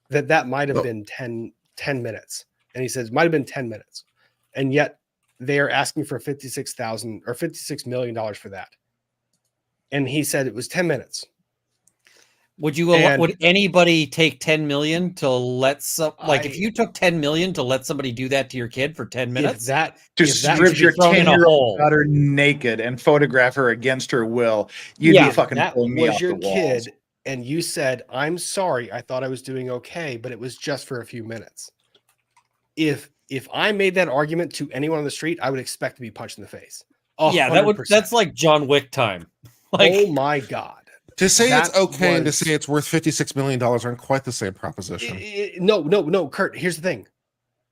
that might have been 10 minutes, and he says it might have been 10 minutes, and yet they are asking for $56 million for that, and he said it was 10 minutes. Would anybody take 10 million to let if you took 10 million to let somebody do that to your kid for 10 minutes? To strip your 10-year-old daughter naked and photograph her against her will, you'd be fucking pulling me off the walls. Kid, and you said, "I'm sorry, I thought I was doing okay, but it was just for a few minutes." If I made that argument to anyone on the street, I would expect to be punched in the face. 100%. Yeah, that's like John Wick time. Like, oh my God. To say it's okay and to say it's worth $56 million aren't quite the same proposition. No, Kurt, here's the thing.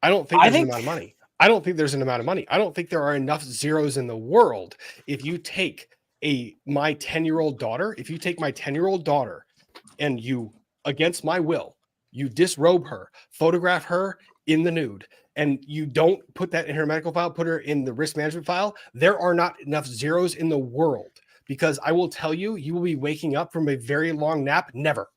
I don't think there's an amount of money. I don't think there's an amount of money. I don't think there are enough zeros in the world. If you take my 10-year-old daughter, and you, against my will, you disrobe her, photograph her in the nude, and you don't put that in her medical file, put her in the risk management file, there are not enough zeros in the world. Because I will tell you, you will be waking up from a very long nap. Never.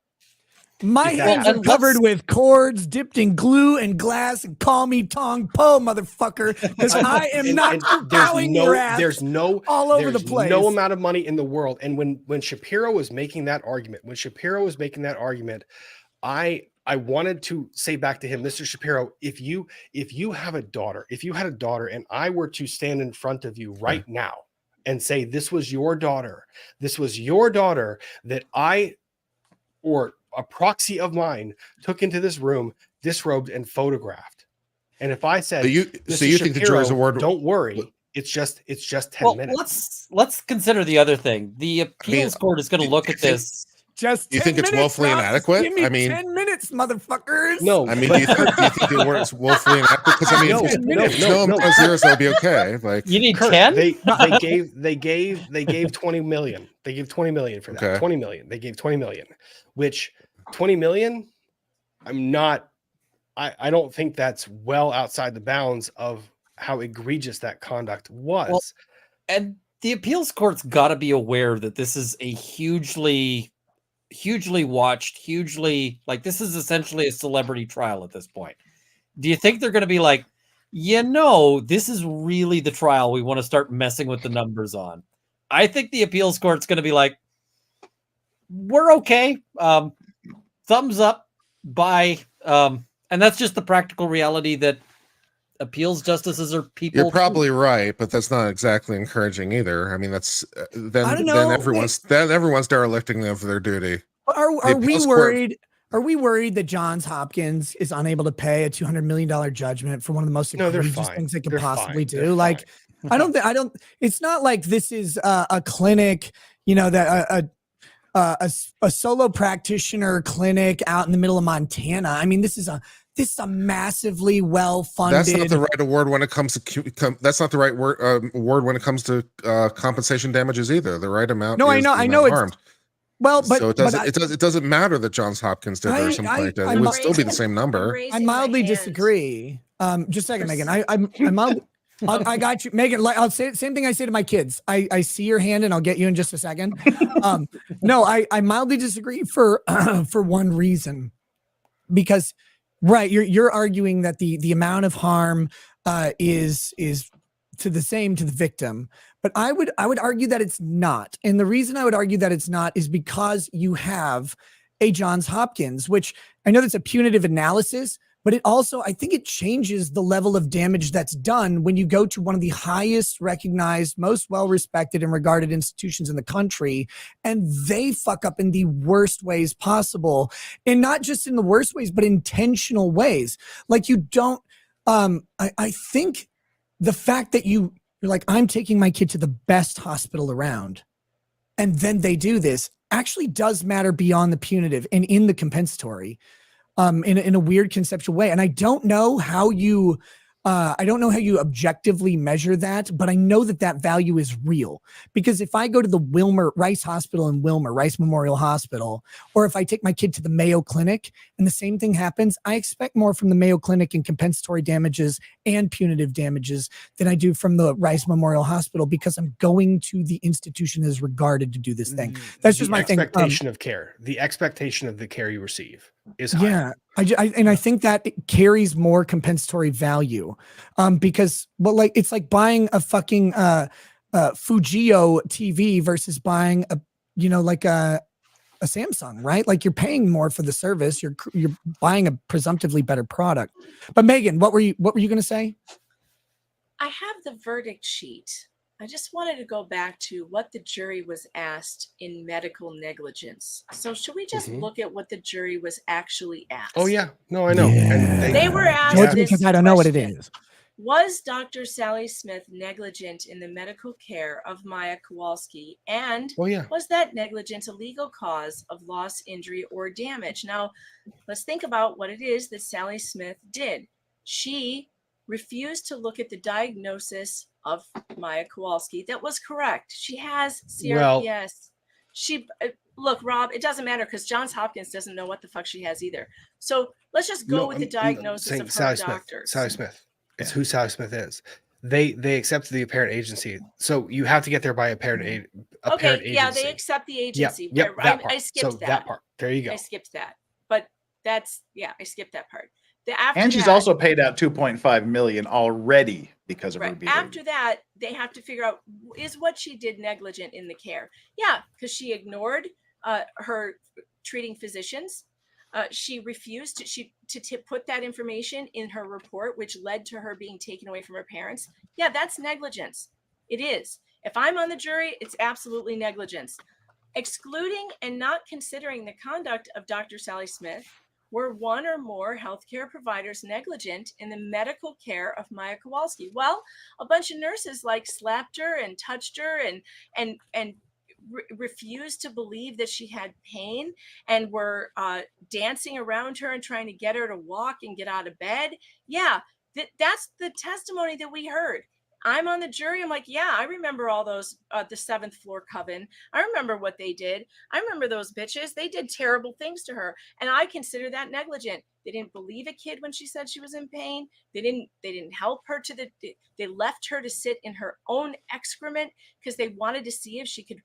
My hands are covered with cords dipped in glue and glass, and call me Tong Po, motherfucker, because I am not bowing your ass. There's all over the place. No amount of money in the world. And when Shapiro was making that argument, I wanted to say back to him, Mr. Shapiro, if you had a daughter, and I were to stand in front of you right now and say, this was your daughter that I, or a proxy of mine, took into this room, disrobed and photographed. And if I said, you think the jury's award? Don't worry, it's just 10 minutes. Let's consider the other thing. The appeals court is going to look at this. Just you think it's woefully inadequate? Give me 10 minutes, motherfuckers. No, I mean, do you think the award is woefully inadequate? Because I mean, no zeros, that would be okay. Like, you need 10. They gave 20 million. They gave 20 million for that. Okay. 20 million. They gave 20 million, which 20 million. I don't think that's well outside the bounds of how egregious that conduct was. Well, and the appeals court's got to be aware that this is a hugely watched, this is essentially a celebrity trial at this point. Do you think they're going to be like, this is really the trial we want to start messing with the numbers on? I think the appeals court's going to be like, we're okay. Thumbs up, bye. And that's just the practical reality that appeals justices are people. You're probably right, but that's not exactly encouraging either. I mean, that's then everyone's derelicting of their duty. Are we worried? Are we worried that Johns Hopkins is unable to pay a $200 million judgment for one of the most egregious things they could possibly do? Like, I don't. It's not like this is a clinic, that a solo practitioner clinic out in the middle of Montana. I mean, this is a massively well-funded. That's not the right award when it comes to. That's not the right award when it comes to compensation damages either. The right amount. No, I know it's harmed. Well, but so it doesn't matter that Johns Hopkins did or something like that. It would still be the same number. I mildly disagree. Just a second, Megan. I got you, Megan. I'll say same thing I say to my kids. I see your hand, and I'll get you in just a second. No, I mildly disagree for one reason, because right, you're arguing that the amount of harm is to the victim. But I would argue that it's not. And the reason I would argue that it's not is because you have a Johns Hopkins, which I know that's a punitive analysis, but it also, I think it changes the level of damage that's done when you go to one of the highest recognized, most well-respected and regarded institutions in the country, and they fuck up in the worst ways possible. And not just in the worst ways, but intentional ways. Like you don't, I think the fact that you're like, I'm taking my kid to the best hospital around, and then they do this, actually does matter beyond the punitive and in the compensatory, in a weird conceptual way. And I don't know how you I don't know how you objectively measure that, but I know that that value is real. Because if I go to the Rice Hospital in Wilmer, Rice Memorial Hospital, or if I take my kid to the Mayo Clinic and the same thing happens, I expect more from the Mayo Clinic in compensatory damages and punitive damages than I do from the Rice Memorial Hospital, because I'm going to the institution as regarded to do this thing. That's just my thing. Expectation of care. The expectation of the care you receive is higher. Yeah, I think that it carries more compensatory value, because it's like buying a fucking Fujio TV versus buying a Samsung, right? Like you're paying more for the service, you're buying a presumptively better product. But Megan, what were you going to say? I have the verdict sheet. I just wanted to go back to what the jury was asked in medical negligence. So should we just look at what the jury was actually asked? Oh yeah, no, I know. Yeah. And They were asked this because I don't know what it question. is. Was Dr. Sally Smith negligent in the medical care of Maya Kowalski? And was that negligence a legal cause of loss, injury, or damage? Now, let's think about what it is that Sally Smith did. She refused to look at the diagnosis of Maya Kowalski that was correct. She has CRPS. Look, Rob, it doesn't matter because Johns Hopkins doesn't know what the fuck she has either. So let's just go with the diagnosis of her doctors. Sally Smith. It's who Sally Smith is. They accepted the apparent agency. So you have to get there by apparent agency. Yeah, they accept the agency. Yep, I skipped that part. There you go. I skipped that. But I skipped that part. And she's also paid out $2.5 million already because of her behavior. After that, they have to figure out, is what she did negligent in the care? Yeah, because she ignored her treating physicians. She refused to put that information in her report, which led to her being taken away from her parents. Yeah, that's negligence. It is. If I'm on the jury, it's absolutely negligence. Excluding and not considering the conduct of Dr. Sally Smith, were one or more healthcare providers negligent in the medical care of Maya Kowalski? Well, a bunch of nurses slapped her and touched her and refused to believe that she had pain and were dancing around her and trying to get her to walk and get out of bed. Yeah, that's the testimony that we heard. I'm on the jury. I'm like, yeah, I remember all those, the 7th floor coven. I remember what they did. I remember those bitches. They did terrible things to her. And I consider that negligent. They didn't believe a kid when she said she was in pain. They didn't help her they left her to sit in her own excrement because they wanted to see if she could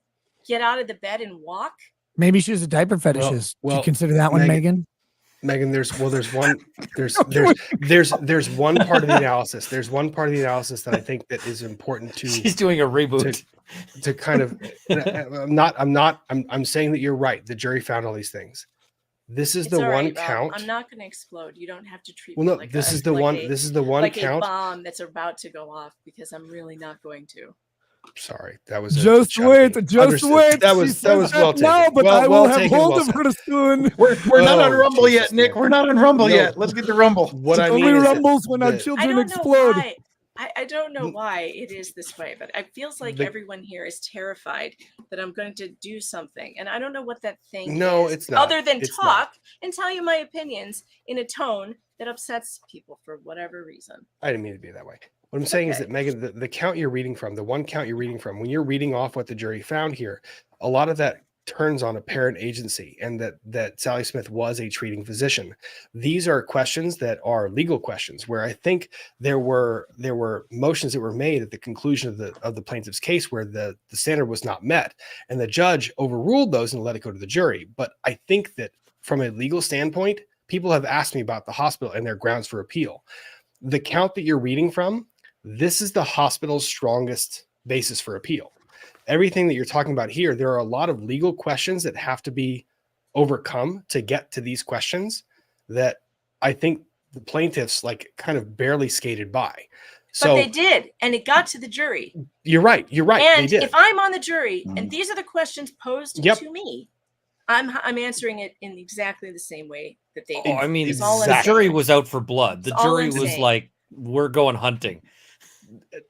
get out of the bed and walk. Maybe she was a diaper fetishist. Do you consider that one, Megan? Megan, there's one part of the analysis. There's one part of the analysis that I think that is important to. She's doing a reboot to kind of. I'm saying that you're right. The jury found all these things. This is the one count. I'm not going to explode. You don't have to treat me like this is the one. This is the one count. A bomb that's about to go off because I'm really not going to. Sorry, that was just wait. That was well taken. No, but I will have hold of her soon. We're not on Rumble yet, Nick. We're not on Rumble yet. Let's get to Rumble. What I mean only rumbles when our children explode. I don't know why it is this way, but it feels like everyone here is terrified that I'm going to do something, and I don't know what that thing is. No, it's not. Other than talk and tell you my opinions in a tone that upsets people for whatever reason. I didn't mean to be that way. What I'm saying is that, Megan, the count you're reading from, the one count you're reading from, when you're reading off what the jury found here, a lot of that turns on a parent agency and that Sally Smith was a treating physician. These are questions that are legal questions where I think there were motions that were made at the conclusion of the plaintiff's case where the standard was not met, and the judge overruled those and let it go to the jury. But I think that from a legal standpoint, people have asked me about the hospital and their grounds for appeal. The count that you're reading from, this is the hospital's strongest basis for appeal. Everything that you're talking about here, there are a lot of legal questions that have to be overcome to get to these questions that I think the plaintiffs kind of barely skated by. So, but they did, and it got to the jury. You're right. And they did. If I'm on the jury and these are the questions posed to me, I'm answering it in exactly the same way that they did. Oh, I mean, the jury was out for blood. The jury was like, we're going hunting.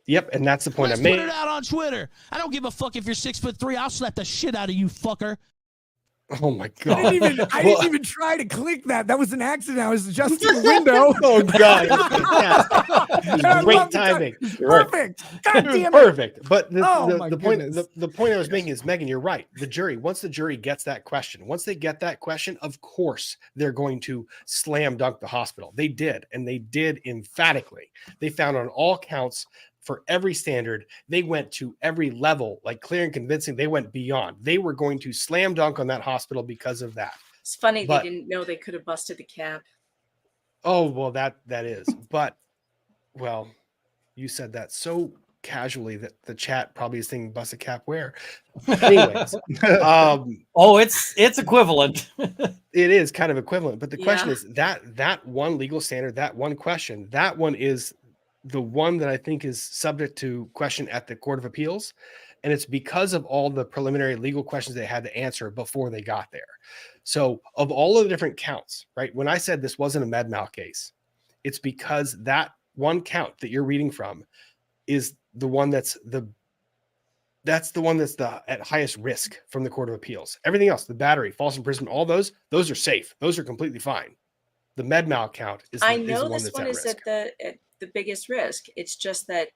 Yep, and that's the point I made. Put it out on Twitter. I don't give a fuck if you're 6'3". I'll slap the shit out of you, fucker. Oh my I god! I didn't even try to click that. That was an accident. I was adjusting the window. Oh god, it was fantastic. It was And I great love the time. timing. You're right. Perfect. God It was damn it. perfect. But Oh my the point goodness. the point I was making is, Megan, you're right. The jury, once the jury gets that question, once they get that question, of course they're going to slam dunk the hospital. They did, and they did emphatically. They found on all counts for every standard, they went to every level, like clear and convincing. They went beyond. They were going to slam dunk on that hospital because of that. It's funny But- they didn't know they could have busted the cap. Oh, well, that is. But, well, you said that so casually that the chat probably is thinking bust a cap where. Anyways, Oh, it's equivalent. it is kind of equivalent. But the question Yeah. is that one legal standard, that one question, that one is the one that I think is subject to question at the Court of Appeals. And it's because of all the preliminary legal questions they had to answer before they got there. So of all of the different counts, right? When I said this wasn't a med mal case, it's because that one count that you're reading from is the one that's the at highest risk from the Court of Appeals. Everything else, the battery, false imprisonment, all those are safe. Those are completely fine. The med mal count is I is know the one this that's one at is risk. at the biggest risk. It's just that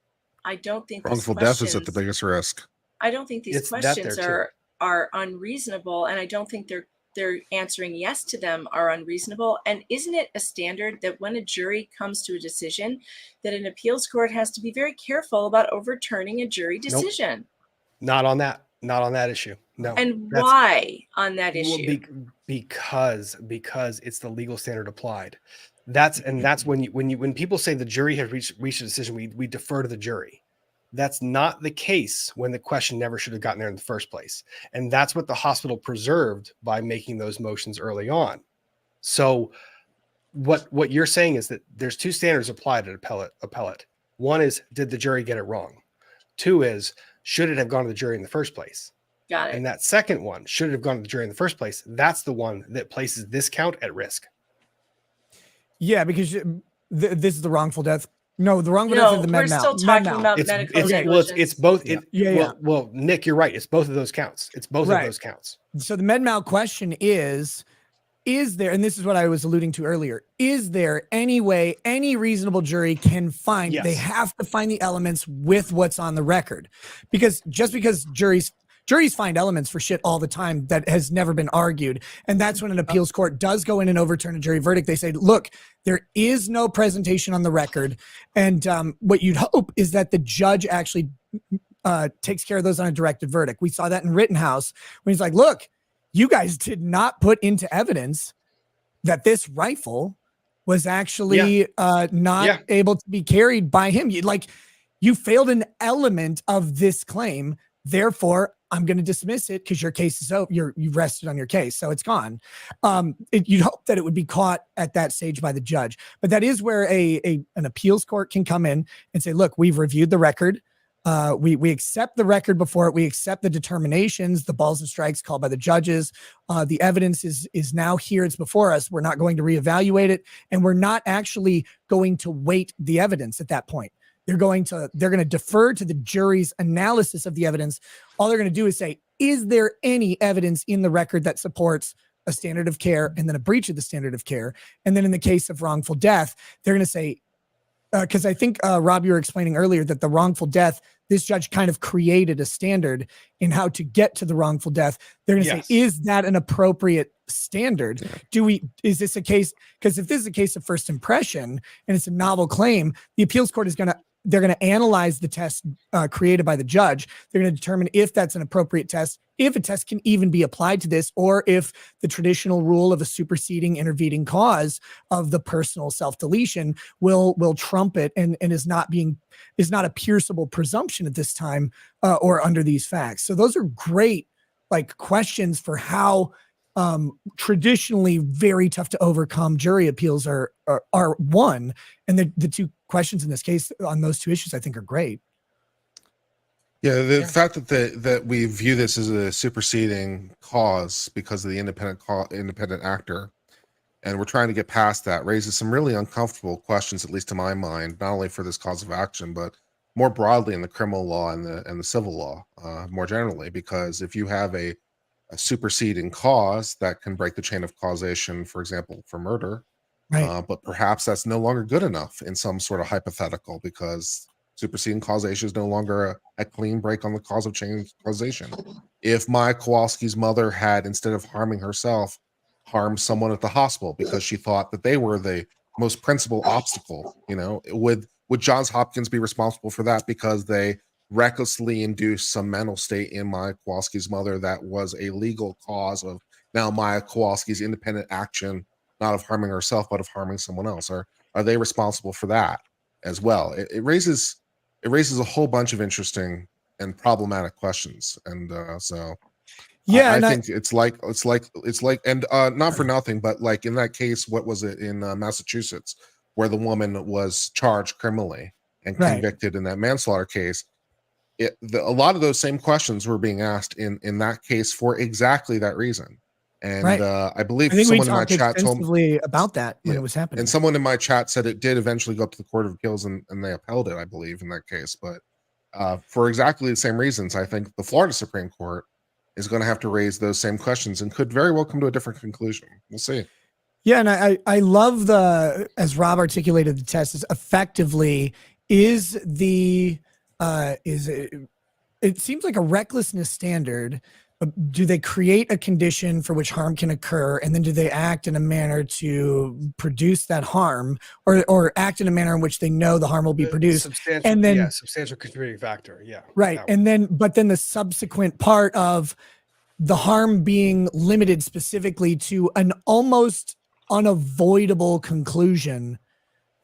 I don't think these Wrongful death is at the questions- biggest risk. I don't think these It's that there questions too. are unreasonable, and I don't think they're answering yes to them are unreasonable. And isn't it a standard that when a jury comes to a decision, that an appeals court has to be very careful about overturning a jury decision? Not on that issue. No. And That's- why on that Well, issue? because it's the legal standard applied. That's when people say the jury has reached a decision, we defer to the jury. That's not the case when the question never should have gotten there in the first place. And that's what the hospital preserved by making those motions early on. So what you're saying is that there's two standards applied at appellate. One is, did the jury get it wrong? Two is, should it have gone to the jury in the first place? Got it. And that second one, should it have gone to the jury in the first place? That's the one that places this count at risk. Yeah, because this is the wrongful death. No, the wrongful death No, is the we're med mal. still Med talking mal. about medical It's negligence. both. Yeah. Well, Nick, you're right. It's both of those counts. It's both Right. of those counts. So the med mal question is there, and this is what I was alluding to earlier, is there any way any reasonable jury can find, Yes. they have to find the elements with what's on the record? Because just because juries find elements for shit all the time that has never been argued. And that's when an appeals court does go in and overturn a jury verdict. They say, look, there is no presentation on the record. And what you'd hope is that the judge actually takes care of those on a directed verdict. We saw that in Rittenhouse when he's like, look, you guys did not put into evidence that this rifle was actually not able to be carried by him. You failed an element of this claim. Therefore, I'm going to dismiss it because your case is over. You've rested on your case, so it's gone. You'd hope that it would be caught at that stage by the judge, but that is where an appeals court can come in and say, "Look, we've reviewed the record. We accept the record before it. We accept the determinations, the balls and strikes called by the judges. The evidence is now here. It's before us. We're not going to reevaluate it, and we're not actually going to weight the evidence at that point." They're going to defer to the jury's analysis of the evidence. All they're going to do is say, is there any evidence in the record that supports a standard of care and then a breach of the standard of care? And then in the case of wrongful death, they're going to say, because I think, Rob, you were explaining earlier that the wrongful death, this judge kind of created a standard in how to get to the wrongful death. They're going to say, is that an appropriate standard? Is this a case? Because if this is a case of first impression and it's a novel claim, the appeals court they're going to analyze the test created by the judge. They're going to determine if that's an appropriate test, if a test can even be applied to this, or if the traditional rule of a superseding intervening cause of the personal self-deletion will trump it and is not a pierceable presumption at this time or under these facts. So those are great questions for how traditionally very tough to overcome jury appeals are won. And the two questions in this case on those two issues, I think, are great. Yeah, the fact that we view this as a superseding cause because of the independent actor, and we're trying to get past that, raises some really uncomfortable questions, at least to my mind, not only for this cause of action, but more broadly in the criminal law and the civil law, more generally. Because if you have a superseding cause that can break the chain of causation, for example, for murder. Right. But perhaps that's no longer good enough in some sort of hypothetical, because superseding causation is no longer a clean break on the cause of chain causation. If Maya Kowalski's mother had, instead of harming herself, harmed someone at the hospital because she thought that they were the most principal obstacle, would Johns Hopkins be responsible for that because they recklessly induced some mental state in Maya Kowalski's mother that was a legal cause of now Maya Kowalski's independent action, not of harming herself, but of harming someone else? Or are they responsible for that as well? It raises a whole bunch of interesting and problematic questions. And so Yeah, I and think it's like, and not for nothing, but like in that case, what was it in Massachusetts, where the woman was charged criminally and Right. convicted in that manslaughter case? A lot of those same questions were being asked in that case for exactly that reason. And Right. I believe I think we someone in my talked chat told me, extensively about that when yeah, it was happening. and someone in my chat said it did eventually go up to the Court of Appeals and they upheld it, I believe, in that case. But for exactly the same reasons, I think the Florida Supreme Court is going to have to raise those same questions and could very well come to a different conclusion. We'll see. Yeah, and I love as Rob articulated, the test is effectively is it seems like a recklessness standard. Do they create a condition for which harm can occur, and then do they act in a manner to produce that harm, or act in a manner in which they know the harm will be produced? And then substantial contributing factor. Yeah. right. And then the subsequent part of the harm being limited specifically to an almost unavoidable conclusion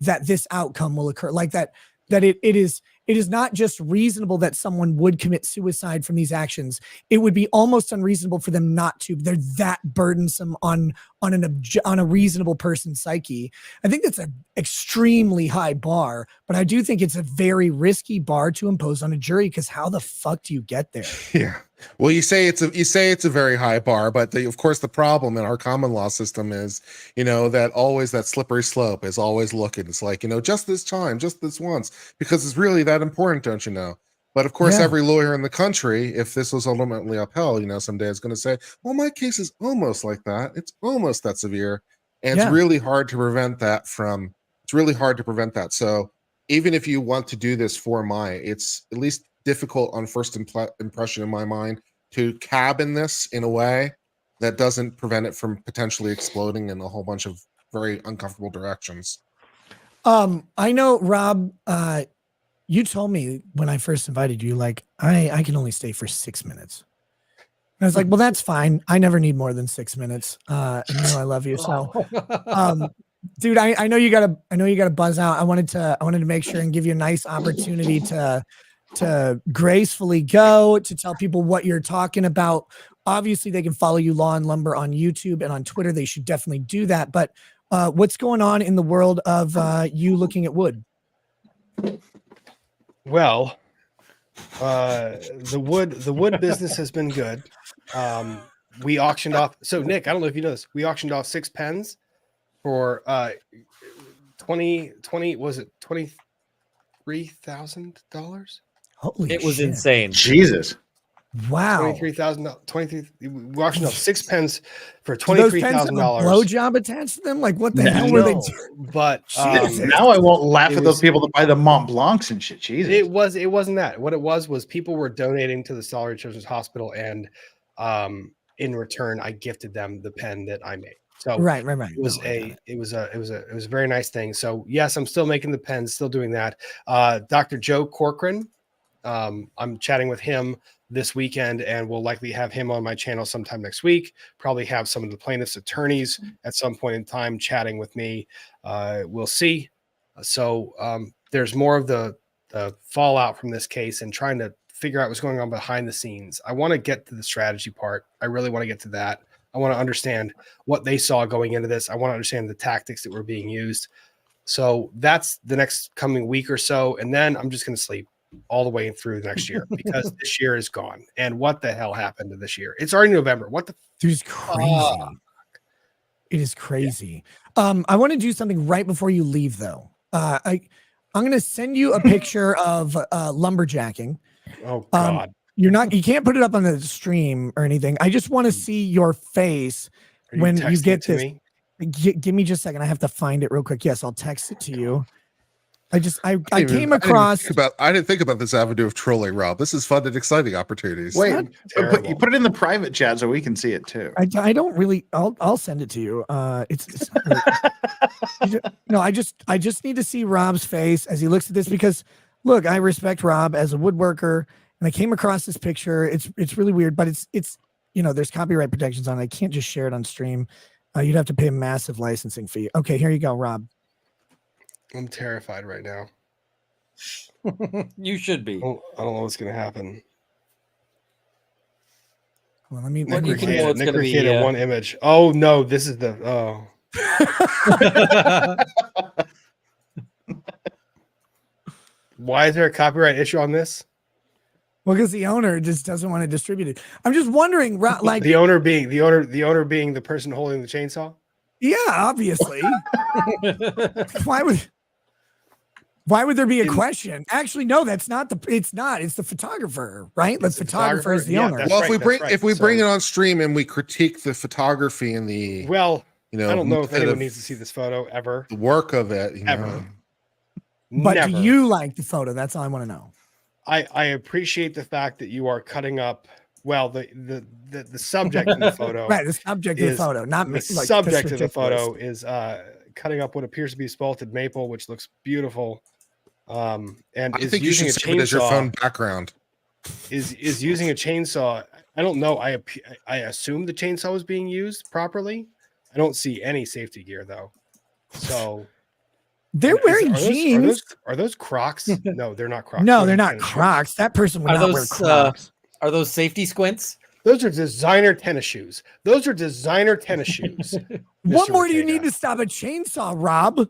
that this outcome will occur, like that it is not just reasonable that someone would commit suicide from these actions. It would be almost unreasonable for them not to. They're that burdensome on a reasonable person's psyche. I think that's an extremely high bar, but I do think it's a very risky bar to impose on a jury, because how the fuck do you get there? Yeah. Well, you say it's a very high bar, but of course the problem in our common law system is, that always that slippery slope is always looking. It's like, just this time, just this once, because it's really that important, don't you know? But of course, every lawyer in the country, if this was ultimately upheld, someday is going to say, well, my case is almost like that. It's almost that severe. And it's really hard to prevent that So even if you want to do this for Maya, it's at least difficult on first impression in my mind to cabin this in a way that doesn't prevent it from potentially exploding in a whole bunch of very uncomfortable directions. I know, Rob, you told me when I first invited you, like, I can only stay for 6 minutes. And I was like, well, that's fine. I never need more than 6 minutes. And I love you. So, dude, I know you gotta buzz out. I wanted to make sure and give you a nice opportunity to gracefully go, to tell people what you're talking about. Obviously, they can follow you, Law and Lumber, on YouTube and on Twitter. They should definitely do that. But what's going on in the world of you looking at wood? Well, the wood business has been good. We auctioned off. So Nick, I don't know if you know this. We auctioned off 6 pens for 20 was it $23,000? Holy It was shit. insane. Jesus. Wow. $23,000. We auctioned off 6 pens for $23,000. $23,000. Blowjob attached to them? Like, what the hell were they doing? But Now I won't laugh at those people that buy the Mont Blancs and shit. Jesus. It wasn't that. What it was people were donating to the Salary Children's Hospital, and in return, I gifted them the pen that I made. So right. It was a very nice thing. So yes, I'm still making the pens, still doing that. Dr. Joe Corcoran, I'm chatting with him this weekend, and we'll likely have him on my channel sometime next week. Probably have some of the plaintiffs' attorneys at some point in time chatting with me. We'll see. So there's more of the fallout from this case and trying to figure out what's going on behind the scenes. I want to get to the strategy part. I really want to get to that. I want to understand what they saw going into this. I want to understand the tactics that were being used. So that's the next coming week or so. And then I'm just going to sleep all the way through next year, because this year is gone. And what the hell happened to this year? It's already November. What the Dude, it's crazy. It is crazy. I want to do something right before you leave, though. I'm going to send you a picture of lumberjacking. Oh God. You can't put it up on the stream or anything. I just want to see your face when you texting get it to this. me? Give me just a second. I have to find it real quick. Yes, I'll text it to you. I came I across. didn't think about this avenue of trolling, Rob. This is fun and exciting opportunities. Wait, but you terrible. put it in the private chat so we can see it too. I don't really. I'll send it to you. It's not really- no. I just need to see Rob's face as he looks at this because look, I respect Rob as a woodworker, and I came across this picture. It's really weird, but it's there's copyright protections on it. I can't just share it on stream. You'd have to pay a massive licensing fee. Okay, here you go, Rob. I'm terrified right now. You should be. I don't know what's gonna happen. Well, let me. Nick do you think what's gonna be, created one image. Oh no, this is the Why is there a copyright issue on this? Well, because the owner just doesn't want to distribute it. I'm just wondering, like The owner being the person holding the chainsaw. yeah, obviously. Why would there be a question? Actually, no, that's not it's the photographer, right? The photographer is the Yeah, owner. that's Well, right, if we So- bring it on stream and we critique the photography and the Well, I I don't know if method anyone of needs to see this photo ever. the work of it, Ever. But Never. do you like the photo? That's all I want to know. I appreciate the fact that you are cutting up. Well, the subject in the photo, Right, the subject of the is- photo, not me. the Like, subject that's of the photo ridiculous. is cutting up what appears to be spalted maple, which looks beautiful. And I is think you using should a save it as your phone chainsaw. background. Is using a chainsaw. I don't know. I assume the chainsaw was being used properly. I don't see any safety gear though. So They're wearing jeans. Are those Crocs? No, they're not Crocs. No, Those they're are not tennis shoes. Crocs. That person would Are not wear those, Crocs. Are those safety squints? Those are designer tennis shoes. Those are designer tennis shoes. What Mr. more do you Ortega. need to stop a chainsaw, Rob?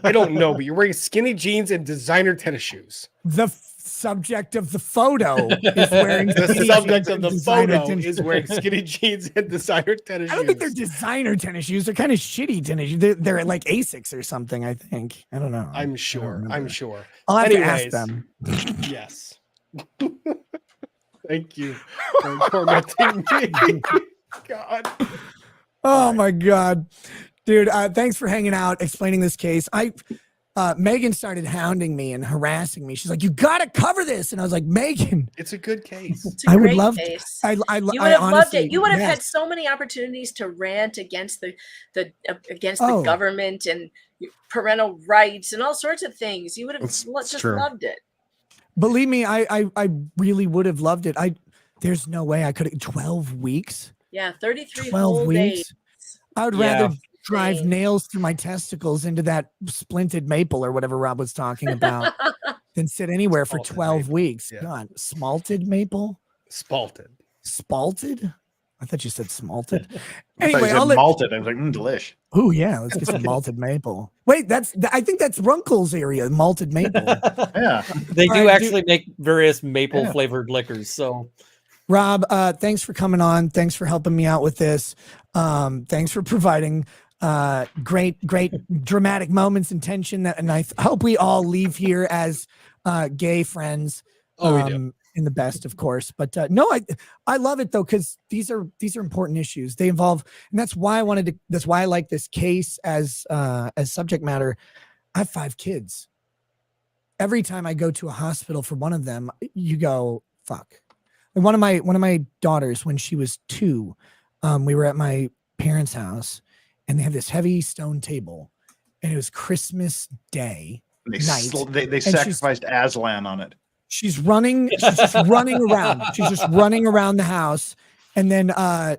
I don't know, but you're wearing skinny jeans and designer tennis shoes. The subject of the photo is wearing The skinny subject jeans of and the designer photo tennis is shoes. wearing skinny jeans and designer tennis shoes. I don't think they're designer tennis shoes. They're kind of shitty tennis shoes. They're like Asics or something, I think. I don't know. I'm I sure. don't remember. I'm sure. I'll have Anyways, to ask them. Yes. Thank you for tormenting me. God. Oh my God. Dude, thanks for hanging out, explaining this case. Megan started hounding me and harassing me. She's like, "You got to cover this," and I was like, "Megan, It's a good case. It's a I would great love. case. I You would I have loved honestly, it. You would have had yes. so many opportunities to rant against the Oh. government and parental rights and all sorts of things. You would have It's just true. loved it. Believe me, I really would have loved it. There's no way I could have 12 weeks. Yeah, 33 12 whole weeks. days. I would Yeah. rather drive Insane. nails through my testicles into that splinted maple or whatever Rob was talking about than sit anywhere for Spalted 12 maple, weeks. yeah. God, smalted maple? Spalted. Spalted? I thought you said smalted. I thought Anyway, you said I'll let. malted. I was like, delish. Oh yeah, let's get some malted maple. Wait, I think that's Runkle's area, malted maple. Yeah. They All do right, actually make various maple Yeah. flavored liquors. So Rob, thanks for coming on. Thanks for helping me out with this. Thanks for providing great dramatic moments and tension. And I hope we all leave here as gay friends. Oh, we do. In the best, of course. But no, I love it though, because these are important issues. They involve, and that's why I like this case as subject matter. I have 5 kids. Every time I go to a hospital for one of them, you go, fuck. And one of my daughters, when she was 2, we were at my parents' house, and they have this heavy stone table, and it was Christmas Day. They, Night. they she's- sacrificed Aslan on it. She's just running around. She's just running around the house. And then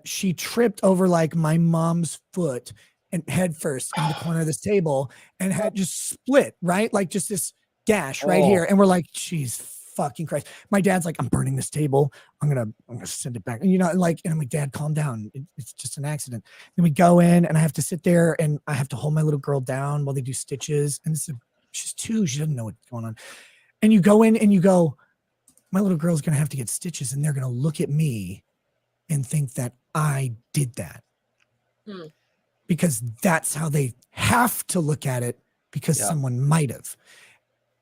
she tripped over like my mom's foot and head first in the corner of this table and had just split, right? Like just this gash right here. And we're like, jeez, fucking Christ. My dad's like, I'm burning this table. I'm gonna send it back. And and I'm like, Dad, calm down. It's just an accident. Then we go in and I have to sit there and I have to hold my little girl down while they do stitches. And she's 2. She doesn't know what's going on. And you go in and you go, my little girl's going to have to get stitches and they're going to look at me and think that I did that. Because that's how they have to look at it because someone might have.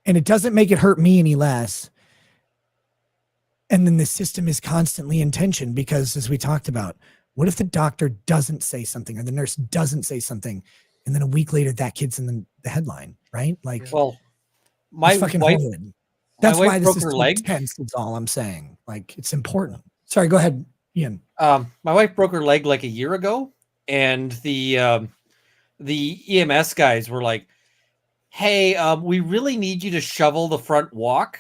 And it doesn't make it hurt me any less. And then the system is constantly in tension because, as we talked about, what if the doctor doesn't say something or the nurse doesn't say something, and then a week later that kid's in the headline, right? Like, Well, my it's fucking wife, horrid. That's wife why this broke is her so leg. tense. Is all I'm saying. Like, it's important. Sorry, go ahead, Ian. My wife broke her leg like a year ago, and the EMS guys were like, "Hey, we really need you to shovel the front walk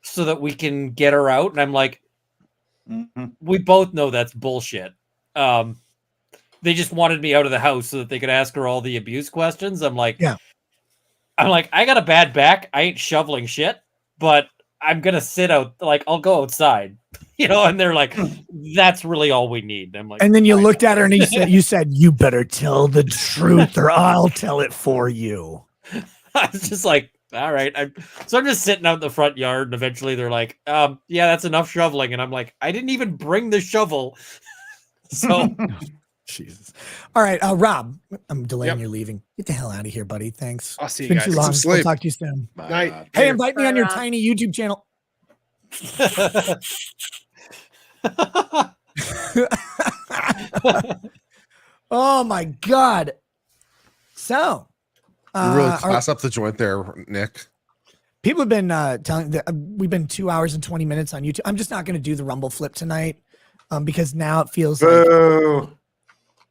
so that we can get her out." And I'm like, we both know that's bullshit. They just wanted me out of the house so that they could ask her all the abuse questions. I'm like, I got a bad back. I ain't shoveling shit, but I'm gonna sit out. Like, I'll go outside, And they're like, "That's really all we need." I'm like, and then you looked at her and you said, "You better tell the truth, or I'll tell it for you." I was just like, all right. So I'm just sitting out in the front yard, and eventually they're like, "Yeah, that's enough shoveling." And I'm like, I didn't even bring the shovel. So Jesus. All right, Rob, I'm delaying your leaving. Get the hell out of here, buddy. Thanks. I'll see It's you been guys. too Get long. some We'll sleep. talk to you soon. Night. Hey, invite me Bye, on your Rob. tiny YouTube channel. Oh my God. So, You really class up the joint there, Nick. people have been telling that we've been 2 hours and 20 minutes on YouTube. I'm just not going to do the Rumble flip tonight because now it feels like.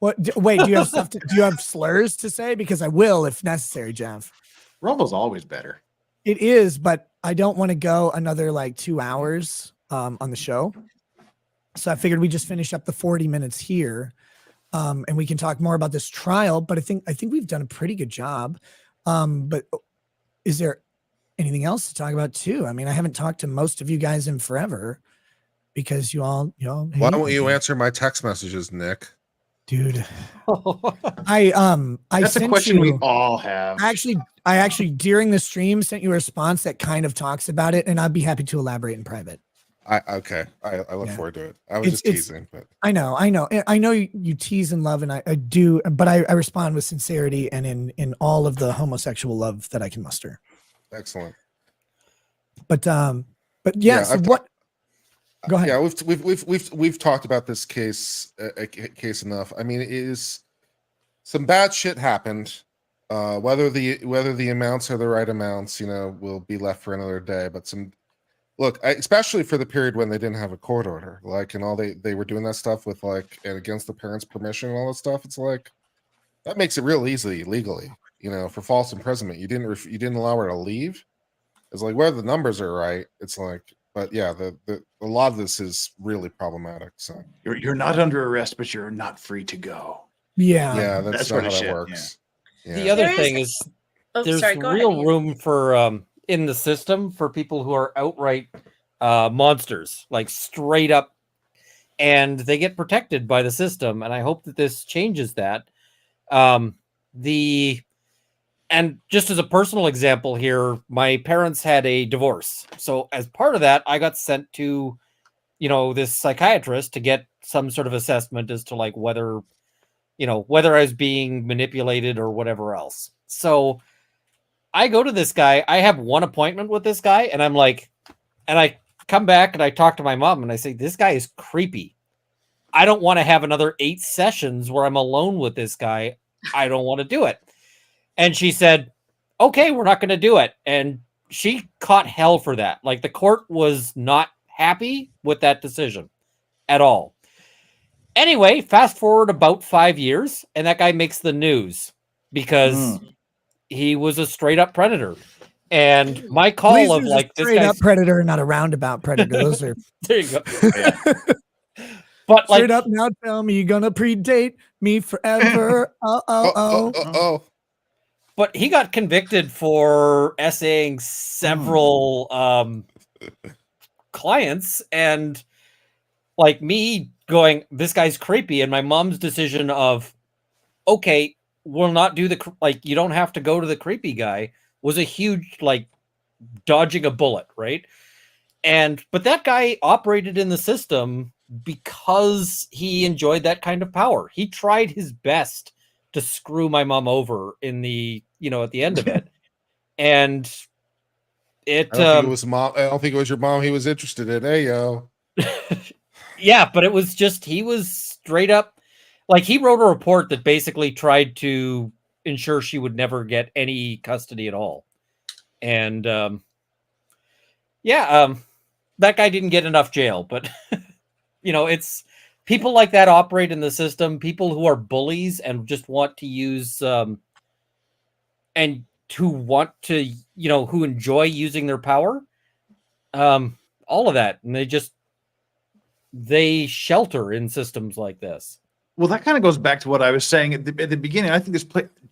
Wait, do you have do you have slurs to say? Because I will if necessary, Jeff. Rumble's always better. It is, but I don't want to go another like 2 hours on the show. So I figured we just finish up the 40 minutes here. And we can talk more about this trial, but I think we've done a pretty good job. But is there anything else to talk about too? I mean, I haven't talked to most of you guys in forever because you all Why don't you answer my text messages, Nick? dude? I That's a sent question we you, all have. I actually during the stream sent you a response that kind of talks about it, and I'd be happy to elaborate in private. I look forward to it. I was just teasing, but I know you tease and love, and I do, but I respond with sincerity and in all of the homosexual love that I can muster. excellent. But yeah, so what? Go ahead. Yeah, we've talked about this case enough. I mean, it is some bad shit happened. Whether the amounts are the right amounts, will be left for another day. But especially for the period when they didn't have a court order, and they were doing that stuff with and against the parents' permission and all that stuff. It's like that makes it real easy legally, for false imprisonment. You didn't allow her to leave. It's like whether the numbers are right. It's like, but yeah, a lot of this is really problematic. So You're not under arrest, but you're not free to go. Yeah, that's not how that works. Yeah. The other thing is, there's sorry, go real ahead. room for in the system for people who are outright monsters, like straight up, and they get protected by the system. And I hope that this changes that. And just as a personal example here, my parents had a divorce. So as part of that, I got sent to, this psychiatrist to get some sort of assessment as to whether I was being manipulated or whatever else. So I go to this guy. I have one appointment with this guy, and I'm like, and I come back and I talk to my mom and I say, this guy is creepy. I don't want to have another 8 sessions where I'm alone with this guy. I don't want to do it. And she said, okay, we're not going to do it. And she caught hell for that. The court was not happy with that decision at all. Anyway, fast forward about 5 years, and that guy makes the news because he was a straight up predator. And my call of this straight up predator, not a roundabout predator. Those are there you go. Yeah. But straight up now, tell me you're gonna predate me forever. Oh. But he got convicted for essaying several clients, and me going, this guy's creepy, and my mom's decision of, okay, we'll not do you don't have to go to the creepy guy was a huge dodging a bullet, right? But that guy operated in the system because he enjoyed that kind of power. He tried his best to screw my mom over in the at the end of it. And I don't think it was mom. I don't think it was your mom he was interested in. Hey, yo. Yeah, but it was just, he was straight up, like, he wrote a report that basically tried to ensure she would never get any custody at all. And that guy didn't get enough jail, but it's people like that operate in the system, people who are bullies and just want to use and who want to, who enjoy using their power, all of that, and they shelter in systems like this. Well, that kind of goes back to what I was saying at the beginning. I think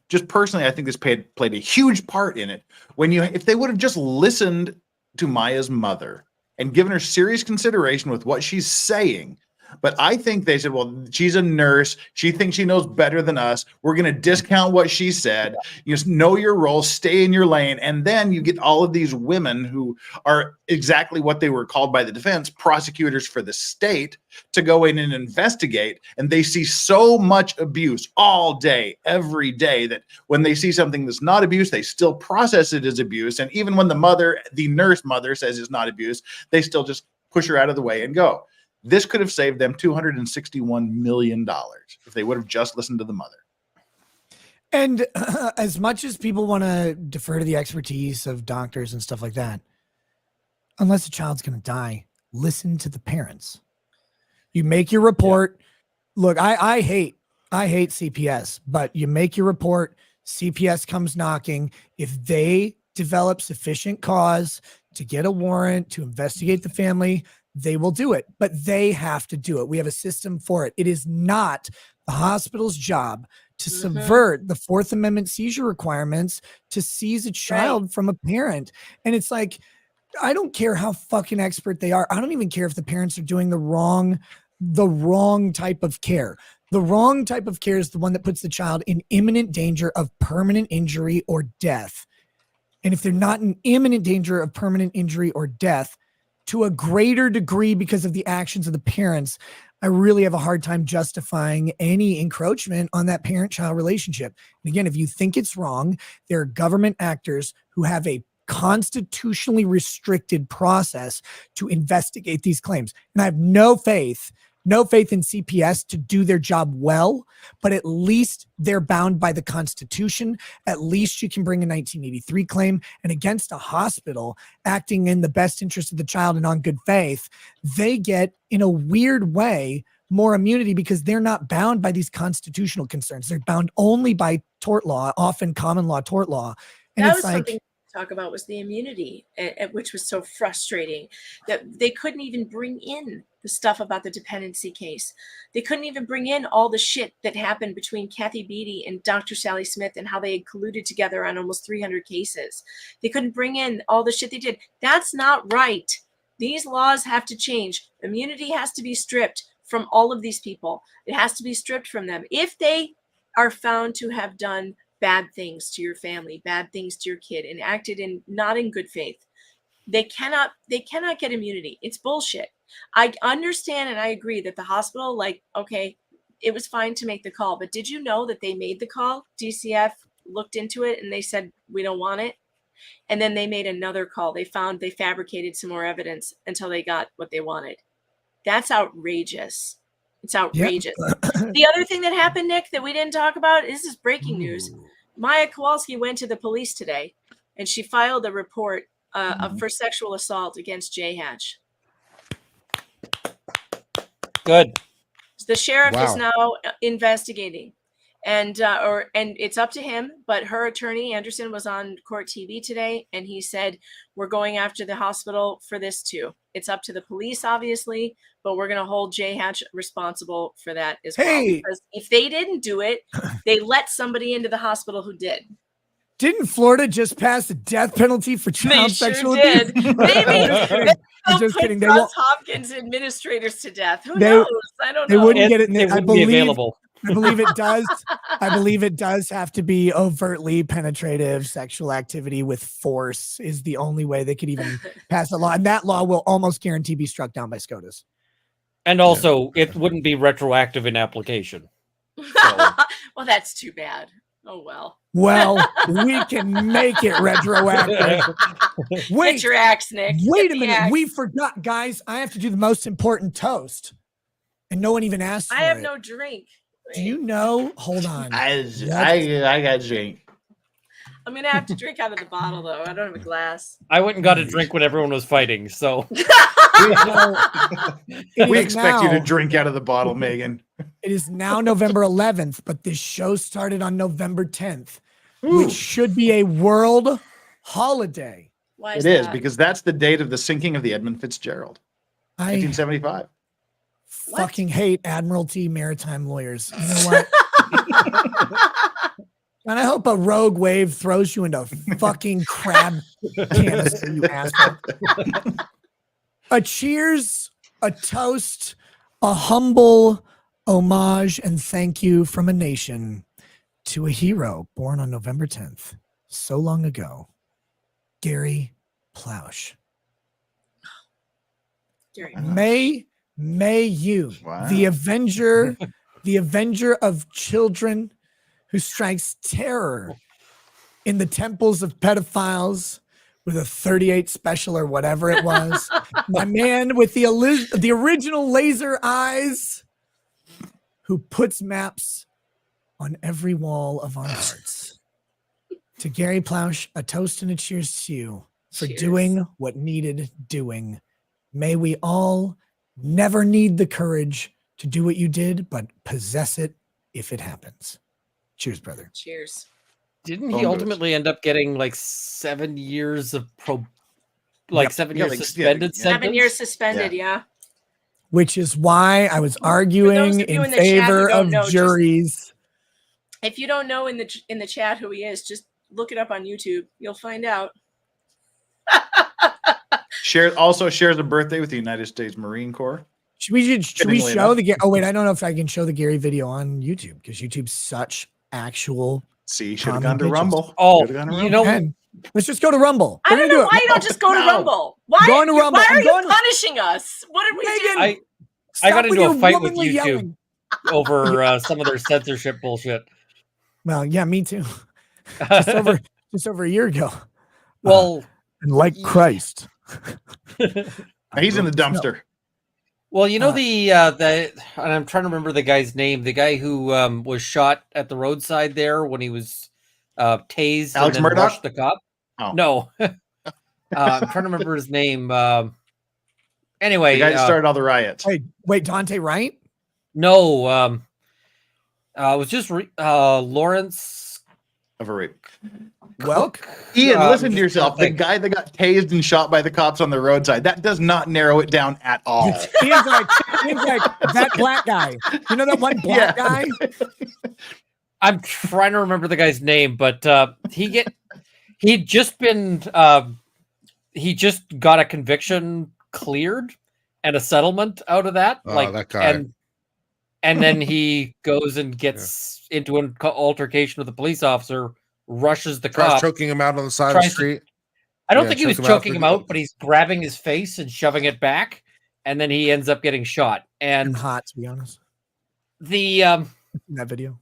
just personally, I think this played a huge part in it. If they would have just listened to Maya's mother and given her serious consideration with what she's saying. But I think they said, well, she's a nurse. She thinks she knows better than us. We're going to discount what she said. You just know your role, stay in your lane. And then you get all of these women who are exactly what they were called by the defense, prosecutors for the state, to go in and investigate. And they see so much abuse all day, every day, that when they see something that's not abuse, they still process it as abuse. And even when the nurse mother says it's not abuse, they still just push her out of the way and go. This could have saved them $261 million if they would have just listened to the mother. And as much as people want to defer to the expertise of doctors and stuff like that, unless a child's going to die, listen to the parents. You make your report. Yeah. Look, I hate CPS, but you make your report. CPS comes knocking. If they develop sufficient cause to get a warrant to investigate the family, they will do it, but they have to do it. We have a system for it. It is not the hospital's job to subvert the Fourth Amendment seizure requirements to seize a child from a parent. And it's like, I don't care how fucking expert they are. I don't even care if the parents are doing the wrong type of care. The wrong type of care is the one that puts the child in imminent danger of permanent injury or death. And if they're not in imminent danger of permanent injury or death, to a greater degree because of the actions of the parents, I really have a hard time justifying any encroachment on that parent-child relationship. And again, if you think it's wrong, there are government actors who have a constitutionally restricted process to investigate these claims. And I have no faith in CPS to do their job well, but at least they're bound by the Constitution. At least you can bring a 1983 claim, and against a hospital acting in the best interest of the child and on good faith, they get, in a weird way, more immunity because they're not bound by these constitutional concerns. They're bound only by tort law, often common law tort law. And that it's was like, something to talk about, was the immunity, which was so frustrating that they couldn't even bring in the stuff about the dependency case. They couldn't even bring in all the shit that happened between Kathy Beatty and Dr. Sally Smith and how they had colluded together on almost 300 cases. They couldn't bring in all the shit they did. That's not right. These laws have to change. Immunity has to be stripped from all of these people. It has to be stripped from them. If they are found to have done bad things to your family, bad things to your kid, and acted not in good faith, they cannot get immunity. It's bullshit. I understand and I agree that the hospital, okay, it was fine to make the call, but did you know that they made the call? DCF looked into it and they said, we don't want it. And then they made another call. They fabricated some more evidence until they got what they wanted. That's outrageous. It's outrageous. Yep. The other thing that happened, Nick, that we didn't talk about, this is breaking news. Maya Kowalski went to the police today and she filed a report for sexual assault against Jay Hatch. Good. The sheriff is now investigating, and it's up to him. But her attorney Anderson was on court TV today, and he said, "We're going after the hospital for this too. It's up to the police, obviously, but we're going to hold Jay Hatch responsible for that as well. Because if they didn't do it, they let somebody into the hospital who did." Didn't Florida just pass the death penalty for child sexual abuse? Maybe. I'm just kidding. They Johns Hopkins administrators to death. Who knows? I don't know. They wouldn't get it. It wouldn't be available. I believe it does. I believe it does have to be overtly penetrative sexual activity with force is the only way they could even pass a law. And that law will almost guarantee be struck down by SCOTUS. And also, it wouldn't be retroactive in application. So. Well, that's too bad. Oh well. Well, we can make it retroactive. Get Wait, your axe, Nick. wait Get a the minute. axe. We forgot, guys. I have to do the most important toast, and no one even asked for I have it. no drink. Do you know? Hold on. I got drink. I'm gonna have to drink out of the bottle though. I don't have a glass. I went and got a drink when everyone was fighting. So We expect you to drink out of the bottle, Megan. It is now November 11th, but this show started on November 10th, which should be a world holiday. Why It is because that's the date of the sinking of the Edmund Fitzgerald, I 1875. fucking hate Admiralty maritime lawyers. You know what? And I hope a rogue wave throws you into fucking crab canister, you asshole. A cheers, a toast, a humble homage and thank you from a nation to a hero born on November 10th, so long ago, Gary Plausch. Gary. May you, Wow. the avenger of children who strikes terror in the temples of pedophiles with a 38 special or whatever it was. My man with the original laser eyes who puts maps on every wall of our hearts. To Gary Plausch, a toast and a cheers to you for Cheers. doing what needed doing. May we all never need the courage to do what you did, but possess it if it happens. Cheers, brother. Cheers. didn't he ultimately end up getting like 7 years of 7 years suspended? 7 years suspended. Yeah. Which is why I was arguing of you in in the chat who favor don't of know, just- juries. If you don't know in the chat who he is, just look it up on YouTube. You'll find out. Also shares a birthday with the United States Marine Corps. Should we Fittingly show enough. the Oh wait, I don't know if I can show the Gary video on YouTube because YouTube's such actual. See, should have common gone to pictures. Rumble. Oh, Should've gone to you Rumble. know, Man, let's just go to Rumble. I don't know why you don't just go to No. Rumble. Why, Going to Rumble. why are I'm you going to- punishing us? What did we Megan, do? I Stop got with into a your fight with womanly YouTube yelling. over some of their censorship bullshit. Well, yeah, me too. just over a year ago. Well, And like Christ. He's in the dumpster. well, you know the and I'm trying to remember the guy's name. The guy who was shot at the roadside there when he was tased Alex and then Murdoch? rushed the cop. Oh. No, I'm trying to remember his name. Anyway, The guy that started all the riots. Wait, Dante Wright? no, it was just Lawrence Of a rape. Well, Cook. Ian, I'm listen to just yourself. The trying to think. guy that got tased and shot by the cops on the roadside. That does not narrow it down at all. Ian's like that black guy. You know that one black guy? I'm trying to remember the guy's name, but he just got a conviction cleared and a settlement out of that. Oh, that guy. And then he goes and gets into an altercation with the police officer, rushes the Tries cop. choking him out on the side of the Tries to- street. I don't yeah, think he was choke him out choking for him the- out, but he's grabbing his face and shoving it back, and then he ends up getting shot. And And hot, to be honest. the In that video.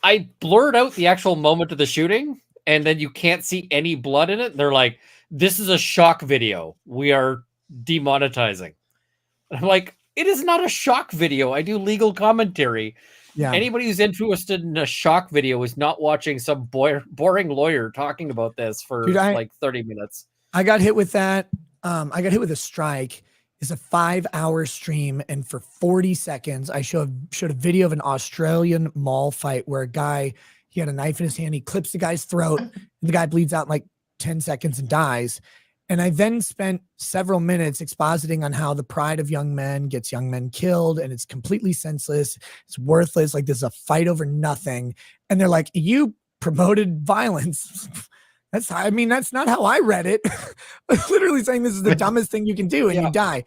I blurred out the actual moment of the shooting, and then you can't see any blood in it. They're like, "This is a shock video. We are demonetizing." And I'm like, "It is not a shock video. I do legal commentary. Yeah. Anybody who's interested in a shock video is not watching some boring lawyer talking about this for Dude, like 30 minutes." I got hit with that. I got hit with a strike. It's a 5-hour stream, and for 40 seconds, I showed a video of an Australian mall fight where a guy, he had a knife in his hand, he clips the guy's throat, and the guy bleeds out in like 10 seconds and dies. And I then spent several minutes expositing on how the pride of young men gets young men killed, and it's completely senseless. It's worthless. Like, there's a fight over nothing. And they're like, you promoted violence. That's not how I read it. Literally saying this is the dumbest thing you can do, and you die.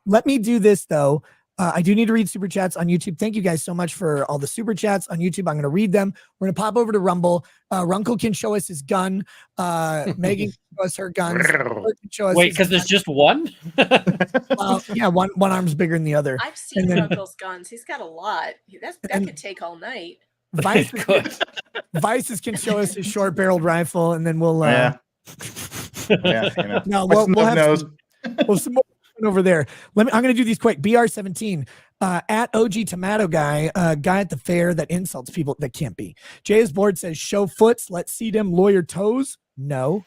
Let me do this though. I do need to read super chats on YouTube. Thank you guys so much for all the super chats on YouTube. I'm going to read them. We're going to pop over to Rumble. Runkle can show us his gun. Megan can show us her guns. Kurt can show us Wait, his because there's just one? yeah, one arm's bigger than the other. I've seen And then- Runkle's guns. He's got a lot. That And- could take all night. Vice, Good. Vices can show us his short-barreled rifle, and then we'll. Yeah. Yeah, you know. No, My we'll snub have nose. some more over there. I'm going to do these quick. BR17 at OG Tomato Guy, guy at the fair that insults people. That can't be. Jay's board says show foots. Let's see them lawyer toes. No,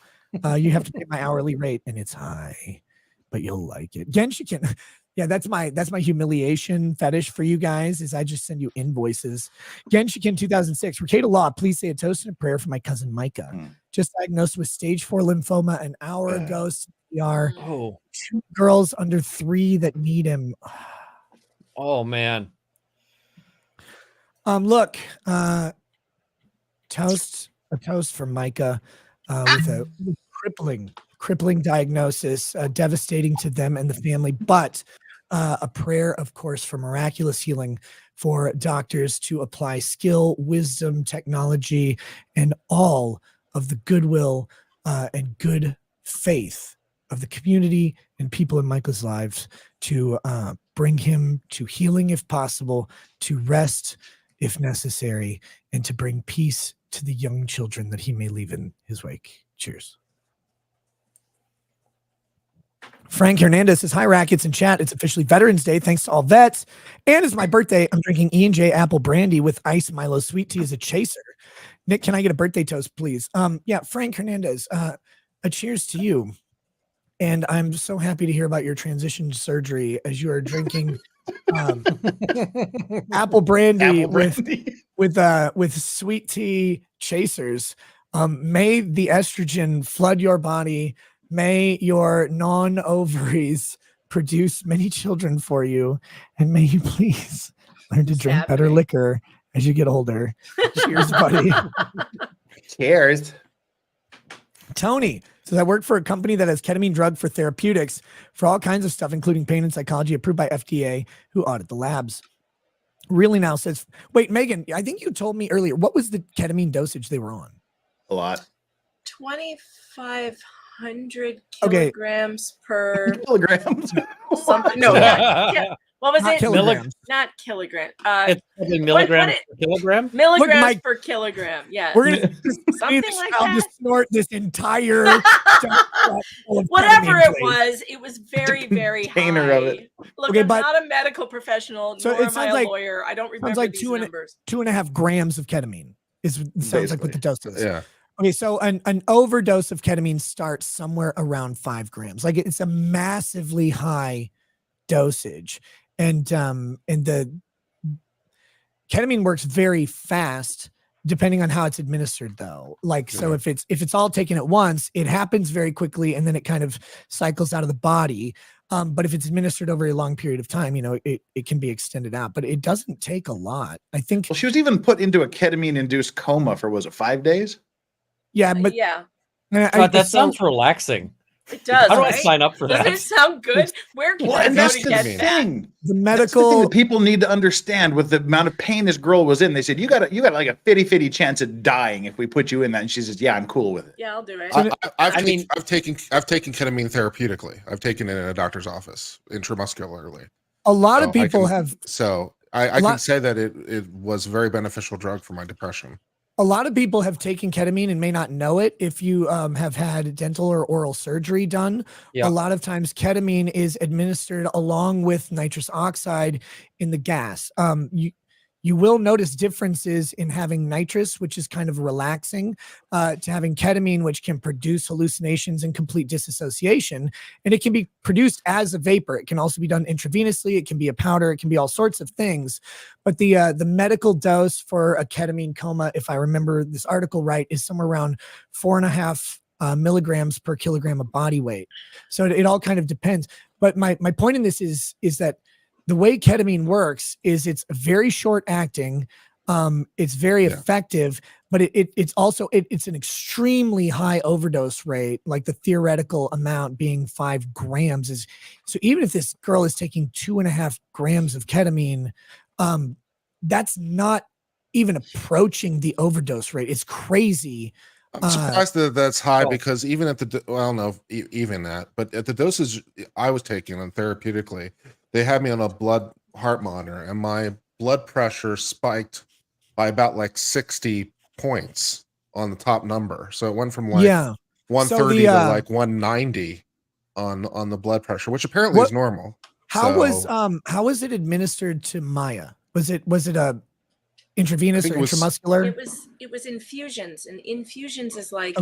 you have to pay my hourly rate, and it's high, but you'll like it. Genshiken. Yeah, that's my humiliation fetish for you guys. Is I just send you invoices. Genshiken 2006. Ricada Law, please say a toast and a prayer for my cousin Micah. Just diagnosed with stage 4 lymphoma an hour ago. CPR. Oh. 2 girls under 3 that need him. Oh man. Look, a toast for Micah with a crippling diagnosis, devastating to them and the family, but a prayer, of course, for miraculous healing, for doctors to apply skill, wisdom, technology, and all of the goodwill and good faith of the community and people in Michael's lives to bring him to healing if possible, to rest if necessary, and to bring peace to the young children that he may leave in his wake. Cheers. Frank Hernandez says, hi, Rackets in chat. It's officially Veterans Day. Thanks to all vets. And it's my birthday. I'm drinking E&J Apple Brandy with Ice Milo Sweet Tea as a chaser. Nick, can I get a birthday toast, please? Yeah, Frank Hernandez, a cheers to you. And I'm so happy to hear about your transition surgery as you are drinking apple brandy with sweet tea chasers. May the estrogen flood your body. May your non-ovaries produce many children for you. And may you please learn to drink better liquor as you get older. Cheers, buddy. Cheers. Tony says, I work for a company that has ketamine drug for therapeutics for all kinds of stuff, including pain and psychology, approved by FDA, who audit the labs. Really now says, wait, Megan, I think you told me earlier, what was the ketamine dosage they were on? A lot. 2,500 Okay. kilograms per Kilograms. something. No, what was Not it? kilograms. Not kilogram. It's probably milligrams per kilogram. Milligrams Mike, per kilogram. Yeah. We're gonna something like that. snort this entire Whatever it was very, very container high. of it. Look, Okay, I'm but- not a medical professional, So nor it am I sounds a like- lawyer. I don't remember like these 2.5 numbers. 2.5 grams of ketamine sounds like what the dose is. Yeah. Okay, so an overdose of ketamine starts somewhere around 5 grams. Like it's a massively high dosage, and the ketamine works very fast depending on how it's administered, though. Like, so if it's all taken at once, it happens very quickly, and then it kind of cycles out of the body. But if it's administered over a long period of time, it can be extended out, but it doesn't take a lot. I think. Well, she was even put into a ketamine-induced coma for, was it 5 days? Yeah, but yeah, God, that sounds relaxing. it does. How do I right? sign up for Doesn't that? it sound good? Where can I And go that's to the get thing. that? the That's the thing medical. that people need to understand with the amount of pain this girl was in. They said, you got like a 50-50 chance of dying if we put you in that. And she says, yeah, I'm cool with it. Yeah, I'll do it. I've taken ketamine therapeutically. I've taken it in a doctor's office intramuscularly. A lot of So I people can- have. So I can say that it was a very beneficial drug for my depression. A lot of people have taken ketamine and may not know it. If you have had dental or oral surgery done, Yeah. a lot of times ketamine is administered along with nitrous oxide in the gas. You will notice differences in having nitrous, which is kind of relaxing, to having ketamine, which can produce hallucinations and complete disassociation. And it can be produced as a vapor. It can also be done intravenously. It can be a powder. It can be all sorts of things. But the medical dose for a ketamine coma, if I remember this article right, is somewhere around 4.5 milligrams per kilogram of body weight. So it all kind of depends. But my point in this is that the way ketamine works is it's very short acting. It's very effective, but it's also it's an extremely high overdose rate. Like the theoretical amount being 5 grams is. So even if this girl is taking 2.5 grams of ketamine, that's not even approaching the overdose rate. It's crazy. I'm surprised that that's high because even at the even that, but at the doses I was taking on therapeutically, they had me on a blood heart monitor, and my blood pressure spiked by about like 60 points on the top number. So it went from like Yeah. 130 to like 190 on the blood pressure, which apparently is normal. How was it administered to Maya? Was it a intravenous or intramuscular? It was infusions, and infusions is like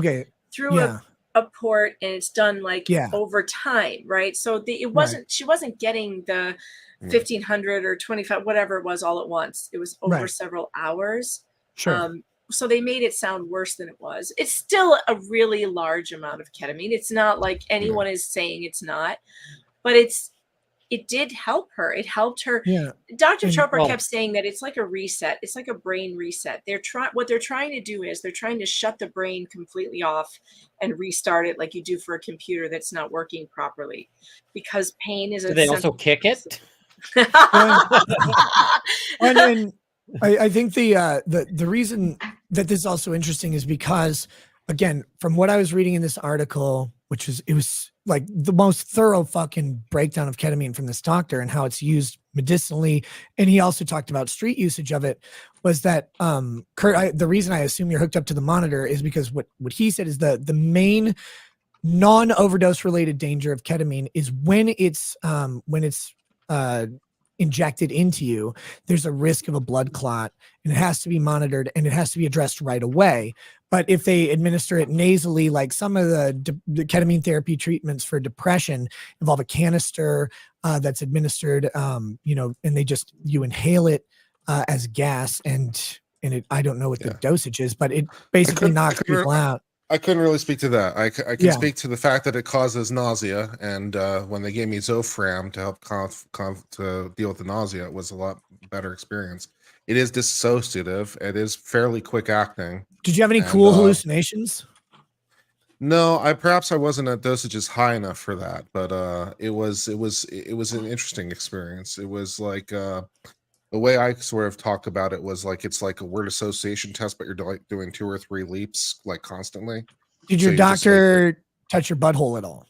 through yeah. a port, and it's done like over time, right? So it wasn't she wasn't getting the 1500 or 25, whatever it was, all at once. It was over several hours. Sure. So they made it sound worse than it was. It's still a really large amount of ketamine. It's not like anyone is saying it's not, but it did help her. It helped her. Yeah. Dr. Chopra kept saying that it's like a reset. It's like a brain reset. What they're trying to do is they're trying to shut the brain completely off and restart it like you do for a computer that's not working properly, because pain is. Do they also kick it? And then I think the reason that this is also interesting is because, again, from what I was reading in this article, it was like the most thorough fucking breakdown of ketamine from this doctor and how it's used medicinally, and he also talked about street usage of it, was that Kurt, the reason I assume you're hooked up to the monitor is because what he said is the main non-overdose related danger of ketamine is when it's injected into you, there's a risk of a blood clot, and it has to be monitored and it has to be addressed right away. But if they administer it nasally, like some of the ketamine therapy treatments for depression involve a canister that's administered, and you inhale it as gas, and I don't know what the dosage is, but it basically knocks people out. I couldn't really speak to that. I can speak to the fact that it causes nausea, and when they gave me Zofram to help to deal with the nausea, it was a lot better experience. It is dissociative. It is fairly quick acting. Did you have any cool hallucinations? No, I wasn't at dosages high enough for that, but it was an interesting experience. It was like the way I sort of talked about it was like it's like a word association test, but you're like doing 2 or 3 leaps like constantly. Did your doctor touch your butthole at all?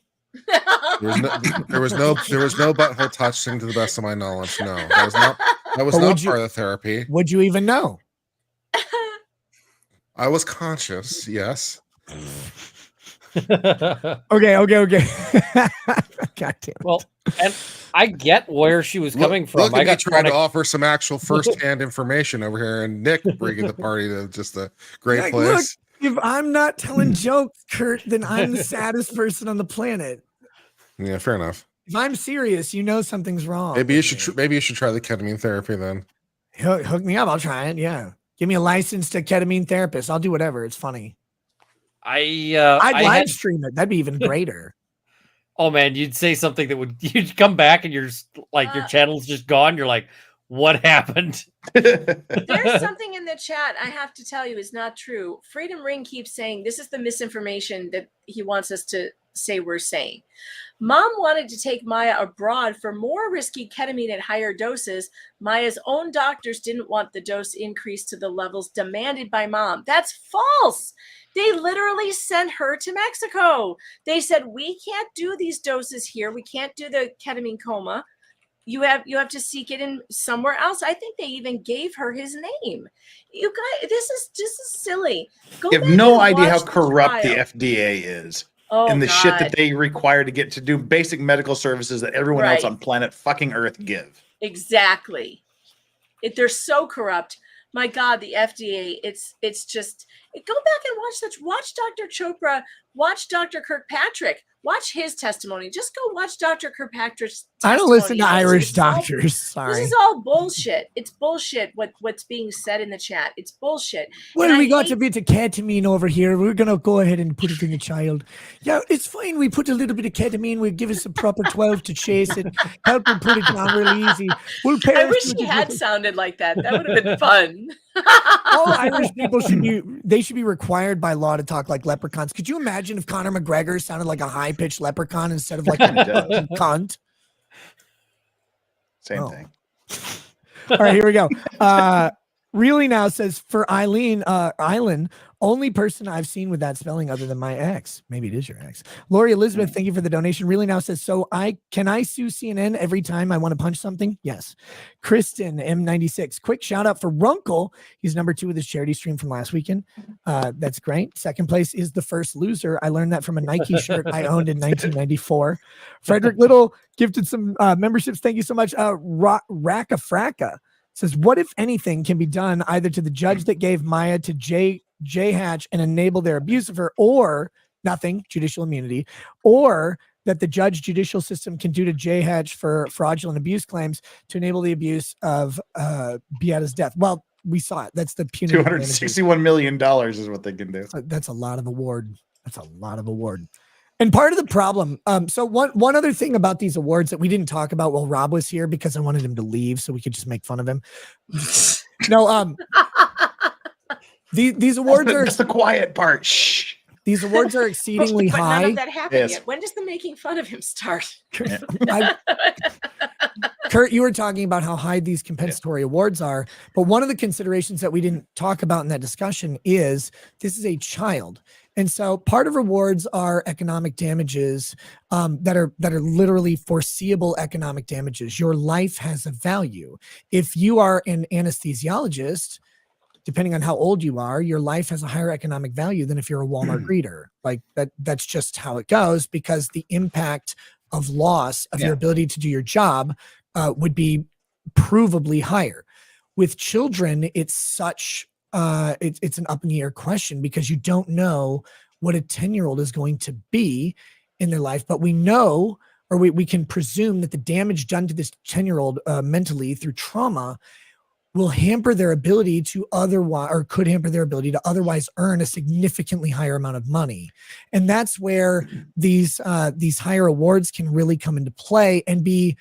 There was no butthole touching, to the best of my knowledge. No, that was not part of the therapy. Would you even know? I was conscious, yes. Okay. God damn it. Well, and I get where she was coming from. Look at me trying to offer some actual first-hand information over here, and Nick bringing the party to just a great place. Look, if I'm not telling jokes, Kurt, then I'm the saddest person on the planet. Yeah, fair enough. If I'm serious, something's wrong. Maybe you should try the ketamine therapy then. Hook me up. I'll try it. Yeah, give me a license to ketamine therapist. I'll do whatever. It's funny. I'd live stream it. That'd be even greater. Oh man, you'd say something that you'd come back and you're like your channel's just gone. You're like, what happened? There's something in the chat I have to tell you is not true. Freedom Ring keeps saying this is the misinformation that he wants us to say we're saying. Mom wanted to take Maya abroad for more risky ketamine at higher doses. Maya's own doctors didn't want the dose increased to the levels demanded by Mom. That's false. They literally sent her to Mexico. They said, we can't do these doses here. We can't do the ketamine coma. You have to seek it in somewhere else. I think they even gave her his name. You guys, this is silly. You have no idea how corrupt the FDA is. And the shit that they require to get to do basic medical services that everyone else on planet fucking Earth give. Exactly. They're so corrupt. My God, the FDA, it's just, go back and watch Dr. Chopra, watch Dr. Kirkpatrick, watch his testimony. Just go watch Dr. Kirkpatrick's testimony. I don't listen to Irish doctors. Sorry. This is all bullshit. It's bullshit what's being said in the chat. It's bullshit. Well, we got a bit of ketamine over here. We're going to go ahead and put it in the child. Yeah, it's fine. We put a little bit of ketamine. We give us a proper 12 to chase it. Help him put it down really easy. I wish he had sounded like that. That would have been fun. All Irish people should be required by law to talk like leprechauns. Could you imagine if Conor McGregor sounded like a high-pitched leprechaun instead of like a cunt? Same thing. All right, here we go. Really now says for Eileen, Only person I've seen with that spelling other than my ex. Maybe it is your ex. Lori Elizabeth, thank you for the donation. Really now says, so can I sue CNN every time I want to punch something? Yes. Kristen M96. Quick shout out for Runkle. He's number 2 with his charity stream from last weekend. That's great. Second place is The First Loser. I learned that from a Nike shirt I owned in 1994. Frederick Little gifted some memberships. Thank you so much. Raka Fracka says, what if anything can be done either to the judge that gave Maya to J Hatch and enable their abuse of her, or nothing, judicial immunity, or that the judicial system can do to J Hatch for fraudulent abuse claims to enable the abuse of Beata's death? Well, we saw it. That's the punitive $261 million is what they can do. That's a lot of award. That's a lot of award. And part of the problem, so one other thing about these awards that we didn't talk about while Rob was here, because I wanted him to leave so we could just make fun of him. No, these awards that's the quiet part. Shh. These awards are exceedingly but high. none of that happened Yes. yet. When does the making fun of him start? Kurt, you were talking about how high these compensatory awards are, but one of the considerations that we didn't talk about in that discussion is this is a child. And so part of rewards are economic damages that are literally foreseeable economic damages. Your life has a value. If you are an anesthesiologist, depending on how old you are, your life has a higher economic value than if you're a Walmart greeter. Like that's just how it goes, because the impact of loss of your ability to do your job would be provably higher. With children, it's such it's an up in the air question, because you don't know what a 10-year-old is going to be in their life, but we know, or we can presume, that the damage done to this 10-year-old mentally through trauma will hamper their ability to could hamper their ability to otherwise earn a significantly higher amount of money. And that's where these higher awards can really come into play and be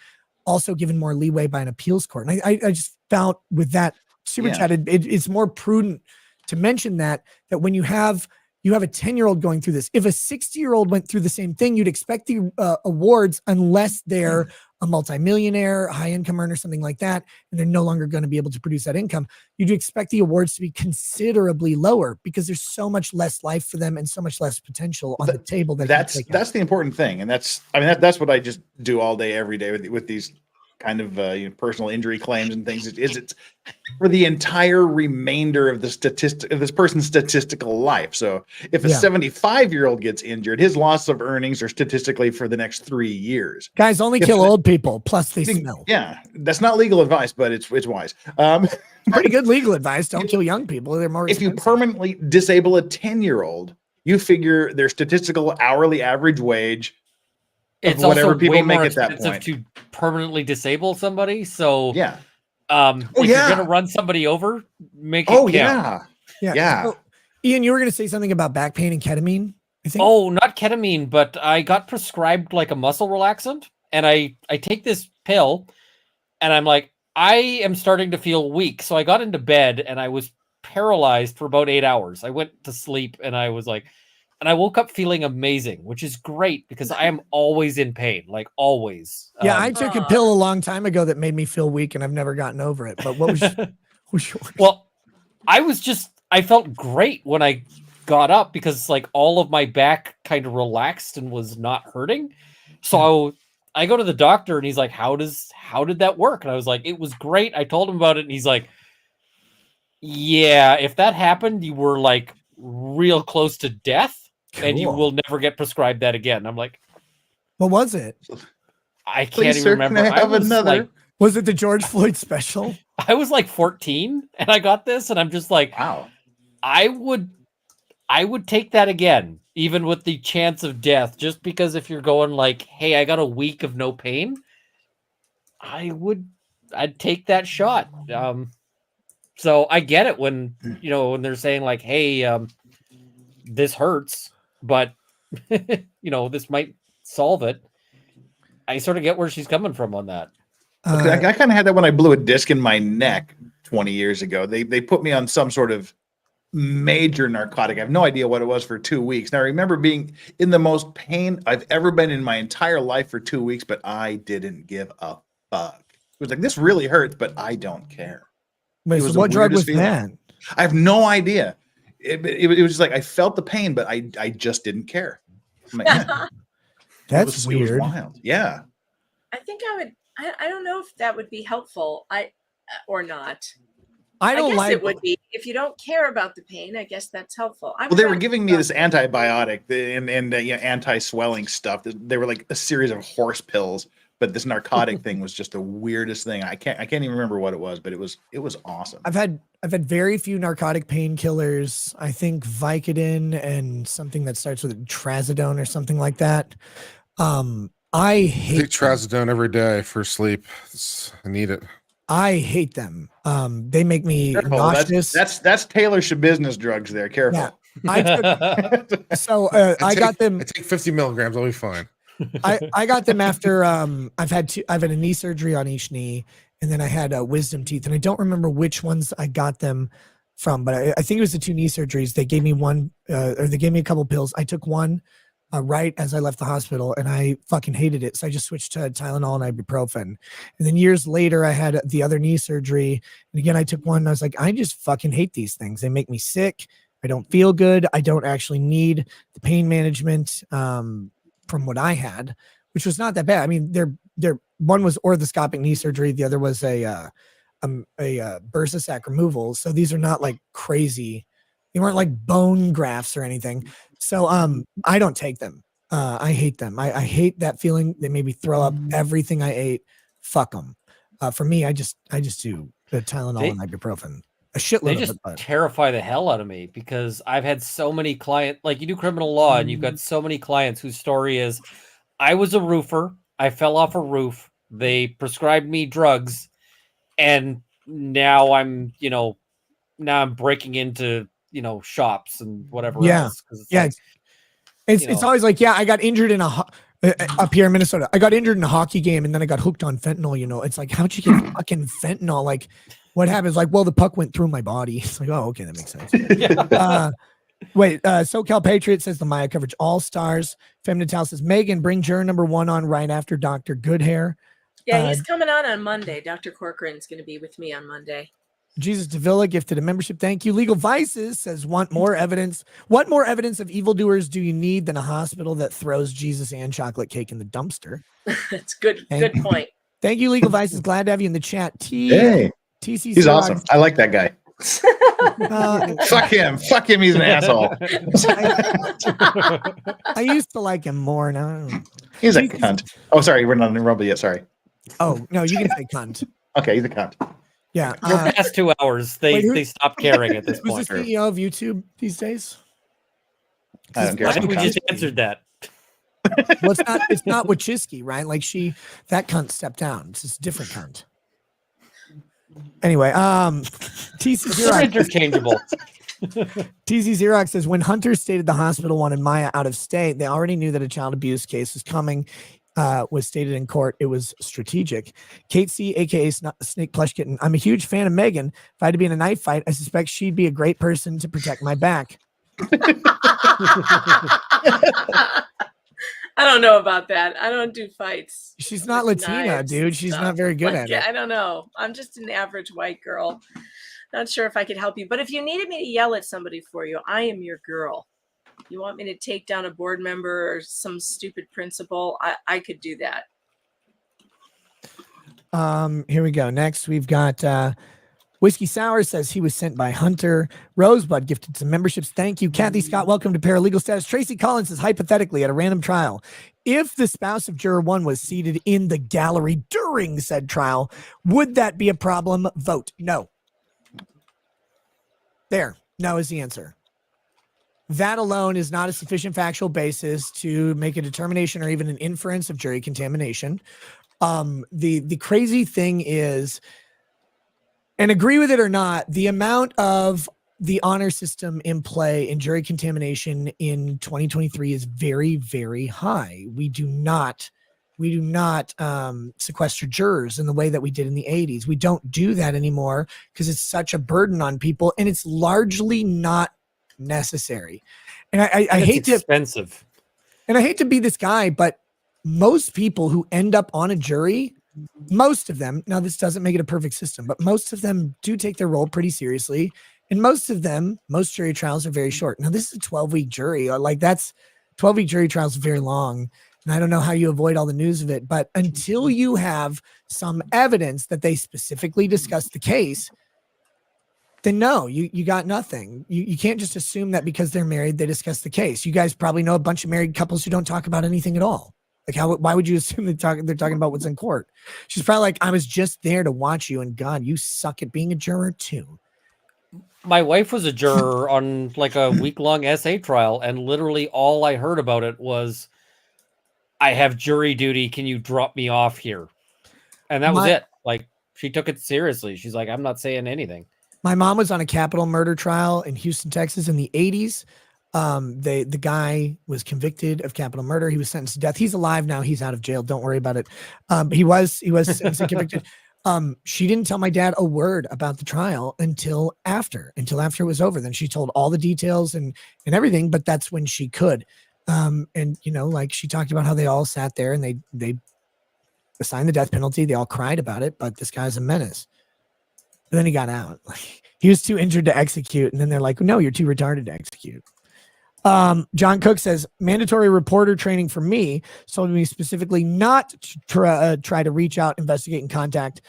also given more leeway by an appeals court. And I just found with that super chat, it's more prudent to mention that when you have a 10-year-old going through this, if a 60-year-old went through the same thing, you'd expect the awards, unless they're a multimillionaire, high income earner, something like that, and they're no longer going to be able to produce that income, you'd expect the awards to be considerably lower, because there's so much less life for them and so much less potential on the table. That's the important thing. And that's what I just do all day, every day with these kind of personal injury claims and things. It's for the entire remainder of this person's statistical life. So if a 75-year-old gets injured, his loss of earnings are statistically for the next 3 years. Guys only kill old people, plus they smell. Yeah, that's not legal advice, but it's wise. Pretty good legal advice. Don't kill young people. They're more expensive. If you permanently disable a 10-year-old, you figure their statistical hourly average wage, it's whatever also people way make more at that expensive point, to permanently disable somebody. So yeah. If you're gonna run somebody over, make it count. Yeah. So, Ian, you were going to say something about back pain and ketamine, I think. Oh, not ketamine, but I got prescribed like a muscle relaxant, and I take this pill, and I'm like, I am starting to feel weak. So I got into bed and I was paralyzed for about 8 hours. I went to sleep and I was like, and I woke up feeling amazing, which is great because I am always in pain, like always. Yeah, I took a pill a long time ago that made me feel weak, and I've never gotten over it. But what was yours? Well, I felt great when I got up, because like all of my back kind of relaxed and was not hurting. So I go to the doctor and he's like, how did that work? And I was like, it was great. I told him about it, and he's like, yeah, if that happened, you were like real close to death. Cool. And you will never get prescribed that again. I'm like, what was it? I can't even remember. I have another. Like, was it the George Floyd special? I was like 14 and I got this, and I'm just like, wow. I would take that again, even with the chance of death, just because if you're going like, hey, I got a week of no pain, I'd take that shot. So I get it when they're saying like, hey, this hurts, but this might solve it. I sort of get where she's coming from on that. I kind of had that when I blew a disc in my neck 20 years ago. They put me on some sort of major narcotic. I have no idea what it was for 2 weeks. Now I remember being in the most pain I've ever been in my entire life for 2 weeks, but I didn't give a fuck. It was like, this really hurts, but I don't care. Wait, so what drug was that? I have no idea. it was just like I felt the pain, but I just didn't care. I'm like, yeah, That's it weird. was wild. Yeah. I think I would. I don't know if that would be helpful. Or not. I don't guess like it would be if you don't care about the pain. I guess that's helpful. Well, they were giving me this antibiotic and anti-swelling stuff. They were like a series of horse pills, but this narcotic thing was just the weirdest thing. I can't even remember what it was, but it was awesome. I've had very few narcotic painkillers. I think Vicodin and something that starts with trazodone or something like that. I hate take trazodone every day for sleep. I need it. I hate them. They make me nauseous. That's Taylor's business drugs there. Careful. Yeah. I got them. I take 50 milligrams. I'll be fine. I got them after I've had a knee surgery on each knee, and then I had wisdom teeth, and I don't remember which ones I got them from, but I think it was the 2 knee surgeries. They gave me one, or they gave me a couple pills. I took one right as I left the hospital, and I fucking hated it. So I just switched to Tylenol and ibuprofen. And then years later, I had the other knee surgery, and again I took one. And I was like, I just fucking hate these things. They make me sick. I don't feel good. I don't actually need the pain management from what I had, which was not that bad. I mean, they're one was orthoscopic knee surgery, the other was a bursa sac removal. So these are not like crazy. They weren't like bone grafts or anything. So I don't take them. I hate them. I hate that feeling. They made me throw up everything I ate. Fuck them. For me, I just do the Tylenol and ibuprofen. A shitload They of just it, but terrify the hell out of me because I've had so many clients, like you do criminal law and you've got so many clients whose story is, I was a roofer. I fell off a roof. They prescribed me drugs. And now I'm breaking into, shops and whatever else. It's always like, I got injured in up here in Minnesota. I got injured in a hockey game and then I got hooked on fentanyl. It's like, how'd you get fucking fentanyl? Like, what happens? Like, well, the puck went through my body. It's like, oh, okay, that makes sense. SoCal Patriot says the Maya coverage all stars. Femnital says Megan, bring juror number 1 on right after Dr. Goodhair. Yeah, he's coming on Monday. Dr. Corcoran's going to be with me on Monday. Jesus Davila gifted a membership. Thank you. Legal Vices says, want more evidence. What more evidence of evildoers do you need than a hospital that throws Jesus and chocolate cake in the dumpster? That's good. Good point. Thank you, Legal Vices. Glad to have you in the chat. Hey, TC, he's awesome. I like that guy. Fuck him. He's an asshole. I used to like him more now. He's a cunt. Oh, sorry, we're not in Rumble yet. Sorry. Oh no, you can say cunt. Okay, he's a cunt. Yeah, we're past 2 hours. They stopped caring at this point. Who's the CEO of YouTube these days? I don't care. We just answered that. Well, it's not Wachowski, right? Like that cunt stepped down. It's just a different cunt. Anyway, TC Xerox interchangeable. TC Xerox says when Hunter stated the hospital wanted Maya out of state, they already knew that a child abuse case was coming. Was stated in court. It was strategic. Kate C, aka Snake Plush Kitten. I'm a huge fan of Megan. If I had to be in a knife fight, I suspect she'd be a great person to protect my back. I don't know about that. I don't do fights. She's not Latina, dude. She's not very good at it. I don't know. I'm just an average white girl. Not sure if I could help you. But if you needed me to yell at somebody for you, I am your girl. You want me to take down a board member or some stupid principal? I could do that. Here we go. Next, we've got Whiskey Sour says he was sent by Hunter. Rosebud gifted some memberships. Thank you. Kathy Scott, welcome to Paralegal Status. Tracy Collins says, hypothetically, at a random trial, if the spouse of juror 1 was seated in the gallery during said trial, would that be a problem? Vote no. There. No is the answer. That alone is not a sufficient factual basis to make a determination or even an inference of jury contamination. The crazy thing is, and agree with it or not, the amount of the honor system in play in jury contamination in 2023 is very, very high. We do not sequester jurors in the way that we did in the 80s. We don't do that anymore because it's such a burden on people, and it's largely not necessary. And I hate to expensive. And I hate to be this guy, but most people who end up on a jury, most of them, now this doesn't make it a perfect system, but most of them do take their role pretty seriously And most jury trials are very short. Now, this is a 12-week jury. Like, that's 12-week jury trials are very long. And I don't know how you avoid all the news of it. But until you have some evidence that they specifically discussed the case, then no, you got nothing. You can't just assume that because they're married, they discuss the case. You guys probably know a bunch of married couples who don't talk about anything at all. Like, why would you assume they're talking about what's in court? She's probably like, I was just there to watch you, and God, you suck at being a juror too. My wife was a juror on like a week-long essay trial, and literally all I heard about it was, I have jury duty. Can you drop me off here? And that was it. Like, she took it seriously. She's like, I'm not saying anything. My mom was on a capital murder trial in Houston, Texas in the 80s. The guy was convicted of capital murder. He was sentenced to death. He's alive now. He's out of jail. Don't worry about it. He was sentenced and convicted. She didn't tell my dad a word about the trial until after it was over. Then she told all the details and everything, but that's when she could. And you know, like, she talked about how they all sat there and they assigned the death penalty. They all cried about it, but this guy's a menace. But then he got out. Like, he was too injured to execute. And then they're like, no, you're too retarded to execute. John Cook says, mandatory reporter training for me told me specifically not to try to reach out, investigate, and contact.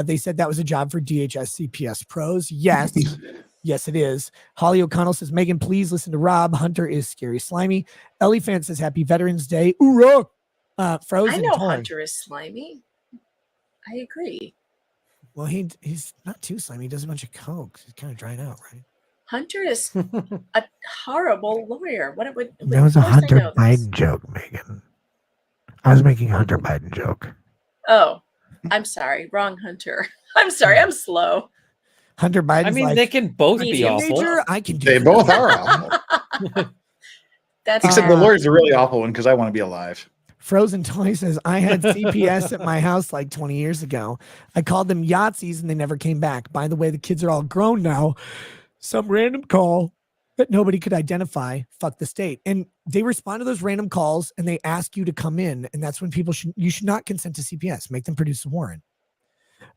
They said that was a job for DHS CPS pros. Yes. Yes, it is. Holly O'Connell says, Megan, please listen to Rob. Hunter is scary slimy. Ellie Fan says, happy Veterans Day. Hoorah! Frozen I know Toy. Hunter is slimy. I agree. Well, he's not too slimy. He does a bunch of coke. He's kind of dried out, right? Hunter is a horrible lawyer. What That was a of course I Hunter know this. Biden joke, Megan. I was making a Hunter Biden joke. Oh, I'm sorry. Wrong Hunter. I'm sorry. I'm slow. Hunter Biden's I mean, like, they can both be teenager, awful. I can do They that. both are awful. That's Except the lawyer's a really awful one because I want to be alive. Frozen Toy says, I had CPS at my house like 20 years ago. I called them Yahtzees and they never came back. By the way, the kids are all grown now. Some random call that nobody could identify. Fuck the state. And they respond to those random calls and they ask you to come in. And that's when you should not consent to CPS. Make them produce a warrant.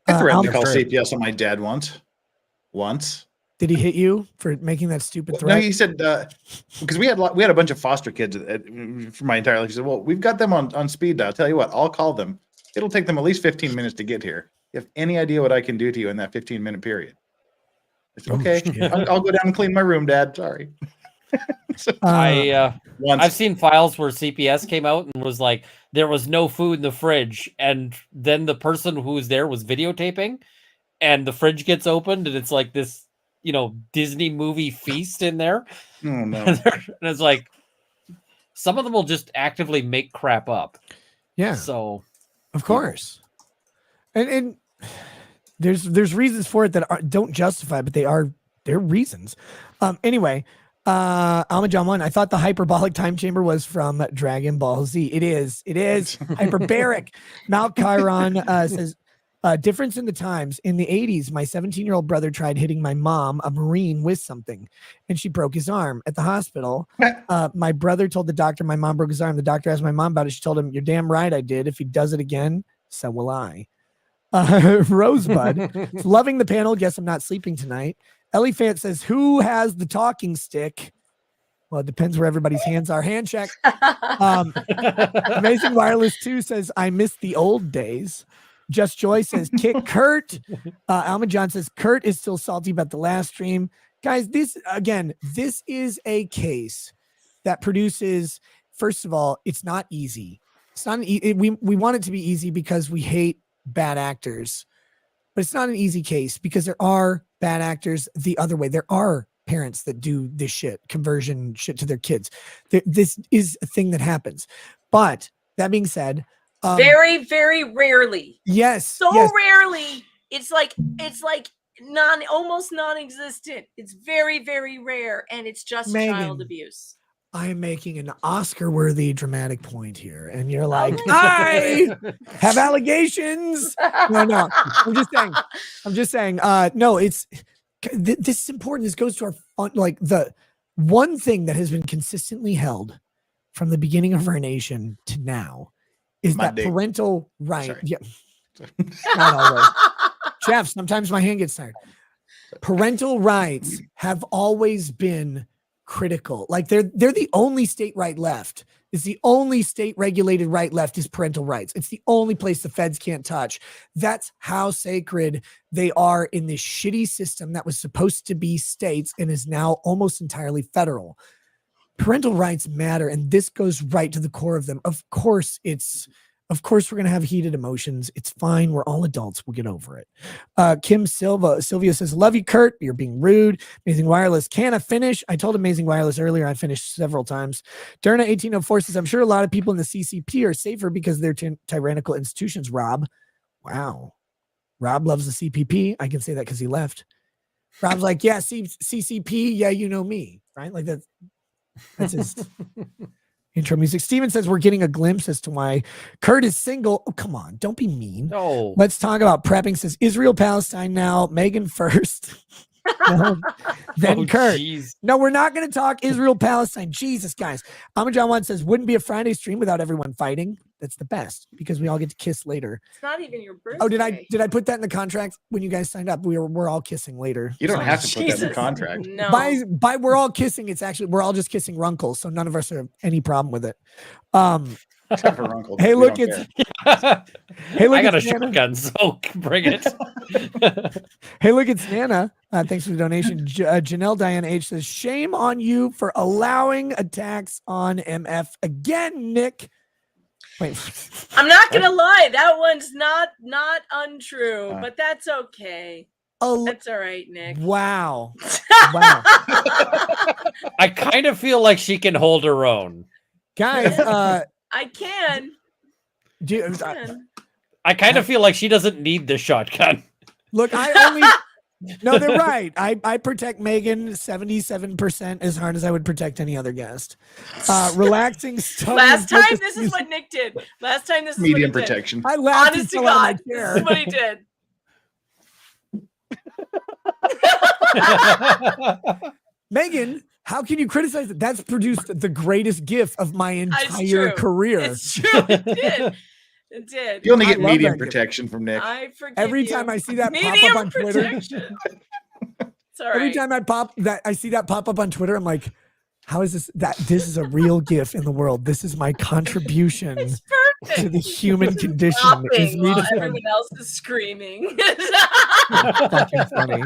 I threatened to call CPS on my dad once. Did he hit you for making that stupid threat? No, he said because we had a bunch of foster kids for my entire life. He said, "Well, we've got them on speed dial. Tell you what, I'll call them. It'll take them at least 15 minutes to get here. You have any idea what I can do to you in that 15-minute period?" I said, "Okay, I'll go down and clean my room, Dad. Sorry." I've seen files where CPS came out and was like, there was no food in the fridge, and then the person who was there was videotaping, and the fridge gets opened, and it's like this, Disney movie feast in there. Oh no! And it's like, some of them will just actively make crap up. Yeah. So, of course, and there's reasons for it that don't justify, but they're reasons. Anyway. Alma John 1, I thought the hyperbolic time chamber was from Dragon Ball Z. It is hyperbaric. Mount Chiron says, difference in the times. In the 80s, my 17-year-old brother tried hitting my mom, a Marine, with something, and she broke his arm at the hospital. My brother told the doctor my mom broke his arm. The doctor asked my mom about it. She told him, you're damn right I did. If he does it again, so will I. Rosebud, loving the panel. Guess I'm not sleeping tonight. Ellie Fant says, who has the talking stick? Well, it depends where everybody's hands are. Hand check. Amazing Wireless 2 says, I miss the old days. Just Joy says, kick Kurt. Alma John says, Kurt is still salty about the last stream. Guys, this is a case that produces, first of all, it's not easy. It's not we want it to be easy because we hate bad actors. But it's not an easy case because there are bad actors the other way. There are parents that do this shit, conversion shit to their kids. This is a thing that happens. But that being said, very, very rarely. Yes. Rarely. It's like almost non-existent. It's very, very rare. And it's just Megan, child abuse. I am making an Oscar-worthy dramatic point here, and you're like, I have allegations. No, I'm just saying. No, it's this is important. This goes to our fun. Like, the one thing that has been consistently held from the beginning of our nation to now is that parental right. Sorry. Yeah, not always. Jeff, sometimes my hand gets tired. parental rights have always been critical. Like they're the only state right left. It's the only state regulated right left is parental rights. It's the only place the feds can't touch. That's how sacred they are in this shitty system that was supposed to be states and is now almost entirely federal. Parental rights matter, and this goes right to the core of them. Of course we're going to have heated emotions. It's fine. We're all adults. We'll get over it. Sylvia says, love you, Kurt. You're being rude. Amazing Wireless. Can I finish? I told Amazing Wireless earlier I finished several times. Derna 1804 says, I'm sure a lot of people in the CCP are safer because they're tyrannical institutions, Rob. Wow. Rob loves the CPP. I can say that because he left. Rob's like, yeah, CCP. Yeah, you know me. Right? Like that's his intro music. Steven says we're getting a glimpse as to why Kurt is single. Oh, come on. Don't be mean. No. Let's talk about prepping. Says Israel, Palestine now. Megan first. No, then Kurt. Geez. No, we're not going to talk Israel, Palestine. Jesus, guys. John 1 says, wouldn't be a Friday stream without everyone fighting. That's the best because we all get to kiss later. It's not even your birthday. Oh, did I put that in the contract when you guys signed up? We're all kissing later. You don't have to put that in the Jesus. contract. No. By we're all kissing, it's actually we're all just kissing Runkles, so none of us have any problem with it. Except for Uncle. Hey, We look, don't it's care. hey, look, I got a it's Nana. shotgun, so bring it. Hey, look, it's Nana. Thanks for the donation. Janelle Diane H says, shame on you for allowing attacks on MF again, Nick. Wait. I'm not gonna lie, that one's not untrue, but that's okay. Oh, That's all right, Nick. wow. Wow. I kind of feel like she can hold her own. Guys, I can. I kind of feel like she doesn't need the shotgun. Look, I only no, they're right. I protect Megan 77% as hard as I would protect any other guest. Relaxing stuff. Last time, this is what Nick did. Last time, this is Medium what he protection. I laughed Honest to until out of my God, this chair. is what he did. Megan, how can you criticize it? That's produced the greatest gif of my It's entire true. career. It's true. It did. It did. You only I get love medium that gift. protection from Nick. I forgive Every you. time I see that pop Medium up on Twitter, protection. It's all right. every time I see that pop up on Twitter, I'm like, how is this? This is a real gift in the world. This is my contribution It's to perfect. the human condition. Is Laughing me while just everyone else is screaming. fucking funny.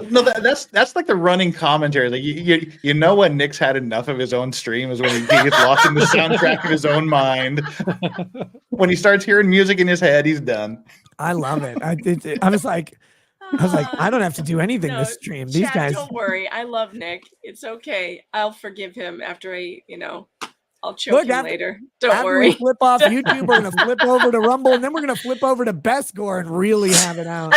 No, that's like the running commentary. Like you know when Nick's had enough of his own stream is when he gets lost in the soundtrack of his own mind. When he starts hearing music in his head, he's done. I love it. I was like, I don't have to do anything No, this stream. These Chat, guys. don't worry. I love Nick. It's okay. I'll forgive him after I'll choke him later. Don't after worry. we flip off YouTube, we're gonna flip over to Rumble, and then we're gonna flip over to Best Gore and really have it out.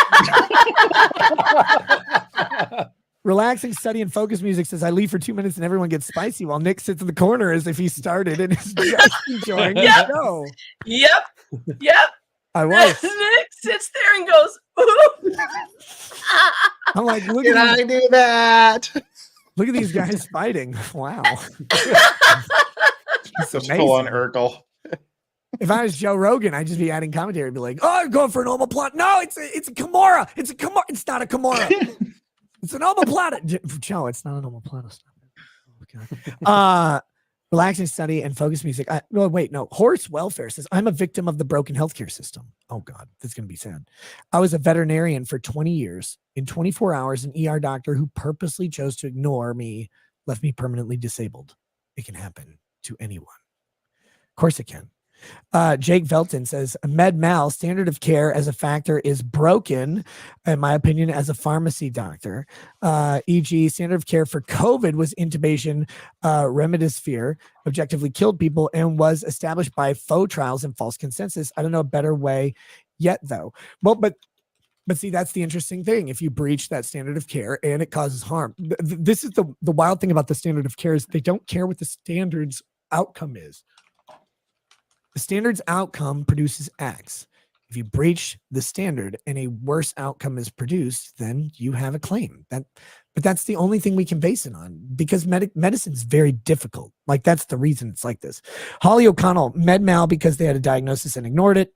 Relaxing study and focus music says I leave for 2 minutes and everyone gets spicy while Nick sits in the corner as if he started and is just enjoying the Yep. show. Yep. I was. Nick sits there and goes, ooh. I'm like, look Can at I do that? Look at these guys fighting. Wow. It's Just full on amazing. Urkel. If I was Joe Rogan, I'd just be adding commentary. I'd be like, "Oh, I'm going for an omoplata. No, it's a Kimura. It's a Kimura. It's not a Kimura. It's an omoplata. Joe, it's not an omoplata. Stop it. Okay. Relaxing study and focus music. Horse Welfare says, I'm a victim of the broken healthcare system. Oh God, that's going to be sad. I was a veterinarian for 20 years. In 24 hours, an ER doctor who purposely chose to ignore me left me permanently disabled. It can happen to anyone. Of course it can. Jake Velton says, med mal standard of care as a factor is broken, in my opinion, as a pharmacy doctor. E.g., standard of care for COVID was intubation, remdesivir, objectively killed people, and was established by faux trials and false consensus. I don't know a better way yet, though. Well, but see, that's the interesting thing. If you breach that standard of care and it causes harm, this is the wild thing about the standard of care is they don't care what the standard's outcome is. The standard's outcome produces X. If you breach the standard and a worse outcome is produced, then you have a claim. But that's the only thing we can base it on because medicine is very difficult. Like that's the reason it's like this. Holly O'Connell, med mal because they had a diagnosis and ignored it.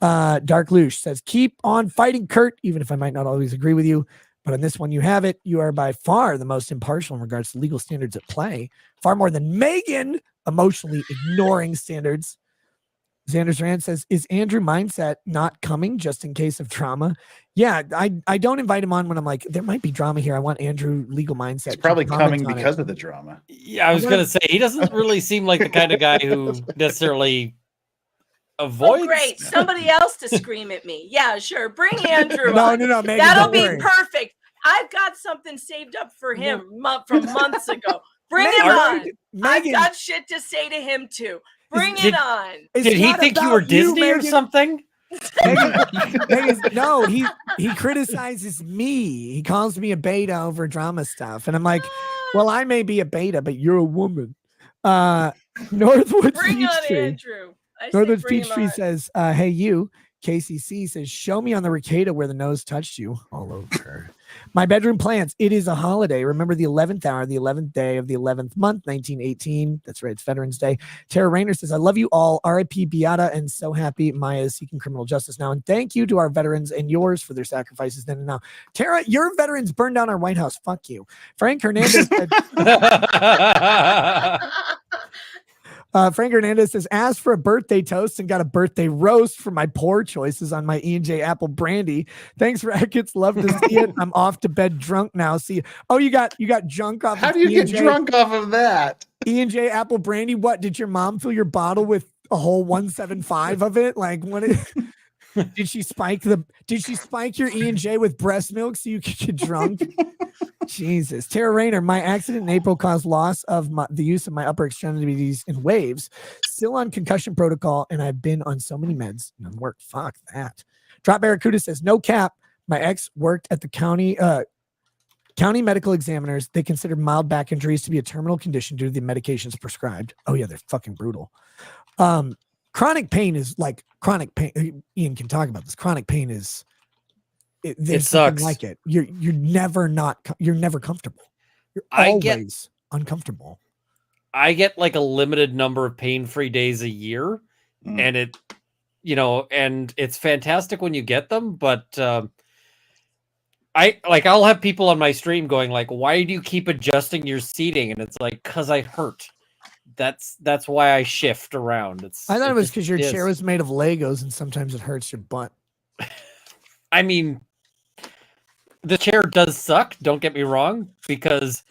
Dark Lush says, keep on fighting, Kurt, even if I might not always agree with you. But on this one, you have it. You are by far the most impartial in regards to legal standards at play, far more than Megan emotionally ignoring standards. Xander's Rand says, is Andrew mindset not coming just in case of drama? Yeah, I don't invite him on when I'm like, there might be drama here. I want Andrew legal mindset. It's probably coming because of the drama. Yeah, I was going to say, he doesn't really seem like the kind of guy who necessarily avoids. Oh, great. Somebody else to scream at me. Yeah, sure. Bring Andrew No, on. Megan, that'll don't be worry. perfect. I've got something saved up for him from months ago. Bring him on. I've got shit to say to him too. Bring it on. Did he think you were Disney or something? Megan, no, he criticizes me. He calls me a beta over drama stuff. And I'm like, well, I may be a beta, but you're a woman. Northwood Bring on Peachtree. Andrew. Northwood Peachtree says, hey, you. KCC says, show me on the Ricada where the nose touched you. All over. My bedroom plants. It is a holiday. Remember the 11th hour, the 11th day of the 11th month, 1918. That's right. It's Veterans Day. Tara Rayner says, I love you all. R.I.P. Beata, and so happy Maya is seeking criminal justice now. And thank you to our veterans and yours for their sacrifices then and now. Tara, your veterans burned down our White House. Fuck you. Frank Hernandez said, Frank Hernandez says, asked for a birthday toast and got a birthday roast for my poor choices on my E&J apple brandy. Thanks, Rackets. Love to see it. I'm off to bed drunk now. See you. Oh, you got junk off. How do you get drunk off of that? E&J apple brandy. What, did your mom fill your bottle with a whole 175 of it? Like, what did she spike your E&J with breast milk so you could get drunk? Jesus. Tara Rayner, my accident in April caused loss of the use of my upper extremities in waves. Still on concussion protocol, and I've been on so many meds. None work. Fuck that. Drop Barracuda says, no cap. My ex worked at the county medical examiners. They consider mild back injuries to be a terminal condition due to the medications prescribed. Oh yeah, they're fucking brutal. Chronic pain is like chronic pain. Ian can talk about this. Chronic pain is it sucks. Like it. You're never comfortable. You're always uncomfortable. I get like a limited number of pain-free days a year, and and it's fantastic when you get them, but I'll have people on my stream going like, why do you keep adjusting your seating? And it's like, cause I hurt. That's why I shift around. I thought it was because your chair was made of Legos and sometimes it hurts your butt. I mean, the chair does suck, don't get me wrong, because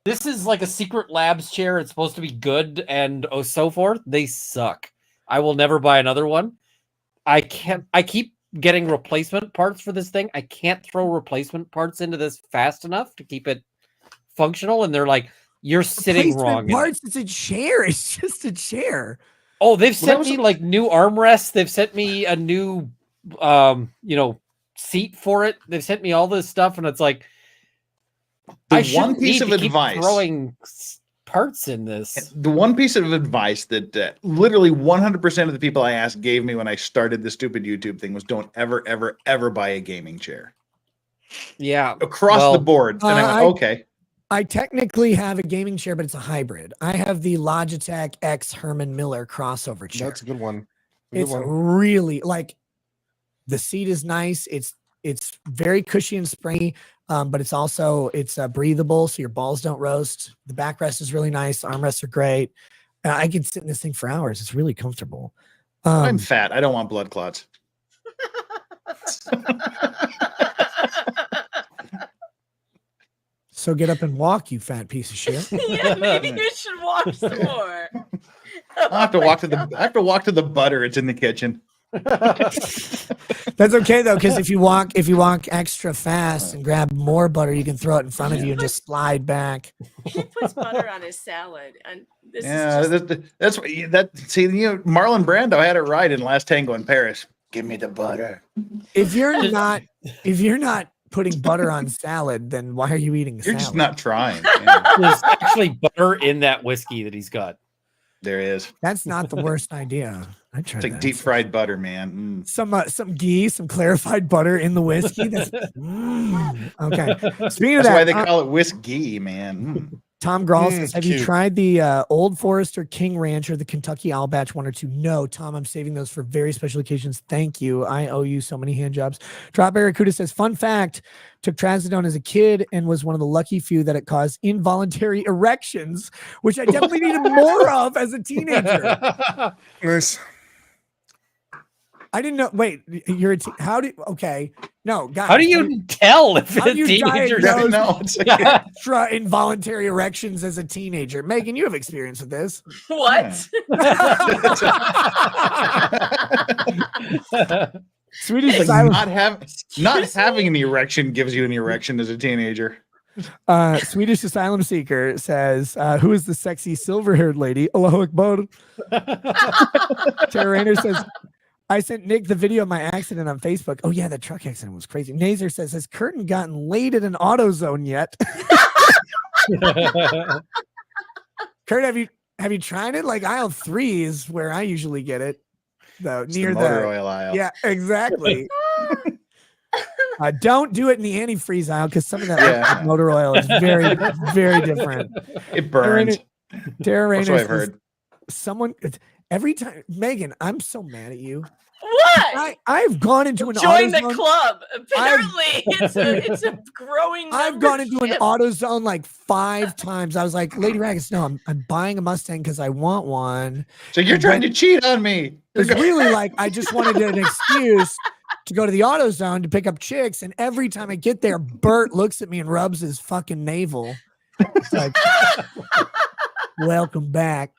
this is like a Secret Labs chair. It's supposed to be good and so forth. They suck. I will never buy another one. I keep getting replacement parts for this thing. I can't throw replacement parts into this fast enough to keep it functional. And they're like, you're sitting wrong. Parts, it's a chair. It's just a chair. Oh, they've sent me like new armrests. They've sent me a new seat for it. They've sent me all this stuff, and it's like the one piece of advice throwing parts in this. The one piece of advice that literally 100% of the people I asked gave me when I started the stupid YouTube thing was don't ever, ever, ever buy a gaming chair. Yeah, across the board. And I went, okay. I technically have a gaming chair, but it's a hybrid. I have the Logitech X Herman Miller crossover chair. That's a good one. It's really like the seat is nice. It's very cushy and springy, but it's breathable, so your balls don't roast. The backrest is really nice. Armrests are great. I can sit in this thing for hours. It's really comfortable. I'm fat. I don't want blood clots. So get up and walk, you fat piece of shit. Yeah, maybe you should walk some more. I have to walk to the butter. It's in the kitchen. That's okay though, because if you walk extra fast and grab more butter, you can throw it in front of you and just slide back. He puts butter on his salad, and this that's Marlon Brando had it right in Last Tango in Paris. Give me the butter. If you're not putting butter on salad, then why are you eating salad? You're just not trying. There's actually butter in that whiskey that he's got. There is. That's not the worst idea. I tried it's like deep fried butter, man. Some ghee, some clarified butter in the whiskey. That's okay. Speaking of that's why they call it whiskey, man. Tom Grawl says, have you cute. tried the Old Forester King Ranch or the Kentucky Owl Batch 1 or 2? No, Tom, I'm saving those for very special occasions. Thank you. I owe you so many hand jobs. Drop Barracuda says, fun fact, took trazodone as a kid and was one of the lucky few that it caused involuntary erections, which I definitely needed more of as a teenager. Nice. I didn't know. Wait, you're how do? Okay, no, guys. How do you tell if how a do you teenager diagnose No, extra involuntary erections as a teenager? Megan, you have experience with this. What? Swedish Like Asylum. not having an erection gives you an erection as a teenager. Swedish Asylum Seeker says, who is the sexy silver-haired lady? Allahu Akbar. Tara Rayner says, I sent Nick the video of my accident on Facebook. Oh yeah, the truck accident was crazy. Nazer says, has Curtin gotten laid at an AutoZone yet? Kurt, have you tried it? Like aisle 3 is where I usually get it. Though It's near the motor oil aisle. Yeah, exactly. Don't do it in the antifreeze aisle because some of that motor oil is very, very different. It burns. Tara Rayner That's what I've says, heard. someone every time, Megan, I'm so mad at you. What? I've gone into an Join the AutoZone. club. Apparently, it's a growing. I've gone into an membership. AutoZone like 5 times. I was like, Lady Raggers, no, I'm buying a Mustang because I want one. So you're trying to cheat on me. It's really like I just wanted an excuse to go to the AutoZone to pick up chicks, and every time I get there, Bert looks at me and rubs his fucking navel. It's like, welcome back.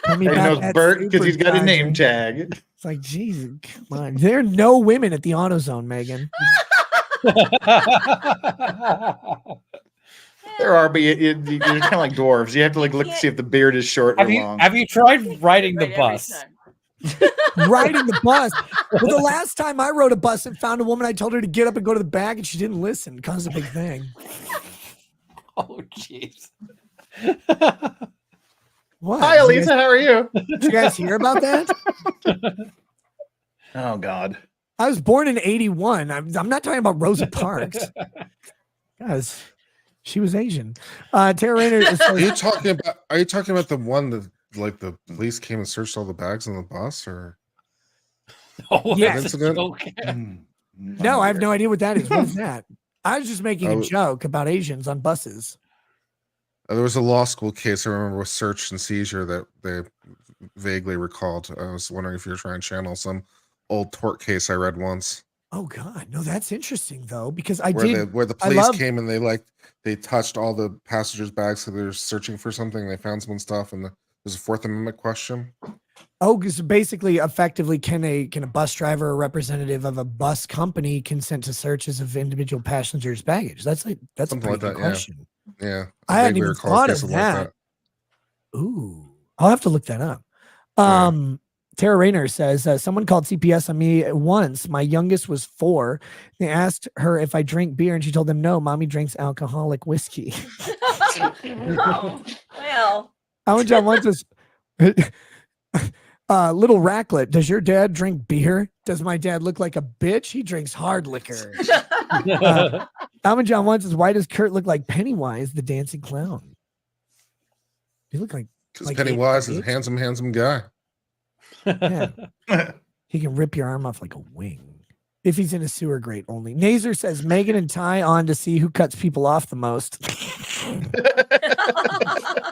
Tell me He about knows that Bert because he's got a name supercharger. tag. It's like, Jesus, come on. There are no women at the AutoZone, Megan. There are, but you're kind of like dwarves. You have to like look to see if the beard is short or long. Have you tried riding the Right every bus? time. Riding the bus. Well, the last time I rode a bus and found a woman, I told her to get up and go to the back, and she didn't listen. It caused a big thing. Oh, jeez. What? Hi, Elisa. How are you? Did you guys hear about that? Oh God. I was born in 81. I'm not talking about Rosa Parks. Guys, she was Asian. Tara Rayner Are you talking about the one that like the police came and searched all the bags on the bus, or Oh, Yeah. that's a Incident? joke. No, I have no idea what that is. What is that? I was just making a Oh. joke about Asians on buses. There was a law school case I remember with search and seizure that they vaguely recalled. I was wondering if you were trying to channel some old tort case I read once, Oh God, no, that's interesting though, because I where did. the I police love- came and they touched all the passengers' bags, so they were searching for something. They found someone's stuff, and there's a Fourth Amendment question. Oh, because basically, effectively, can a bus driver or representative of a bus company consent to searches of individual passengers' baggage? That's a Something pretty like good that, yeah. question. Yeah, I hadn't vaguely even recall a thought case of like that. Ooh, I'll have to look that up. Yeah. Tara Rayner says, someone called CPS on me once. My youngest was 4. They asked her if I drink beer, and she told them no. Mommy drinks alcoholic whiskey. Oh, well, Alan John wants us. Little Racklet, does your dad drink beer? Does my dad look like a bitch? He drinks hard liquor. Alan John wants us. Why does Kurt look like Pennywise, the dancing clown? You look like Because Like Pennywise is a 8'8"? handsome guy. yeah. He can rip your arm off like a wing. If he's in a sewer grate only. Nazer says Megan and Ty on to see who cuts people off the most.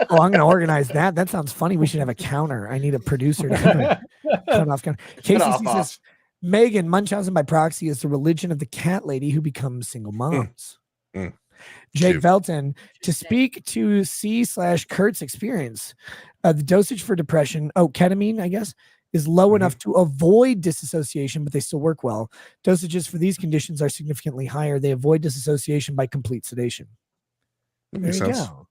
Oh, I'm going to organize that. That sounds funny. We should have a counter. I need a producer to cut off counter. KCC says Megan, Munchausen by proxy is the religion of the cat lady who becomes single moms. Mm. Jake Cute. Velton, to speak to C/Kurt's experience, the dosage for depression, ketamine, I guess, is low enough to avoid disassociation, but they still work well. Dosages for these conditions are significantly higher. They avoid disassociation by complete sedation. That There makes you sense. go.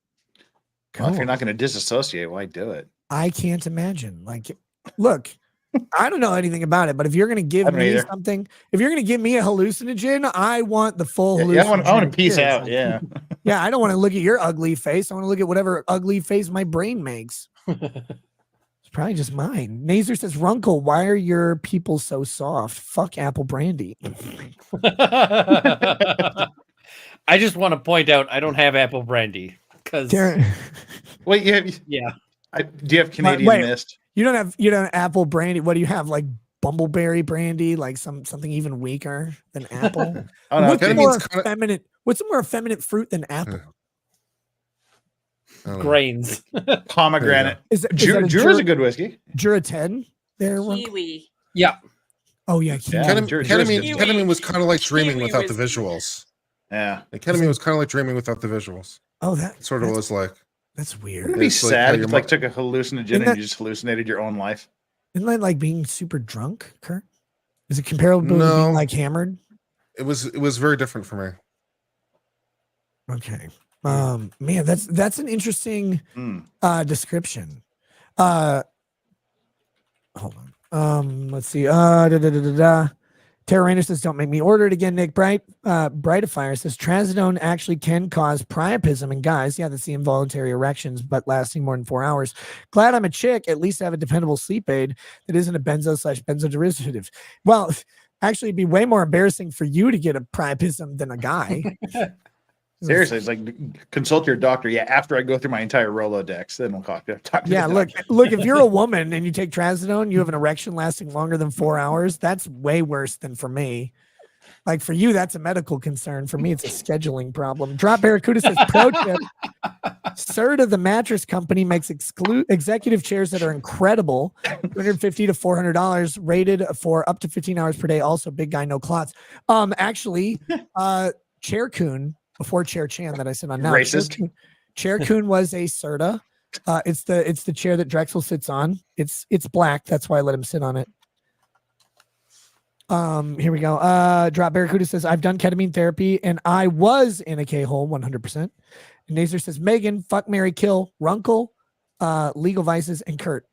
Well, if you're Cool. not going to disassociate, why do it? I can't imagine. Like, look, I don't know anything about it, but if you're going to give I don't me either. something, if you're going to give me a hallucinogen, I want the full hallucinogen. Yeah, I want to piece it is. out. Yeah. Yeah, I don't want to look at your ugly face. I want to look at whatever ugly face my brain makes. It's probably just mine. Nazer says, Runkle, why are your people so soft? Fuck apple brandy. I just want to point out I don't have apple brandy. because Wait, you have, yeah. do you have Canadian wait. Mist? you don't have apple brandy. What do you have? Like bumbleberry brandy, like something even weaker than apple. Oh, no, What's okay. more Ketamine's kinda- effeminate? What's a more effeminate fruit than apple? I don't know. Grains. Pomegranate. Is that Jura's a good whiskey. Jura 10? There. Kiwi. Yeah. Oh yeah, Yeah. kiwi. Jura's Ketamine, good. ketamine was kind of like dreaming Kiwi without the whiskey. visuals. Yeah. And ketamine was kind of like dreaming without the visuals. Oh, that It sort of that's, was like, that's weird. Wouldn't it be It's like sad how if your you like mo- took a hallucinogen Isn't and that- you just hallucinated your own life? Isn't that like being super drunk, Kurt? Is it comparable to No. being like hammered? it was very different for me. Okay. Man, that's an interesting Mm. description. Hold on. Let's see. Tara Rayner says, "Don't make me order it again." Nick Brightifier says, "Trazodone actually can cause priapism in guys. Yeah, that's the involuntary erections, but lasting more than 4 hours. Glad I'm a chick. At least I have a dependable sleep aid that isn't a benzo/benzoderivative. Well, actually, it'd be way more embarrassing for you to get a priapism than a guy. Seriously, it's like consult your doctor. Yeah, after I go through my entire Rolodex, then we'll talk to Yeah, the look, doctor. if you're a woman and you take trazodone, you have an erection lasting longer than 4 hours. That's way worse than for me. Like for you, that's a medical concern. For me, it's a scheduling problem. Drop Barracuda says, pro tip, Serta, the mattress company, makes executive chairs that are incredible, $250 to $400, rated for up to 15 hours per day. Also, big guy, no clots. Actually, Chair Coon, before Chair Chan that I sit on now. Racist. Chair Coon was a Serta. It's the chair that Drexel sits on. It's black. That's why I let him sit on it. Here we go. Drop Barracuda says, I've done ketamine therapy and I was in a K-hole 100%. And Nazer says, Megan, fuck, marry, kill, Runkle, Legal Vices, and Kurt.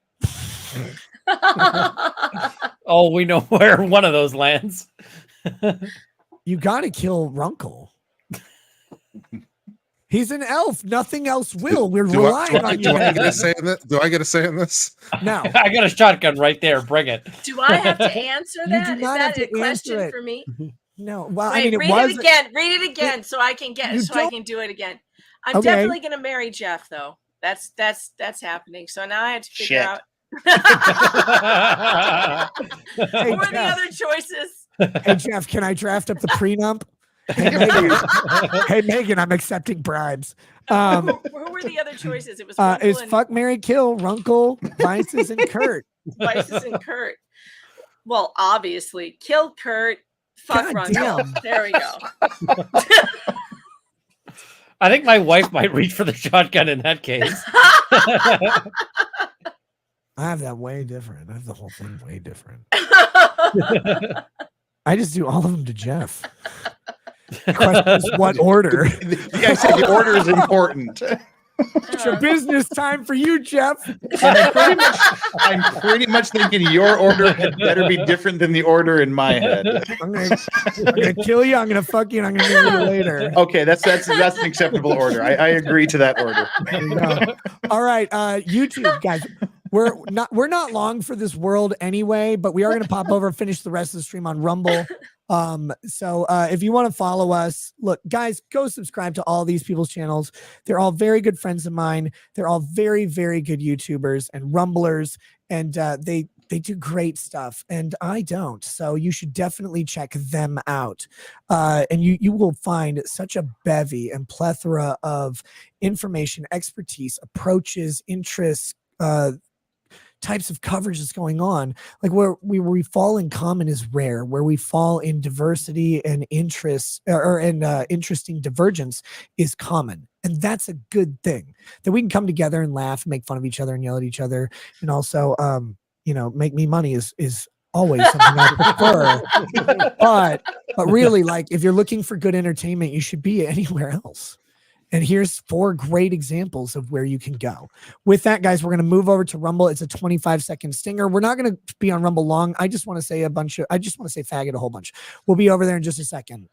Oh, we know where one of those lands. You gotta kill Runkle. He's an elf. Nothing else will. We're relying on you. Do I get a say in this? Do I get a say in this? No. I got a shotgun right there. Bring it. Do I have to answer You that? do Is not have that a to answer question it. for me? No. Well, Wait, I mean, it read was. it again. Read it again so I can get You so I don't- can do it again. I'm Okay. definitely gonna marry Jeff though. That's happening. So now I have to figure Shit. out Hey, what are the Jeff. other choices. Hey, Jeff, can I draft up the prenup? Hey, Megan. Hey, Megan, I'm accepting bribes. Who were the other choices? It was Is Runkle and fuck, marry, kill, Runkle, Vices, and Kurt. Vices and Kurt. Well, obviously, kill Kurt. Fuck God Runkle. damn. There we go. I think my wife might reach for the shotgun in that case. I have that way different. I have the whole thing way different. I just do all of them to Jeff. The question is what order? I said the order is important. It's a business time for you, Jeff. I'm pretty much thinking your order had better be different than the order in my head. I'm gonna kill you. I'm gonna fuck you. And I'm gonna marry you later. Okay, that's an acceptable order. I agree to that order. There you go. All right, YouTube guys. We're not long for this world anyway, but we are going to pop over and finish the rest of the stream on Rumble. So if you want to follow us, look, guys, go subscribe to all these people's channels. They're all very good friends of mine. They're all very, very good YouTubers and Rumblers, and they do great stuff, and I don't. So you should definitely check them out. And you will find such a bevy and plethora of information, expertise, approaches, interests, types of coverage that's going on. Like where we fall in common is rare. Where we fall in diversity and interests or in interesting divergence is common. And that's a good thing, that we can come together and laugh and make fun of each other and yell at each other. And also, make me money is always something I prefer. but really, like if you're looking for good entertainment, you should be anywhere else. And here's 4 great examples of where you can go. With that, guys, we're going to move over to Rumble. It's a 25-second stinger. We're not going to be on Rumble long. I just want to say faggot a whole bunch. We'll be over there in just a second.